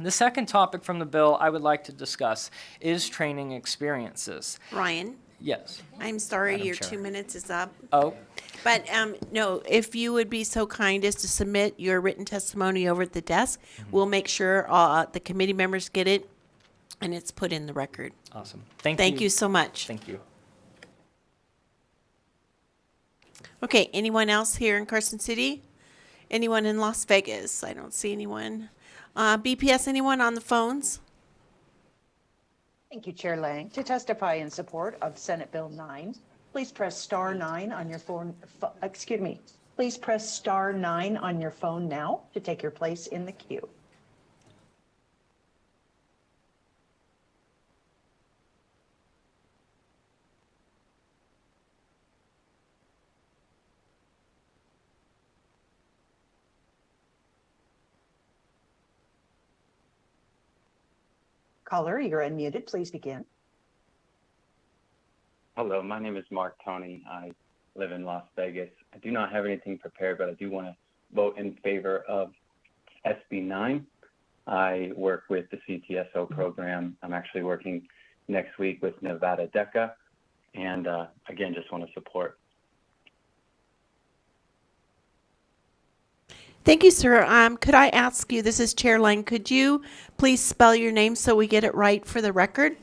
Speaker 20: The second topic from the bill I would like to discuss is training experiences.
Speaker 1: Ryan,
Speaker 20: Yes.
Speaker 1: I'm sorry,
Speaker 20: Madam
Speaker 1: your
Speaker 20: Chair.
Speaker 1: 2 minutes is up.
Speaker 20: Oh,
Speaker 1: But, no, if you would be so kind as to submit your written testimony over at the desk, we'll make sure the committee members get it, and it's put in the record.
Speaker 20: awesome. Thank you.
Speaker 1: Thank you so much.
Speaker 20: Thank you.
Speaker 1: Okay, anyone else here in Carson City? Anyone in Las Vegas? I don't see anyone. BPS, anyone on the phones?
Speaker 21: Thank you, Chair Lang. To testify in support of Senate Bill 9, please press star 9 on your phone. Please press star 9 on your phone now to take your place in the queue. Caller, you're unmuted. Please begin.
Speaker 22: Hello, my name is Mark Tony. I live in Las Vegas. I do not have anything prepared, but I do want to vote in favor of SB 9. I work with the CTSO program. I'm actually working next week with Nevada DECA. And again, just want to support.
Speaker 1: Thank you, sir. Could I ask you, this is Chair Lang, could you please spell your name so we get it right for the record?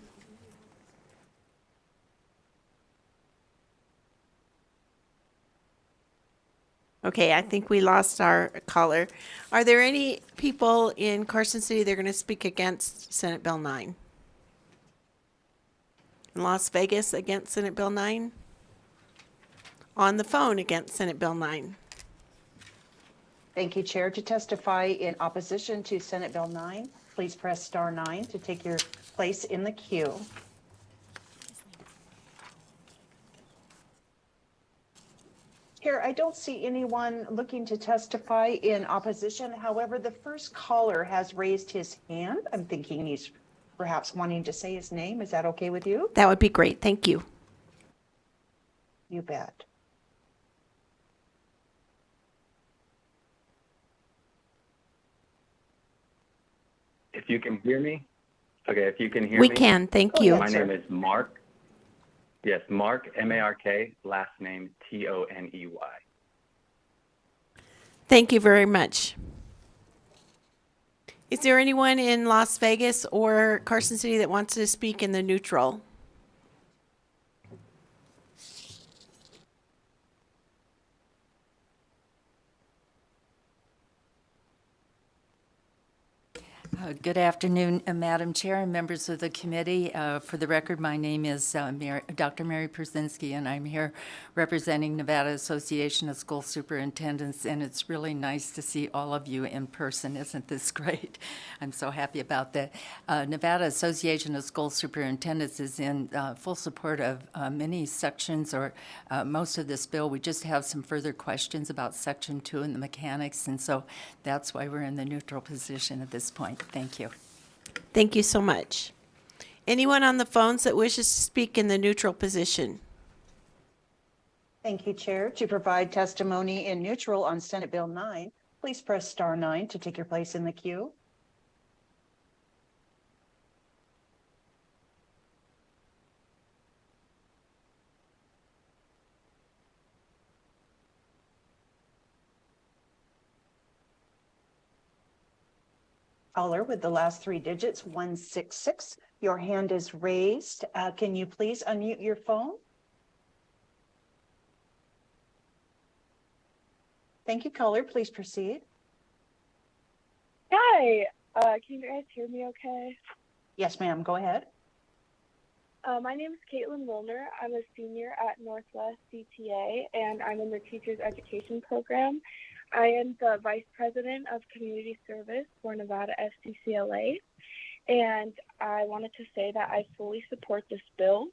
Speaker 1: Okay, I think we lost our caller. Are there any people in Carson City that are going to speak against Senate Bill 9? In Las Vegas against Senate Bill 9? On the phone against Senate Bill 9?
Speaker 21: Thank you, Chair. To testify in opposition to Senate Bill 9, please press star 9 to take your place in the queue. Chair, I don't see anyone looking to testify in opposition. However, the first caller has raised his hand. I'm thinking he's perhaps wanting to say his name. Is that okay with you?
Speaker 1: That would be great. Thank you.
Speaker 21: You bet.
Speaker 22: If you can hear me? Okay, if you can hear
Speaker 1: We
Speaker 22: me.
Speaker 1: can. Thank
Speaker 21: Go
Speaker 1: you.
Speaker 21: ahead,
Speaker 22: My
Speaker 21: sir.
Speaker 22: name is Mark. Yes, Mark, M-A-R-K, last name Toney.
Speaker 1: Thank you very much. Is there anyone in Las Vegas or Carson City that wants to speak in the neutral?
Speaker 23: Good afternoon, Madam Chair and members of the committee. For the record, my name is Dr. Mary Przinski, and I'm here representing Nevada Association of School Superintendents, and it's really nice to see all of you in person. Isn't this great? I'm so happy about that. Nevada Association of School Superintendents is in full support of many sections or most of this bill. We just have some further questions about Section 2 and the mechanics, and so that's why we're in the neutral position at this point. Thank you.
Speaker 1: Thank you so much. Anyone on the phones that wishes to speak in the neutral position?
Speaker 21: Thank you, Chair. To provide testimony in neutral on Senate Bill 9, please press star 9 to take your place in the queue. Caller with the last 3 digits, 166. Your hand is raised. Can you please unmute your phone? Thank you, caller. Please proceed.
Speaker 24: Hi, can you guys hear me okay?
Speaker 21: Yes, ma'am. Go ahead.
Speaker 24: My name is Caitlin Wilner. I'm a senior at Northwest CTA, and I'm in the Teachers Education Program. I am the Vice President of Community Service for Nevada SDCLA, and I wanted to say that I fully support this bill.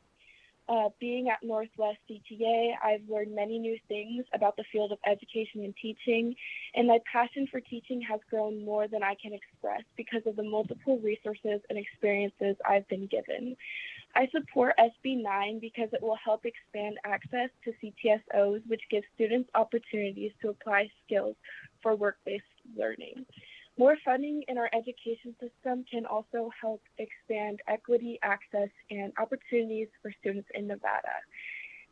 Speaker 24: Being at Northwest CTA, I've learned many new things about the field of education and teaching, and my passion for teaching has grown more than I can express because of the multiple resources and experiences I've been given. I support SB 9 because it will help expand access to CTSOs, which gives students opportunities to apply skills for work-based learning. More funding in our education system can also help expand equity, access, and opportunities for students in Nevada.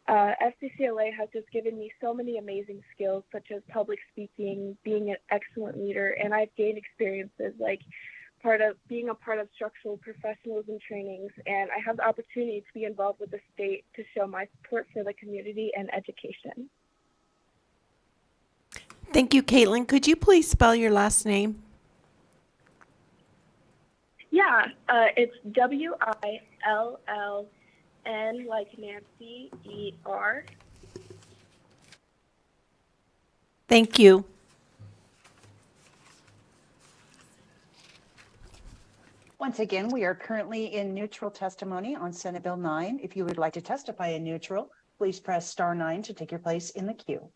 Speaker 24: FCCLA has just given me so many amazing skills, such as public speaking, being an excellent leader, and I've gained experiences like being a part of structural professionalism trainings, and I have the opportunity to be involved with the state to show my support for the community and education.
Speaker 1: Thank you, Caitlin. Could you please spell your last name?
Speaker 24: Yeah, it's Willn like Nancy ER.
Speaker 1: Thank you.
Speaker 21: Once again, we are currently in neutral testimony on Senate Bill 9. If you would like to testify in neutral, please press star 9 to take your place in the queue.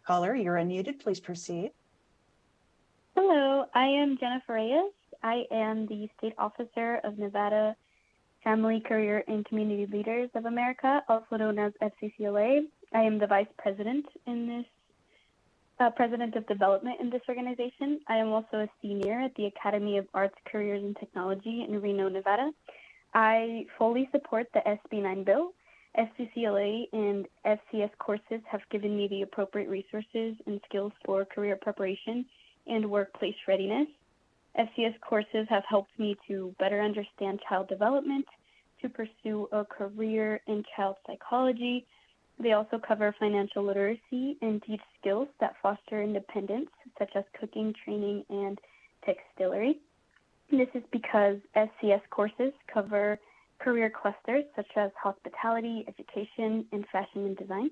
Speaker 21: Caller, you're unmuted. Please proceed.
Speaker 2: Hello, I am Jennifer Reyes. I am the State Officer of Nevada Family, Career, and Community Leaders of America, also known as FCCLA. I am the Vice President in this, President of Development in this organization. I am also a senior at the Academy of Arts, Careers, and Technology in Reno, Nevada. I fully support the SB 9 bill. FCCLA and FCS courses have given me the appropriate resources and skills for career preparation and workplace readiness. FCS courses have helped me to better understand child development, to pursue a career in child psychology. They also cover financial literacy and teach skills that foster independence, such as cooking, training, and textilery. This is because FCS courses cover career clusters such as hospitality, education, and fashion and design.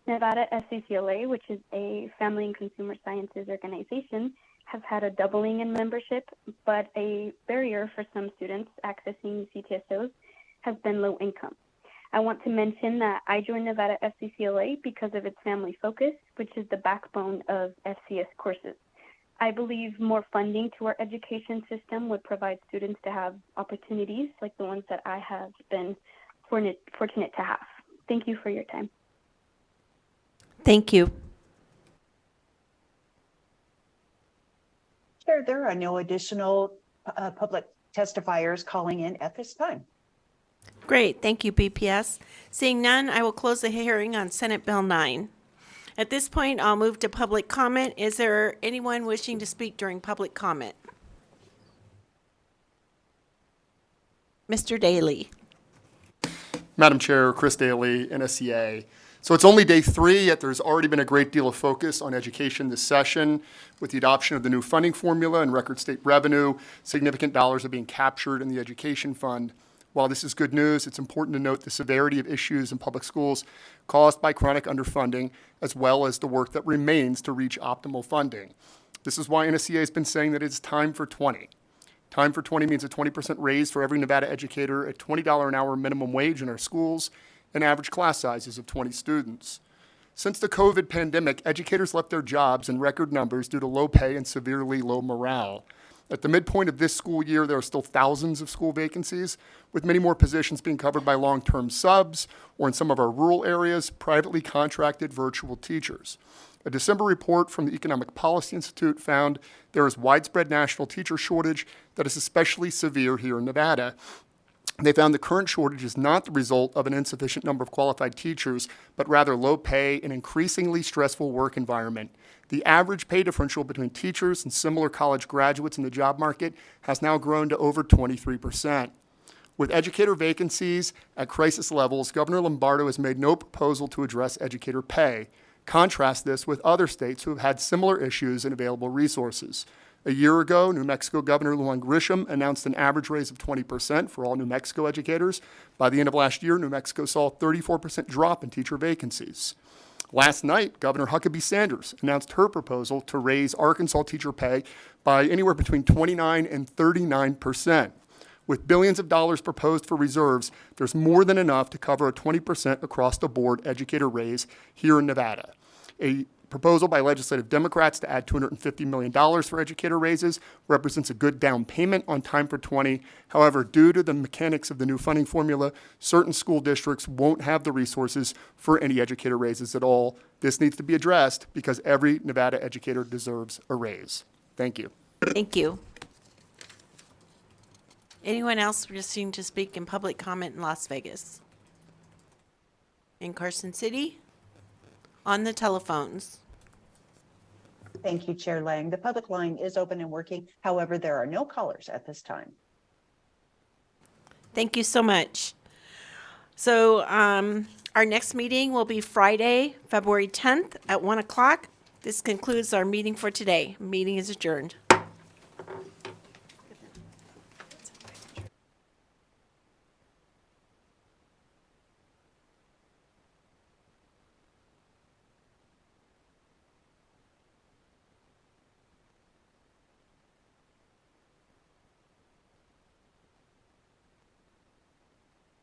Speaker 2: Nevada FCCLA, which is a family and consumer sciences organization, has had a doubling in membership, but a barrier for some students accessing CTSOs has been low income. I want to mention that I joined Nevada FCCLA because of its family focus, which is the backbone of FCS courses. I believe more funding to our education system would provide students to have opportunities like the ones that I have been fortunate to have. Thank you for your time.
Speaker 1: Thank you.
Speaker 21: Chair, there are no additional public testifiers calling in at this time.
Speaker 1: Great. Thank you, BPS. Seeing none, I will close the hearing on Senate Bill 9. At this point, I'll move to public comment. Is there anyone wishing to speak during public comment? Mr. Daly.
Speaker 18: Madam Chair, Chris Daly, NSCA. So it's only day 3, yet there's already been a great deal of focus on education this session. With the adoption of the new funding formula and record state revenue, significant dollars are being captured in the education fund. While this is good news, it's important to note the severity of issues in public schools caused by chronic underfunding, as well as the work that remains to reach optimal funding. This is why NSCA has been saying that it's time for 20. Time for 20 means a 20% raise for every Nevada educator at $20 an hour minimum wage in our schools and average class sizes of 20 students. Since the COVID pandemic, educators left their jobs in record numbers due to low pay and severely low morale. At the midpoint of this school year, there are still thousands of school vacancies, with many more positions being covered by long-term subs or in some of our rural areas, privately contracted virtual teachers. A December report from the Economic Policy Institute found there is widespread national teacher shortage that is especially severe here in Nevada. They found the current shortage is not the result of an insufficient number of qualified teachers, but rather low pay and increasingly stressful work environment. The average pay differential between teachers and similar college graduates in the job market has now grown to over 23%. With educator vacancies at crisis levels, Governor Lombardo has made no proposal to address educator pay. Contrast this with other states who have had similar issues and available resources. A year ago, New Mexico Governor Lujan Grisham announced an average raise of 20% for all New Mexico educators. By the end of last year, New Mexico saw a 34% drop in teacher vacancies. Last night, Governor Huckabee Sanders announced her proposal to raise Arkansas teacher pay by anywhere between 29 and 39%. With billions of dollars proposed for reserves, there's more than enough to cover a 20% across-the-board educator raise here in Nevada. A proposal by legislative Democrats to add $250 million for educator raises represents a good down payment on Time for 20. However, due to the mechanics of the new funding formula, certain school districts won't have the resources for any educator raises at all. This needs to be addressed because every Nevada educator deserves a raise. Thank you.
Speaker 1: Thank you. Anyone else wishing to speak in public comment in Las Vegas? In Carson City? On the telephones?
Speaker 21: Thank you, Chair Lang. The public line is open and working. However, there are no callers at this time.
Speaker 1: Thank you so much. So our next meeting will be Friday, February 10th at 1 o'clock. This concludes our meeting for today. Meeting is adjourned.